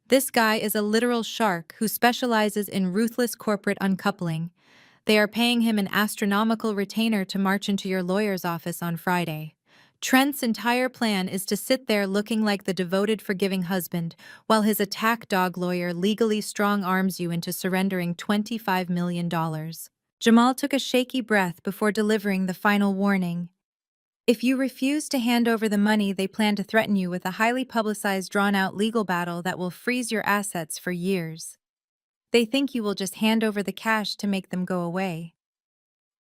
This guy is a literal shark who specializes in ruthless corporate uncoupling. They are paying him an astronomical retainer to march into your lawyer's office on Friday. Trent's entire plan is to sit there looking like the devoted, forgiving husband, while his attack dog lawyer legally strong-arms you into surrendering $25 million. Jamal took a shaky breath before delivering the final warning. "If you refuse to hand over the money, they plan to threaten you with a highly publicized, drawn-out legal battle that will freeze your assets for years. They think you will just hand over the cash to make them go away.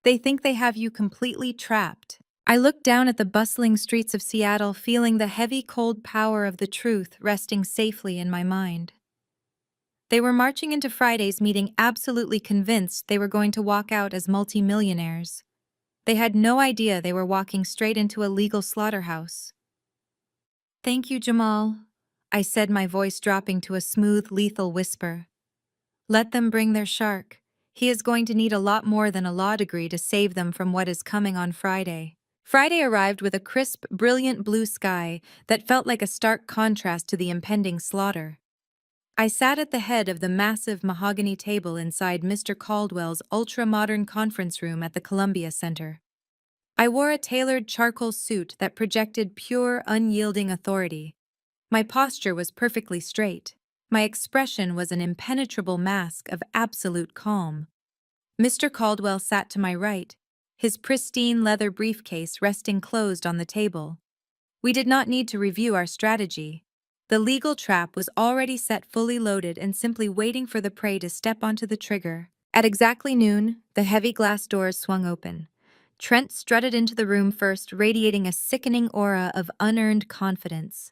They think they have you completely trapped." I looked down at the bustling streets of Seattle, feeling the heavy, cold power of the truth resting safely in my mind. They were marching into Friday's meeting absolutely convinced they were going to walk out as multimillionaires. They had no idea they were walking straight into a legal slaughterhouse. "Thank you, Jamal. I said, my voice dropping to a smooth, lethal whisper. Let them bring their shark. He is going to need a lot more than a law degree to save them from what is coming on Friday. Friday arrived with a crisp, brilliant blue sky that felt like a stark contrast to the impending slaughter. I sat at the head of the massive mahogany table inside Mr. Caldwell's ultra-modern conference room at the Columbia Center. I wore a tailored charcoal suit that projected pure, unyielding authority. My posture was perfectly straight. My expression was an impenetrable mask of absolute calm. Mr. Caldwell sat to my right, his pristine leather briefcase resting closed on the table. We did not need to review our strategy. The legal trap was already set, fully loaded, and simply waiting for the prey to step onto the trigger. At exactly noon, the heavy glass doors swung open. Trent strutted into the room first, radiating a sickening aura of unearned confidence.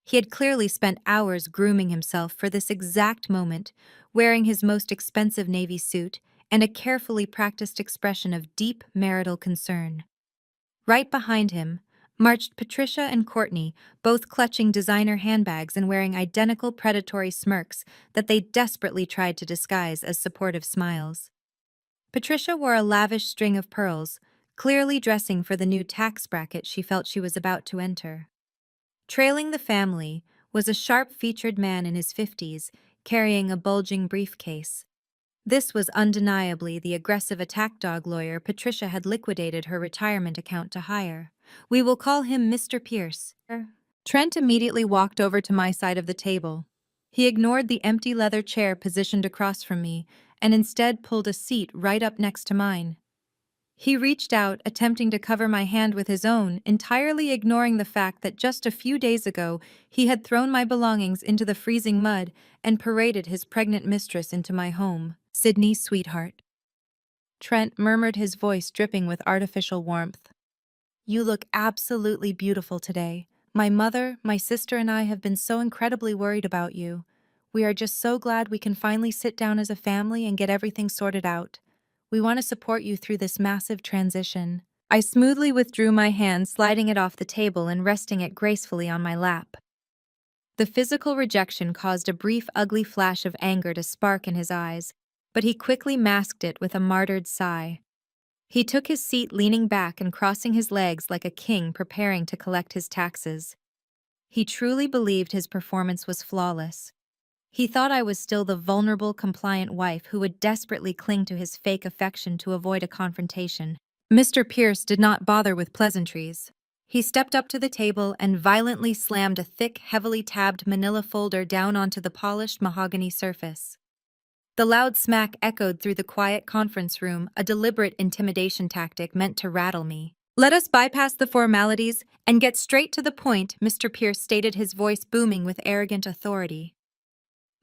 He had clearly spent hours grooming himself for this exact moment, wearing his most expensive navy suit and a carefully practiced expression of deep marital concern. Right behind him marched Patricia and Courtney, both clutching designer handbags and wearing identical predatory smirks that they desperately tried to disguise as supportive smiles. Patricia wore a lavish string of pearls, clearly dressing for the new tax bracket she felt she was about to enter. Trailing the family was a sharp-featured man in his 50s, carrying a bulging briefcase. This was undeniably the aggressive attack dog lawyer Patricia had liquidated her retirement account to hire. We will call him Mr. Pierce. Trent immediately walked over to my side of the table. He ignored the empty leather chair positioned across from me and instead pulled a seat right up next to mine. He reached out, attempting to cover my hand with his own, entirely ignoring the fact that just a few days ago he had thrown my belongings into the freezing mud and paraded his pregnant mistress into my home. Sydney, sweetheart. Trent murmured, his voice dripping with artificial warmth. You look absolutely beautiful today. My mother, my sister, and I have been so incredibly worried about you. We are just so glad we can finally sit down as a family and get everything sorted out. We want to support you through this massive transition. I smoothly withdrew my hand, sliding it off the table and resting it gracefully on my lap. The physical rejection caused a brief, ugly flash of anger to spark in his eyes, but he quickly masked it with a martyred sigh. He took his seat, leaning back and crossing his legs like a king preparing to collect his taxes. He truly believed his performance was flawless. He thought I was still the vulnerable, compliant wife who would desperately cling to his fake affection to avoid a confrontation. Mr. Pierce did not bother with pleasantries. He stepped up to the table and violently slammed a thick, heavily tabbed manila folder down onto the polished mahogany surface. The loud smack echoed through the quiet conference room, a deliberate intimidation tactic meant to rattle me. Let us bypass the formalities and get straight to the point, Mr. Pierce stated, his voice booming with arrogant authority.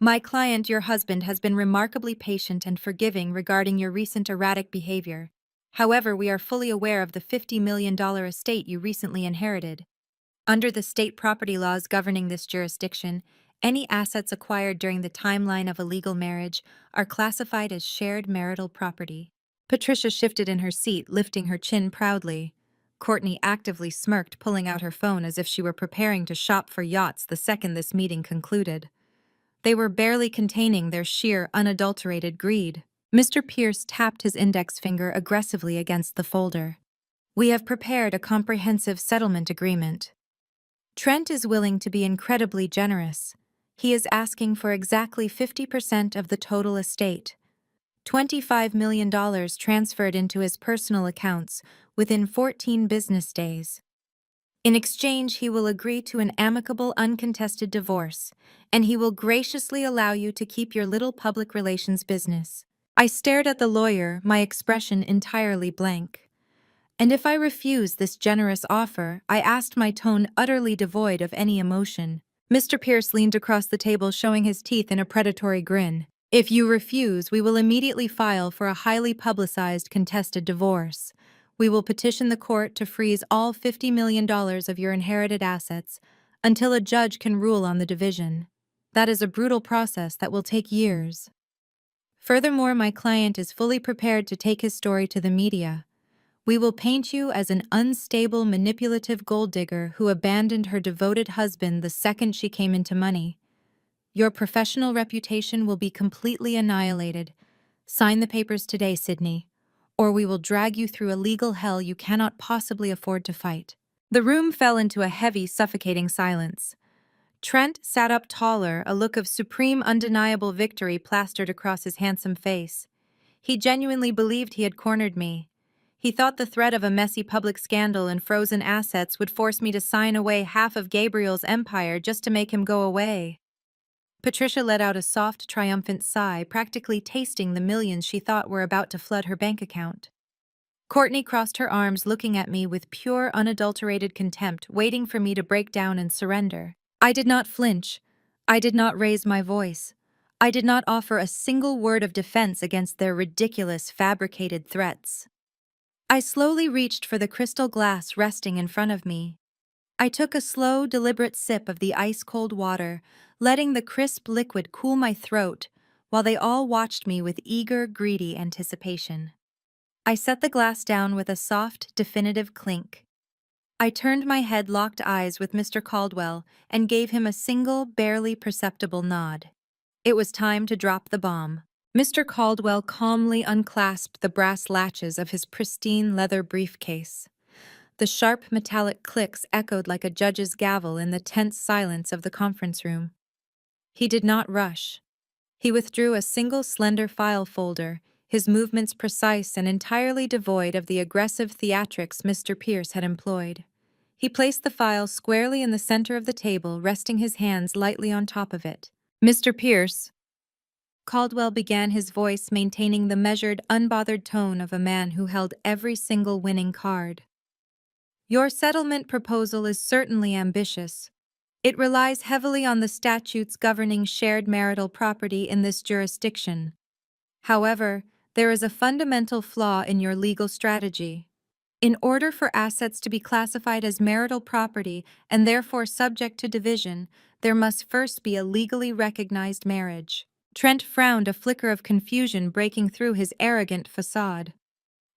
My client, your husband, has been remarkably patient and forgiving regarding your recent erratic behavior. However, we are fully aware of the $50 million estate you recently inherited. Under the state property laws governing this jurisdiction, any assets acquired during the timeline of a legal marriage are classified as shared marital property. Patricia shifted in her seat, lifting her chin proudly. Courtney actively smirked, pulling out her phone as if she were preparing to shop for yachts the second this meeting concluded. They were barely containing their sheer, unadulterated greed. Mr. Pierce tapped his index finger aggressively against the folder. We have prepared a comprehensive settlement agreement. Trent is willing to be incredibly generous. He is asking for exactly 50% of the total estate, $25 million transferred into his personal accounts within 14 business days. In exchange, he will agree to an amicable, uncontested divorce, and he will graciously allow you to keep your little public relations business. I stared at the lawyer, my expression entirely blank. And if I refused this generous offer, I asked, my tone utterly devoid of any emotion. Mr. Pierce leaned across the table, showing his teeth in a predatory grin. If you refuse, we will immediately file for a highly publicized contested divorce. We will petition the court to freeze all $50 million of your inherited assets until a judge can rule on the division. That is a brutal process that will take years. Furthermore, my client is fully prepared to take his story to the media. We will paint you as an unstable, manipulative gold digger who abandoned her devoted husband the second she came into money. Your professional reputation will be completely annihilated. Sign the papers today, Sydney, or we will drag you through a legal hell you cannot possibly afford to fight." The room fell into a heavy, suffocating silence. Trent sat up taller, a look of supreme, undeniable victory plastered across his handsome face. He genuinely believed he had cornered me. He thought the threat of a messy public scandal and frozen assets would force me to sign away half of Gabriel's empire just to make him go away. Patricia let out a soft, triumphant sigh, practically tasting the millions she thought were about to flood her bank account. Courtney crossed her arms, looking at me with pure, unadulterated contempt, waiting for me to break down and surrender. I did not flinch. I did not raise my voice. I did not offer a single word of defense against their ridiculous, fabricated threats. I slowly reached for the crystal glass resting in front of me. I took a slow, deliberate sip of the ice-cold water, letting the crisp liquid cool my throat, while they all watched me with eager, greedy anticipation. I set the glass down with a soft, definitive clink. I turned my head, locked eyes with Mr. Caldwell, and gave him a single, barely perceptible nod. It was time to drop the bomb. Mr. Caldwell calmly unclasped the brass latches of his pristine leather briefcase. The sharp metallic clicks echoed like a judge's gavel in the tense silence of the conference room. He did not rush. He withdrew a single slender file folder, his movements precise and entirely devoid of the aggressive theatrics Mr. Pierce had employed. He placed the file squarely in the center of the table, resting his hands lightly on top of it. "Mr. Pierce," Caldwell began, his voice maintaining the measured, unbothered tone of a man who held every single winning card. "Your settlement proposal is certainly ambitious. It relies heavily on the statutes governing shared marital property in this jurisdiction. However, there is a fundamental flaw in your legal strategy. In order for assets to be classified as marital property and therefore subject to division, there must first be a legally recognized marriage." Trent frowned, a flicker of confusion breaking through his arrogant facade.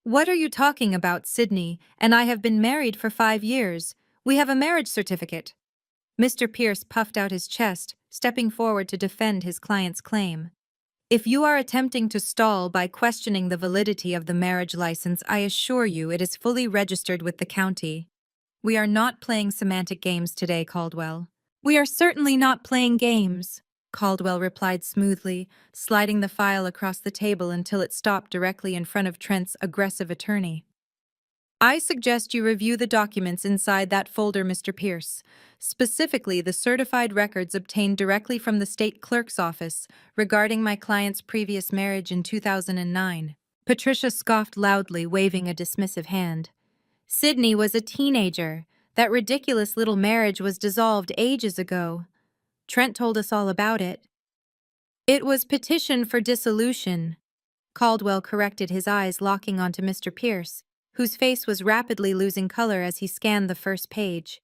"What are you talking about, Sydney? And I have been married for 5 years. We have a marriage certificate." Mr. Pierce puffed out his chest, stepping forward to defend his client's claim. "If you are attempting to stall by questioning the validity of the marriage license, I assure you it is fully registered with the county." "We are not playing semantic games today, Caldwell." "We are certainly not playing games," Caldwell replied smoothly, sliding the file across the table until it stopped directly in front of Trent's aggressive attorney. "I suggest you review the documents inside that folder, Mr. Pierce, specifically the certified records obtained directly from the state clerk's office regarding my client's previous marriage in 2009. Patricia scoffed loudly, waving a dismissive hand. "Sydney was a teenager. That ridiculous little marriage was dissolved ages ago. Trent told us all about it." "It was petitioned for dissolution," Caldwell corrected, his eyes locking onto Mr. Pierce, whose face was rapidly losing color as he scanned the first page.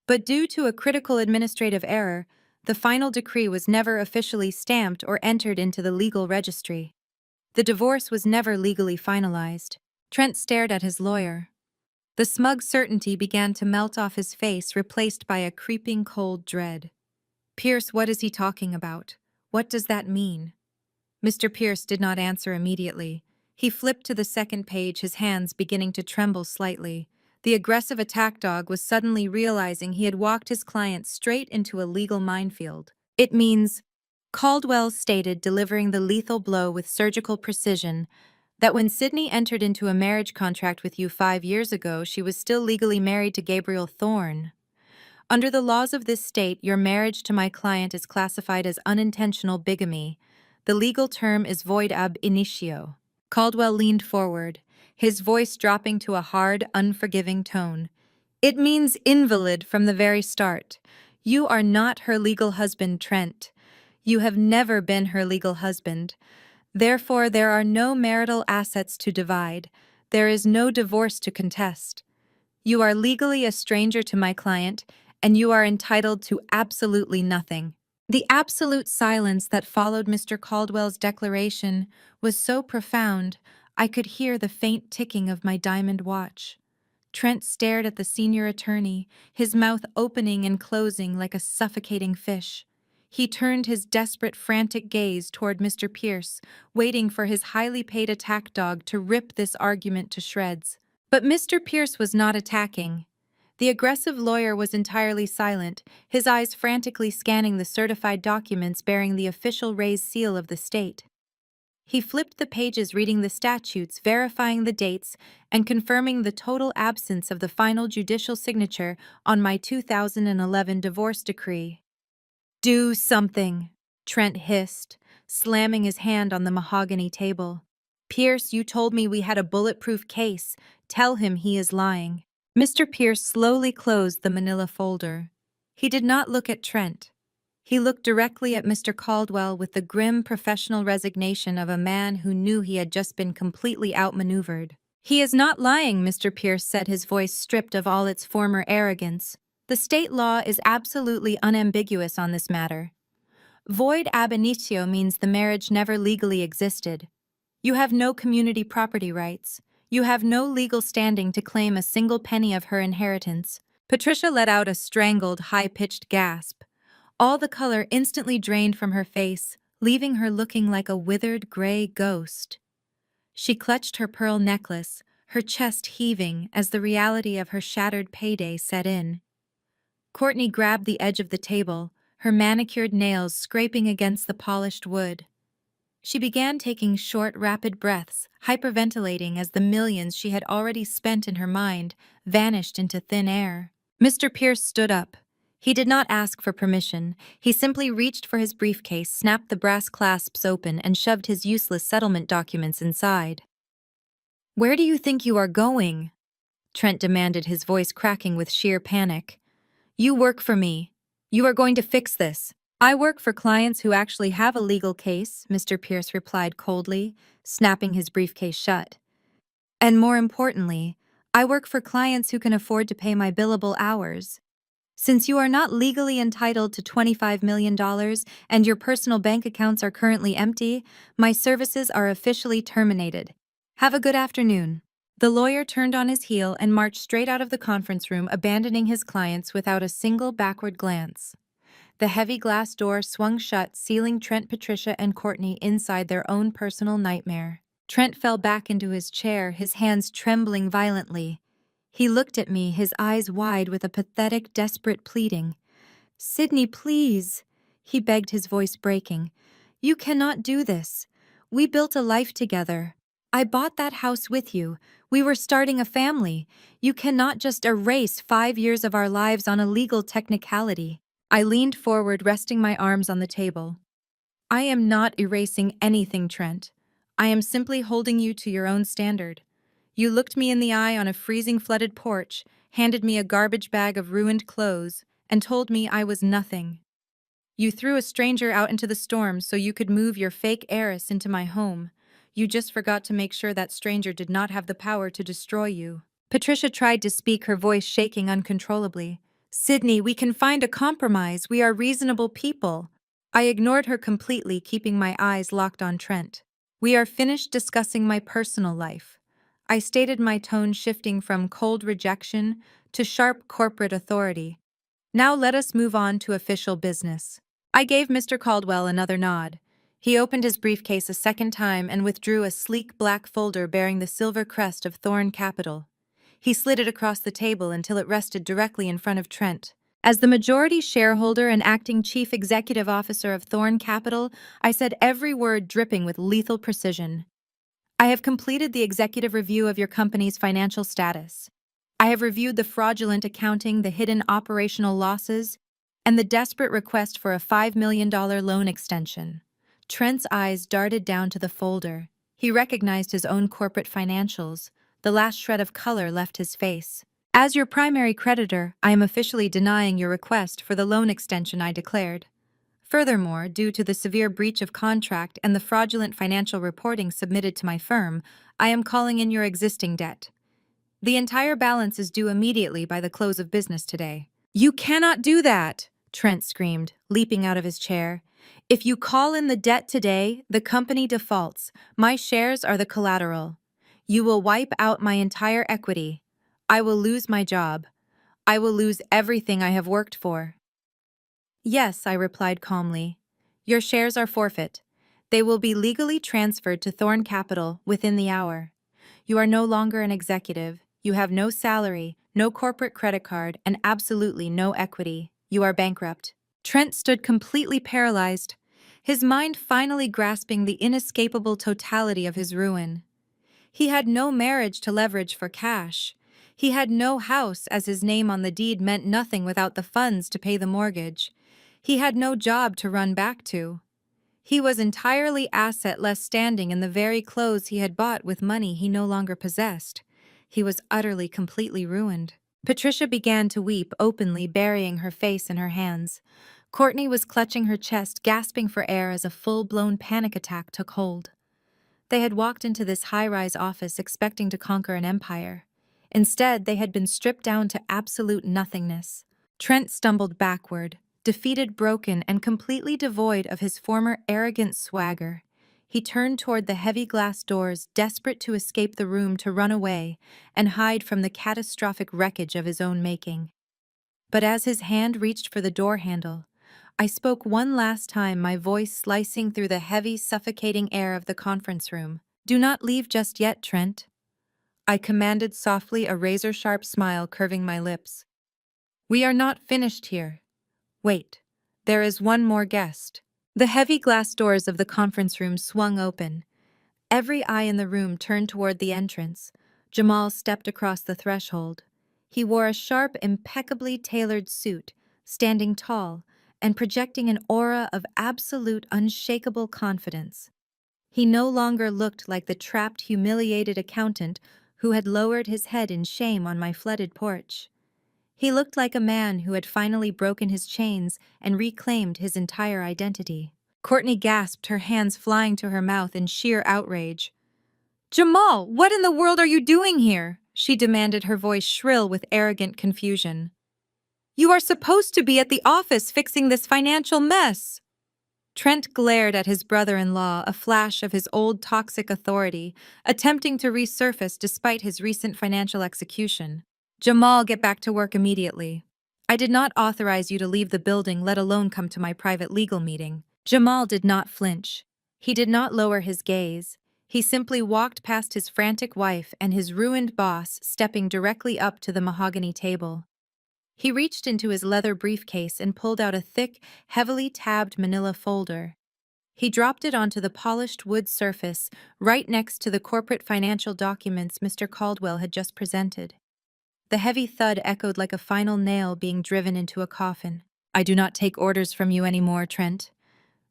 "But due to a critical administrative error, the final decree was never officially stamped or entered into the legal registry. The divorce was never legally finalized." Trent stared at his lawyer. The smug certainty began to melt off his face, replaced by a creeping cold dread. "Pierce, what is he talking about? What does that mean?" Mr. Pierce did not answer immediately. He flipped to the second page, his hands beginning to tremble slightly. The aggressive attack dog was suddenly realizing he had walked his client straight into a legal minefield. "It means," Caldwell stated, delivering the lethal blow with surgical precision, "that when Sydney entered into a marriage contract with you 5 years ago, she was still legally married to Gabriel Thorne. Under the laws of this state, your marriage to my client is classified as unintentional bigamy. The legal term is void ab initio." Caldwell leaned forward, his voice dropping to a hard, unforgiving tone. "It means invalid from the very start. You are not her legal husband, Trent. You have never been her legal husband. Therefore, there are no marital assets to divide. There is no divorce to contest. You are legally a stranger to my client, and you are entitled to absolutely nothing." The absolute silence that followed Mr. Caldwell's declaration was so profound, I could hear the faint ticking of my diamond watch. Trent stared at the senior attorney, his mouth opening and closing like a suffocating fish. He turned his desperate, frantic gaze toward Mr. Pierce, waiting for his highly paid attack dog to rip this argument to shreds. But Mr. Pierce was not attacking. The aggressive lawyer was entirely silent, his eyes frantically scanning the certified documents bearing the official raised seal of the state. He flipped the pages reading the statutes, verifying the dates, and confirming the total absence of the final judicial signature on my 2011 divorce decree. "Do something," Trent hissed, slamming his hand on the mahogany table. "Pierce, you told me we had a bulletproof case. Tell him he is lying." Mr. Pierce slowly closed the manila folder. He did not look at Trent. He looked directly at Mr. Caldwell with the grim professional resignation of a man who knew he had just been completely outmaneuvered. "He is not lying," Mr. Pierce said, his voice stripped of all its former arrogance. "The state law is absolutely unambiguous on this matter. Void ab initio means the marriage never legally existed. You have no community property rights. You have no legal standing to claim a single penny of her inheritance." Patricia let out a strangled, high-pitched gasp. All the color instantly drained from her face, leaving her looking like a withered gray ghost. She clutched her pearl necklace, her chest heaving as the reality of her shattered payday set in. Courtney grabbed the edge of the table, her manicured nails scraping against the polished wood. She began taking short, rapid breaths, hyperventilating as the millions she had already spent in her mind vanished into thin air. Mr. Pierce stood up. He did not ask for permission. He simply reached for his briefcase, snapped the brass clasps open, and shoved his useless settlement documents inside. "Where do you think you are going?" Trent demanded, his voice cracking with sheer panic. "You work for me. You are going to fix this." "I work for clients who actually have a legal case," Mr. Pierce replied coldly, snapping his briefcase shut. "And more importantly, I work for clients who can afford to pay my billable hours. Since you are not legally entitled to $25 million and your personal bank accounts are currently empty, my services are officially terminated. Have a good afternoon." The lawyer turned on his heel and marched straight out of the conference room, abandoning his clients without a single backward glance. The heavy glass door swung shut, sealing Trent, Patricia, and Courtney inside their own personal nightmare. Trent fell back into his chair, his hands trembling violently. He looked at me, his eyes wide with a pathetic, desperate pleading. "Sydney, please," he begged, his voice breaking. "You cannot do this. We built a life together. I bought that house with you. We were starting a family. You cannot just erase 5 years of our lives on a legal technicality." I leaned forward, resting my arms on the table. "I am not erasing anything, Trent. I am simply holding you to your own standard. You looked me in the eye on a freezing flooded porch, handed me a garbage bag of ruined clothes, and told me I was nothing. You threw a stranger out into the storm so you could move your fake heiress into my home. You just forgot to make sure that stranger did not have the power to destroy you." Patricia tried to speak, her voice shaking uncontrollably. "Sydney, we can find a compromise. We are reasonable people." I ignored her completely, keeping my eyes locked on Trent. "We are finished discussing my personal life." I stated, my tone shifting from cold rejection to sharp corporate authority. "Now let us move on to official business." I gave Mr. Caldwell another nod. He opened his briefcase a second time and withdrew a sleek black folder bearing the silver crest of Thorn Capital. He slid it across the table until it rested directly in front of Trent. "As the majority shareholder and acting chief executive officer of Thorn Capital," I said, every word dripping with lethal precision, "I have completed the executive review of your company's financial status. I have reviewed the fraudulent accounting, the hidden operational losses, and the desperate request for a $5 million loan extension." Trent's eyes darted down to the folder. He recognized his own corporate financials. The last shred of color left his face. "As your primary creditor, I am officially denying your request for the loan extension," I declared. "Furthermore, due to the severe breach of contract and the fraudulent financial reporting submitted to my firm, I am calling in your existing debt. The entire balance is due immediately by the close of business today." "You cannot do that!" Trent screamed, leaping out of his chair. "If you call in the debt today, the company defaults. My shares are the collateral. You will wipe out my entire equity. I will lose my job. I will lose everything I have worked for. Yes, I replied calmly. Your shares are forfeit. They will be legally transferred to Thorn Capital within the hour. You are no longer an executive. You have no salary, no corporate credit card, and absolutely no equity. You are bankrupt. Trent stood completely paralyzed, his mind finally grasping the inescapable totality of his ruin. He had no marriage to leverage for cash. He had no house, as his name on the deed meant nothing without the funds to pay the mortgage. He had no job to run back to. He was entirely asset-less, standing in the very clothes he had bought with money he no longer possessed. He was utterly, completely ruined. Patricia began to weep openly, burying her face in her hands. Courtney was clutching her chest, gasping for air as a full-blown panic attack took hold. They had walked into this high-rise office expecting to conquer an empire. Instead, they had been stripped down to absolute nothingness. Trent stumbled backward, defeated, broken, and completely devoid of his former arrogant swagger. He turned toward the heavy glass doors, desperate to escape the room, to run away and hide from the catastrophic wreckage of his own making. But as his hand reached for the door handle, I spoke one last time, my voice slicing through the heavy, suffocating air of the conference room. Do not leave just yet, Trent. I commanded softly, a razor-sharp smile curving my lips. We are not finished here. Wait, there is one more guest. The heavy glass doors of the conference room swung open. Every eye in the room turned toward the entrance. Jamal stepped across the threshold. He wore a sharp, impeccably tailored suit, standing tall and projecting an aura of absolute, unshakable confidence. He no longer looked like the trapped, humiliated accountant who had lowered his head in shame on my flooded porch. He looked like a man who had finally broken his chains and reclaimed his entire identity. Courtney gasped, her hands flying to her mouth in sheer outrage. "Jamal, what in the world are you doing here?" she demanded, her voice shrill with arrogant confusion. "You are supposed to be at the office fixing this financial mess." Trent glared at his brother-in-law, a flash of his old toxic authority, attempting to resurface despite his recent financial execution. "Jamal, get back to work immediately. I did not authorize you to leave the building, let alone come to my private legal meeting." Jamal did not flinch. He did not lower his gaze. He simply walked past his frantic wife and his ruined boss, stepping directly up to the mahogany table. He reached into his leather briefcase and pulled out a thick, heavily tabbed manila folder. He dropped it onto the polished wood surface, right next to the corporate financial documents Mr. Caldwell had just presented. The heavy thud echoed like a final nail being driven into a coffin. "I do not take orders from you anymore, Trent,"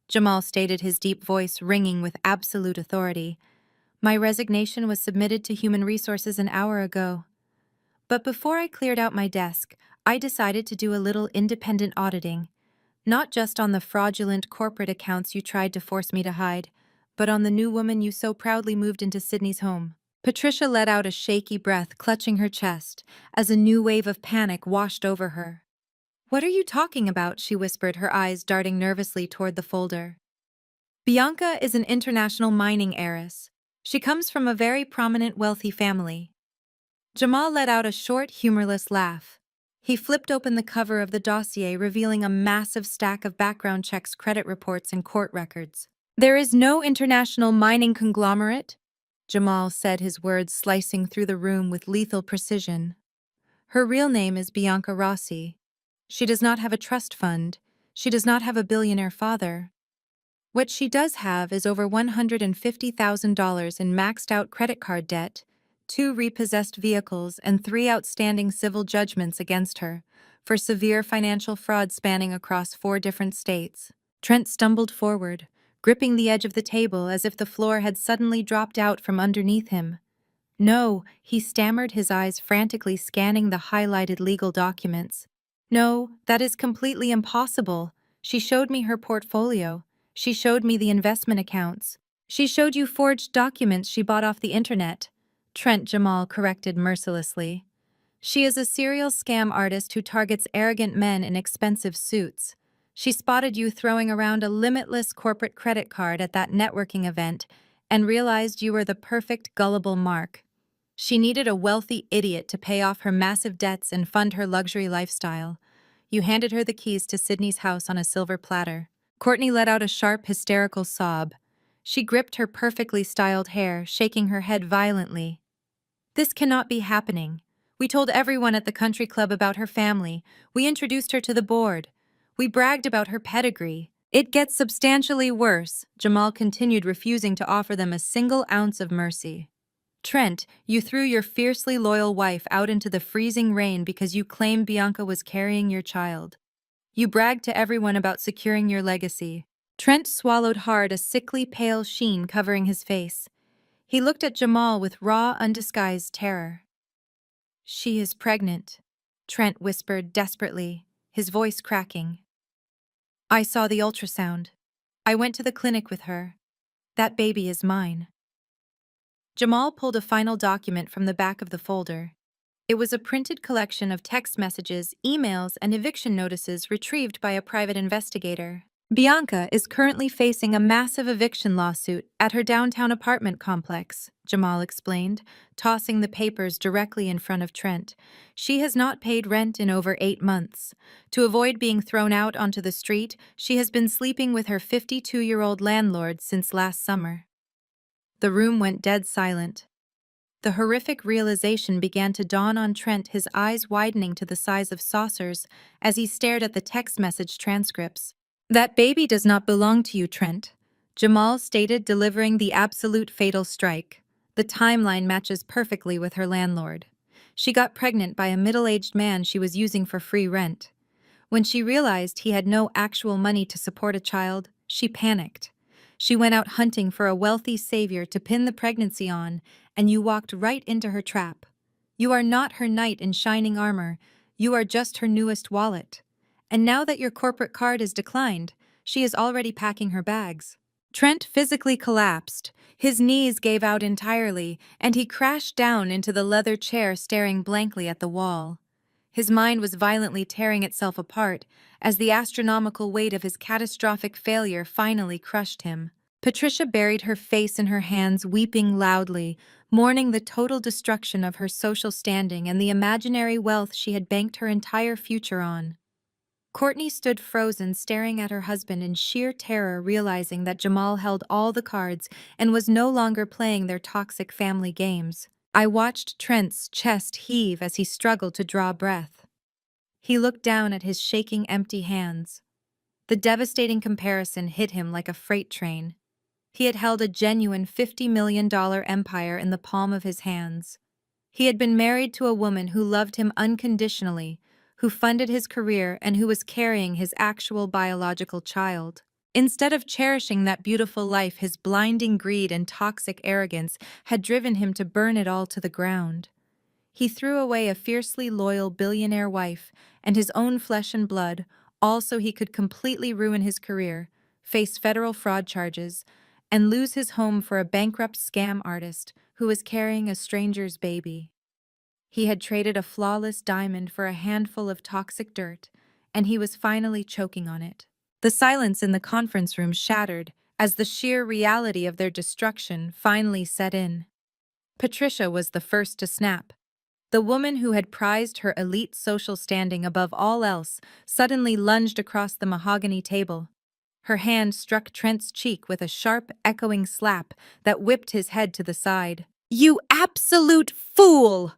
Jamal stated, his deep voice ringing with absolute authority. "My resignation was submitted to Human Resources an hour ago. But before I cleared out my desk, I decided to do a little independent auditing, not just on the fraudulent corporate accounts you tried to force me to hide, but on the new woman you so proudly moved into Sydney's home." Patricia let out a shaky breath, clutching her chest, as a new wave of panic washed over her. "What are you talking about?" she whispered, her eyes darting nervously toward the folder. "Bianca is an international mining heiress. She comes from a very prominent, wealthy family." Jamal let out a short, humorless laugh. He flipped open the cover of the dossier, revealing a massive stack of background checks, credit reports, and court records. "There is no international mining conglomerate," Jamal said, his words slicing through the room with lethal precision. "Her real name is Bianca Rossi. She does not have a trust fund. She does not have a billionaire father. What she does have is over $150,000 in maxed-out credit card debt, 2 repossessed vehicles, and 3 outstanding civil judgments against her for severe financial fraud spanning across 4 different states." Trent stumbled forward, gripping the edge of the table as if the floor had suddenly dropped out from underneath him. "No," he stammered, his eyes frantically scanning the highlighted legal documents. "No, that is completely impossible. She showed me her portfolio. She showed me the investment accounts. She showed you forged documents she bought off the internet," Trent Jamal corrected mercilessly. "She is a serial scam artist who targets arrogant men in expensive suits. She spotted you throwing around a limitless corporate credit card at that networking event and realized you were the perfect gullible mark. She needed a wealthy idiot to pay off her massive debts and fund her luxury lifestyle. You handed her the keys to Sydney's house on a silver platter. Courtney let out a sharp, hysterical sob. She gripped her perfectly styled hair, shaking her head violently. This cannot be happening. We told everyone at the country club about her family. We introduced her to the board. We bragged about her pedigree. It gets substantially worse, Jamal continued, refusing to offer them a single ounce of mercy. Trent, you threw your fiercely loyal wife out into the freezing rain because you claimed Bianca was carrying your child. You bragged to everyone about securing your legacy. Trent swallowed hard, a sickly pale sheen covering his face. He looked at Jamal with raw, undisguised terror. She is pregnant, Trent whispered desperately, his voice cracking. I saw the ultrasound. I went to the clinic with her. That baby is mine. Jamal pulled a final document from the back of the folder. It was a printed collection of text messages, emails, and eviction notices retrieved by a private investigator. Bianca is currently facing a massive eviction lawsuit at her downtown apartment complex, Jamal explained, tossing the papers directly in front of Trent. She has not paid rent in over 8 months. To avoid being thrown out onto the street, she has been sleeping with her 52-year-old landlord since last summer. The room went dead silent. The horrific realization began to dawn on Trent, his eyes widening to the size of saucers as he stared at the text message transcripts. That baby does not belong to you, Trent, Jamal stated, delivering the absolute fatal strike. The timeline matches perfectly with her landlord. She got pregnant by a middle-aged man she was using for free rent. When she realized he had no actual money to support a child, she panicked. She went out hunting for a wealthy savior to pin the pregnancy on, and you walked right into her trap. You are not her knight in shining armor, you are just her newest wallet. And now that your corporate card is declined, she is already packing her bags. Trent physically collapsed. His knees gave out entirely, and he crashed down into the leather chair, staring blankly at the wall. His mind was violently tearing itself apart as the astronomical weight of his catastrophic failure finally crushed him. Patricia buried her face in her hands, weeping loudly, mourning the total destruction of her social standing and the imaginary wealth she had banked her entire future on. Courtney stood frozen, staring at her husband in sheer terror, realizing that Jamal held all the cards and was no longer playing their toxic family games. I watched Trent's chest heave as he struggled to draw breath. He looked down at his shaking, empty hands. The devastating comparison hit him like a freight train. He had held a genuine $50 million empire in the palm of his hands. He had been married to a woman who loved him unconditionally, who funded his career, and who was carrying his actual biological child. Instead of cherishing that beautiful life, his blinding greed and toxic arrogance had driven him to burn it all to the ground. He threw away a fiercely loyal billionaire wife and his own flesh and blood, all so he could completely ruin his career, face federal fraud charges, and lose his home for a bankrupt scam artist who was carrying a stranger's baby. He had traded a flawless diamond for a handful of toxic dirt, and he was finally choking on it. The silence in the conference room shattered as the sheer reality of their destruction finally set in. Patricia was the first to snap. The woman who had prized her elite social standing above all else suddenly lunged across the mahogany table. Her hand struck Trent's cheek with a sharp, echoing slap that whipped his head to the side. "You absolute fool!"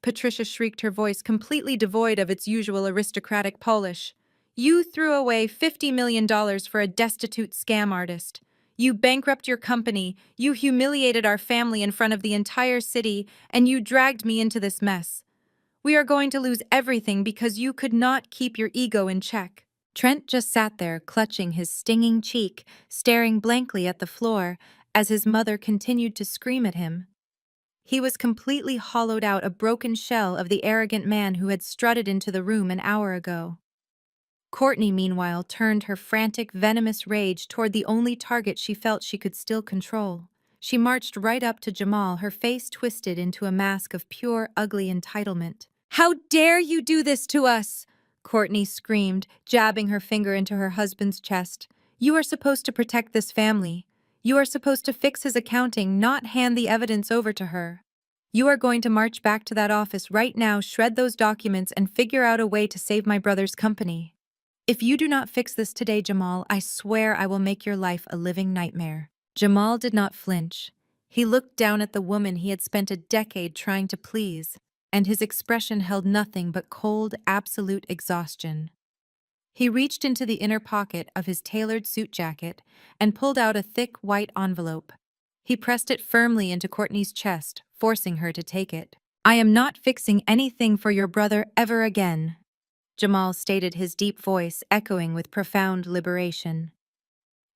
Patricia shrieked, her voice completely devoid of its usual aristocratic polish. "You threw away $50 million for a destitute scam artist. You bankrupt your company, you humiliated our family in front of the entire city, and you dragged me into this mess. We are going to lose everything because you could not keep your ego in check." Trent just sat there, clutching his stinging cheek, staring blankly at the floor as his mother continued to scream at him. He was completely hollowed out, a broken shell of the arrogant man who had strutted into the room an hour ago. Courtney, meanwhile, turned her frantic, venomous rage toward the only target she felt she could still control. She marched right up to Jamal, her face twisted into a mask of pure, ugly entitlement. "How dare you do this to us?" Courtney screamed, jabbing her finger into her husband's chest. "You are supposed to protect this family. You are supposed to fix his accounting, not hand the evidence over to her. You are going to march back to that office right now, shred those documents, and figure out a way to save my brother's company. If you do not fix this today, Jamal, I swear I will make your life a living nightmare. Jamal did not flinch. He looked down at the woman he had spent a decade trying to please, and his expression held nothing but cold, absolute exhaustion. He reached into the inner pocket of his tailored suit jacket and pulled out a thick white envelope. He pressed it firmly into Courtney's chest, forcing her to take it. I am not fixing anything for your brother ever again, Jamal stated, his deep voice echoing with profound liberation.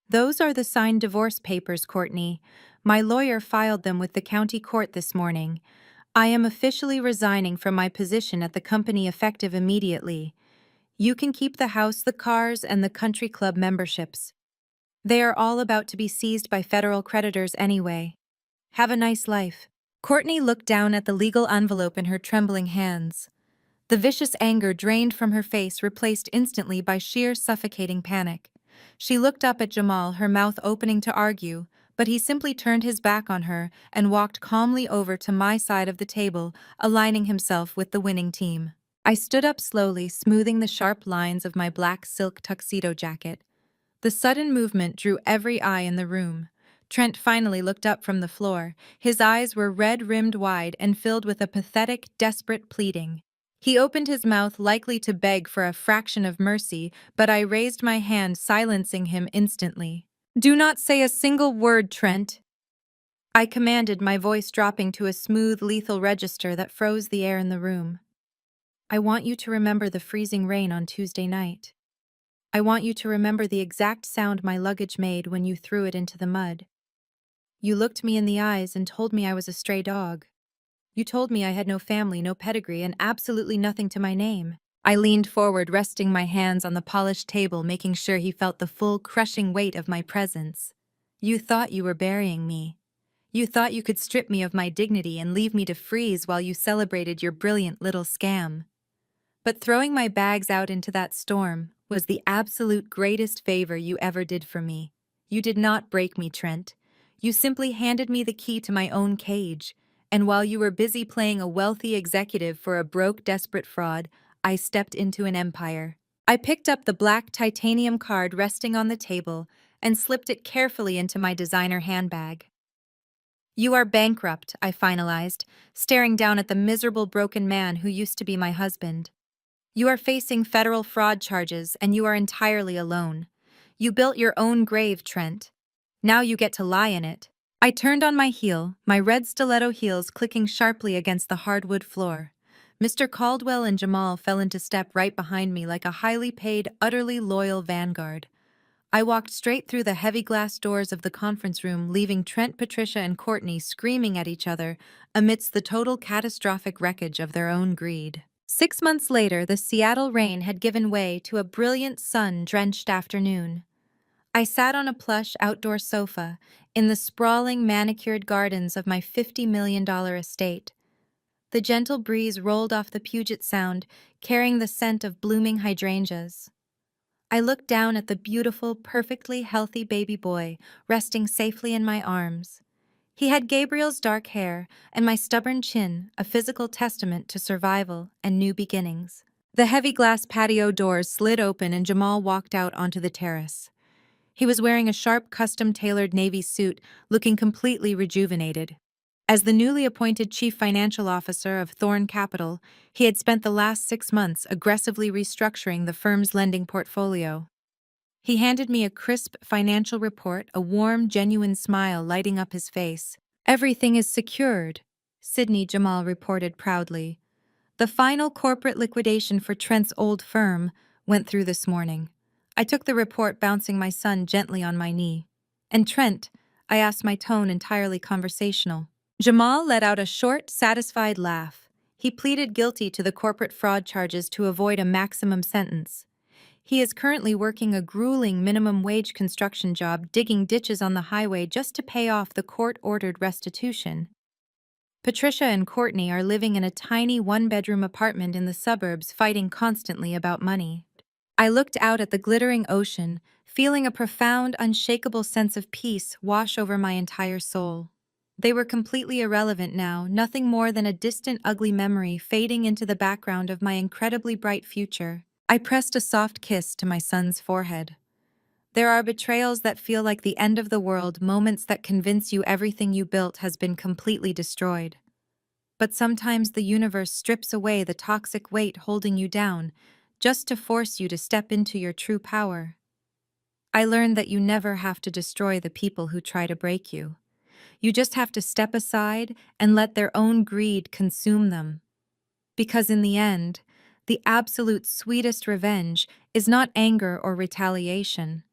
Those are the signed divorce papers, Courtney. My lawyer filed them with the county court this morning. I am officially resigning from my position at the company effective immediately. You can keep the house, the cars, and the country club memberships. They are all about to be seized by federal creditors anyway. Have a nice life. Courtney looked down at the legal envelope in her trembling hands. The vicious anger drained from her face, replaced instantly by sheer suffocating panic. She looked up at Jamal, her mouth opening to argue, but he simply turned his back on her and walked calmly over to my side of the table, aligning himself with the winning team. I stood up slowly, smoothing the sharp lines of my black silk tuxedo jacket. The sudden movement drew every eye in the room. Trent finally looked up from the floor. His eyes were red-rimmed wide and filled with a pathetic, desperate pleading. He opened his mouth, likely to beg for a fraction of mercy, but I raised my hand, silencing him instantly. Do not say a single word, Trent, I commanded, my voice dropping to a smooth, lethal register that froze the air in the room. I want you to remember the freezing rain on Tuesday night. I want you to remember the exact sound my luggage made when you threw it into the mud. You looked me in the eyes and told me I was a stray dog. You told me I had no family, no pedigree, and absolutely nothing to my name. I leaned forward, resting my hands on the polished table, making sure he felt the full, crushing weight of my presence. You thought you were burying me. You thought you could strip me of my dignity and leave me to freeze while you celebrated your brilliant little scam. But throwing my bags out into that storm was the absolute greatest favor you ever did for me. You did not break me, Trent. You simply handed me the key to my own cage, and while you were busy playing a wealthy executive for a broke, desperate fraud, I stepped into an empire. I picked up the black titanium card resting on the table and slipped it carefully into my designer handbag. You are bankrupt, I finalized, staring down at the miserable broken man who used to be my husband. You are facing federal fraud charges, and you are entirely alone. You built your own grave, Trent. Now you get to lie in it. I turned on my heel, my red stiletto heels clicking sharply against the hardwood floor. Mr. Caldwell and Jamal fell into step right behind me like a highly paid, utterly loyal vanguard. I walked straight through the heavy glass doors of the conference room, leaving Trent, Patricia, and Courtney screaming at each other amidst the total catastrophic wreckage of their own greed. 6 months later, the Seattle rain had given way to a brilliant sun-drenched afternoon. I sat on a plush outdoor sofa in the sprawling manicured gardens of my $50 million estate. The gentle breeze rolled off the Puget Sound, carrying the scent of blooming hydrangeas. I looked down at the beautiful, perfectly healthy baby boy resting safely in my arms. He had Gabriel's dark hair and my stubborn chin, a physical testament to survival and new beginnings. The heavy glass patio doors slid open and Jamal walked out onto the terrace. He was wearing a sharp, custom-tailored navy suit, looking completely rejuvenated. As the newly appointed chief financial officer of Thorn Capital, he had spent the last 6 months aggressively restructuring the firm's lending portfolio. He handed me a crisp financial report, a warm, genuine smile lighting up his face. Everything is secured, Sydney, Jamal reported proudly. The final corporate liquidation for Trent's old firm went through this morning. I took the report, bouncing my son gently on my knee. And Trent, I asked, my tone entirely conversational. Jamal let out a short, satisfied laugh. He pleaded guilty to the corporate fraud charges to avoid a maximum sentence. He is currently working a grueling minimum wage construction job, digging ditches on the highway just to pay off the court-ordered restitution. Patricia and Courtney are living in a tiny one-bedroom apartment in the suburbs, fighting constantly about money. I looked out at the glittering ocean, feeling a profound, unshakable sense of peace wash over my entire soul. They were completely irrelevant now, nothing more than a distant, ugly memory fading into the background of my incredibly bright future. I pressed a soft kiss to my son's forehead. There are betrayals that feel like the end of the world, moments that convince you everything you built has been completely destroyed. But sometimes the universe strips away the toxic weight holding you down, just to force you to step into your true power. I learned that you never have to destroy the people who try to break you. You just have to step aside and let their own greed consume them. Because in the end, the absolute sweetest revenge is not anger or retaliation.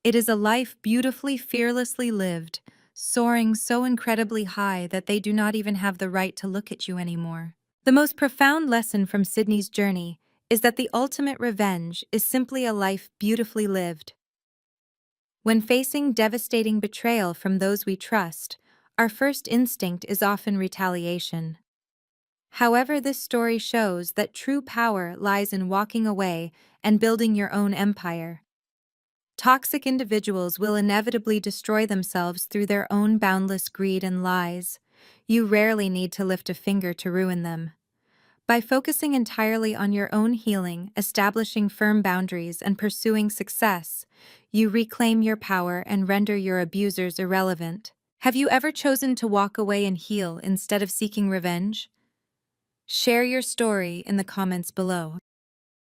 It is a life beautifully, fearlessly lived, soaring so incredibly high that they do not even have the right to look at you anymore. The most profound lesson from Sydney's journey is that the ultimate revenge is simply a life beautifully lived. When facing devastating betrayal from those we trust, our first instinct is often retaliation. However, this story shows that true power lies in walking away and building your own empire. Toxic individuals will inevitably destroy themselves through their own boundless greed and lies. You rarely need to lift a finger to ruin them. By focusing entirely on your own healing, establishing firm boundaries, and pursuing success, you reclaim your power and render your abusers irrelevant. Have you ever chosen to walk away and heal instead of seeking revenge? Share your story in the comments below.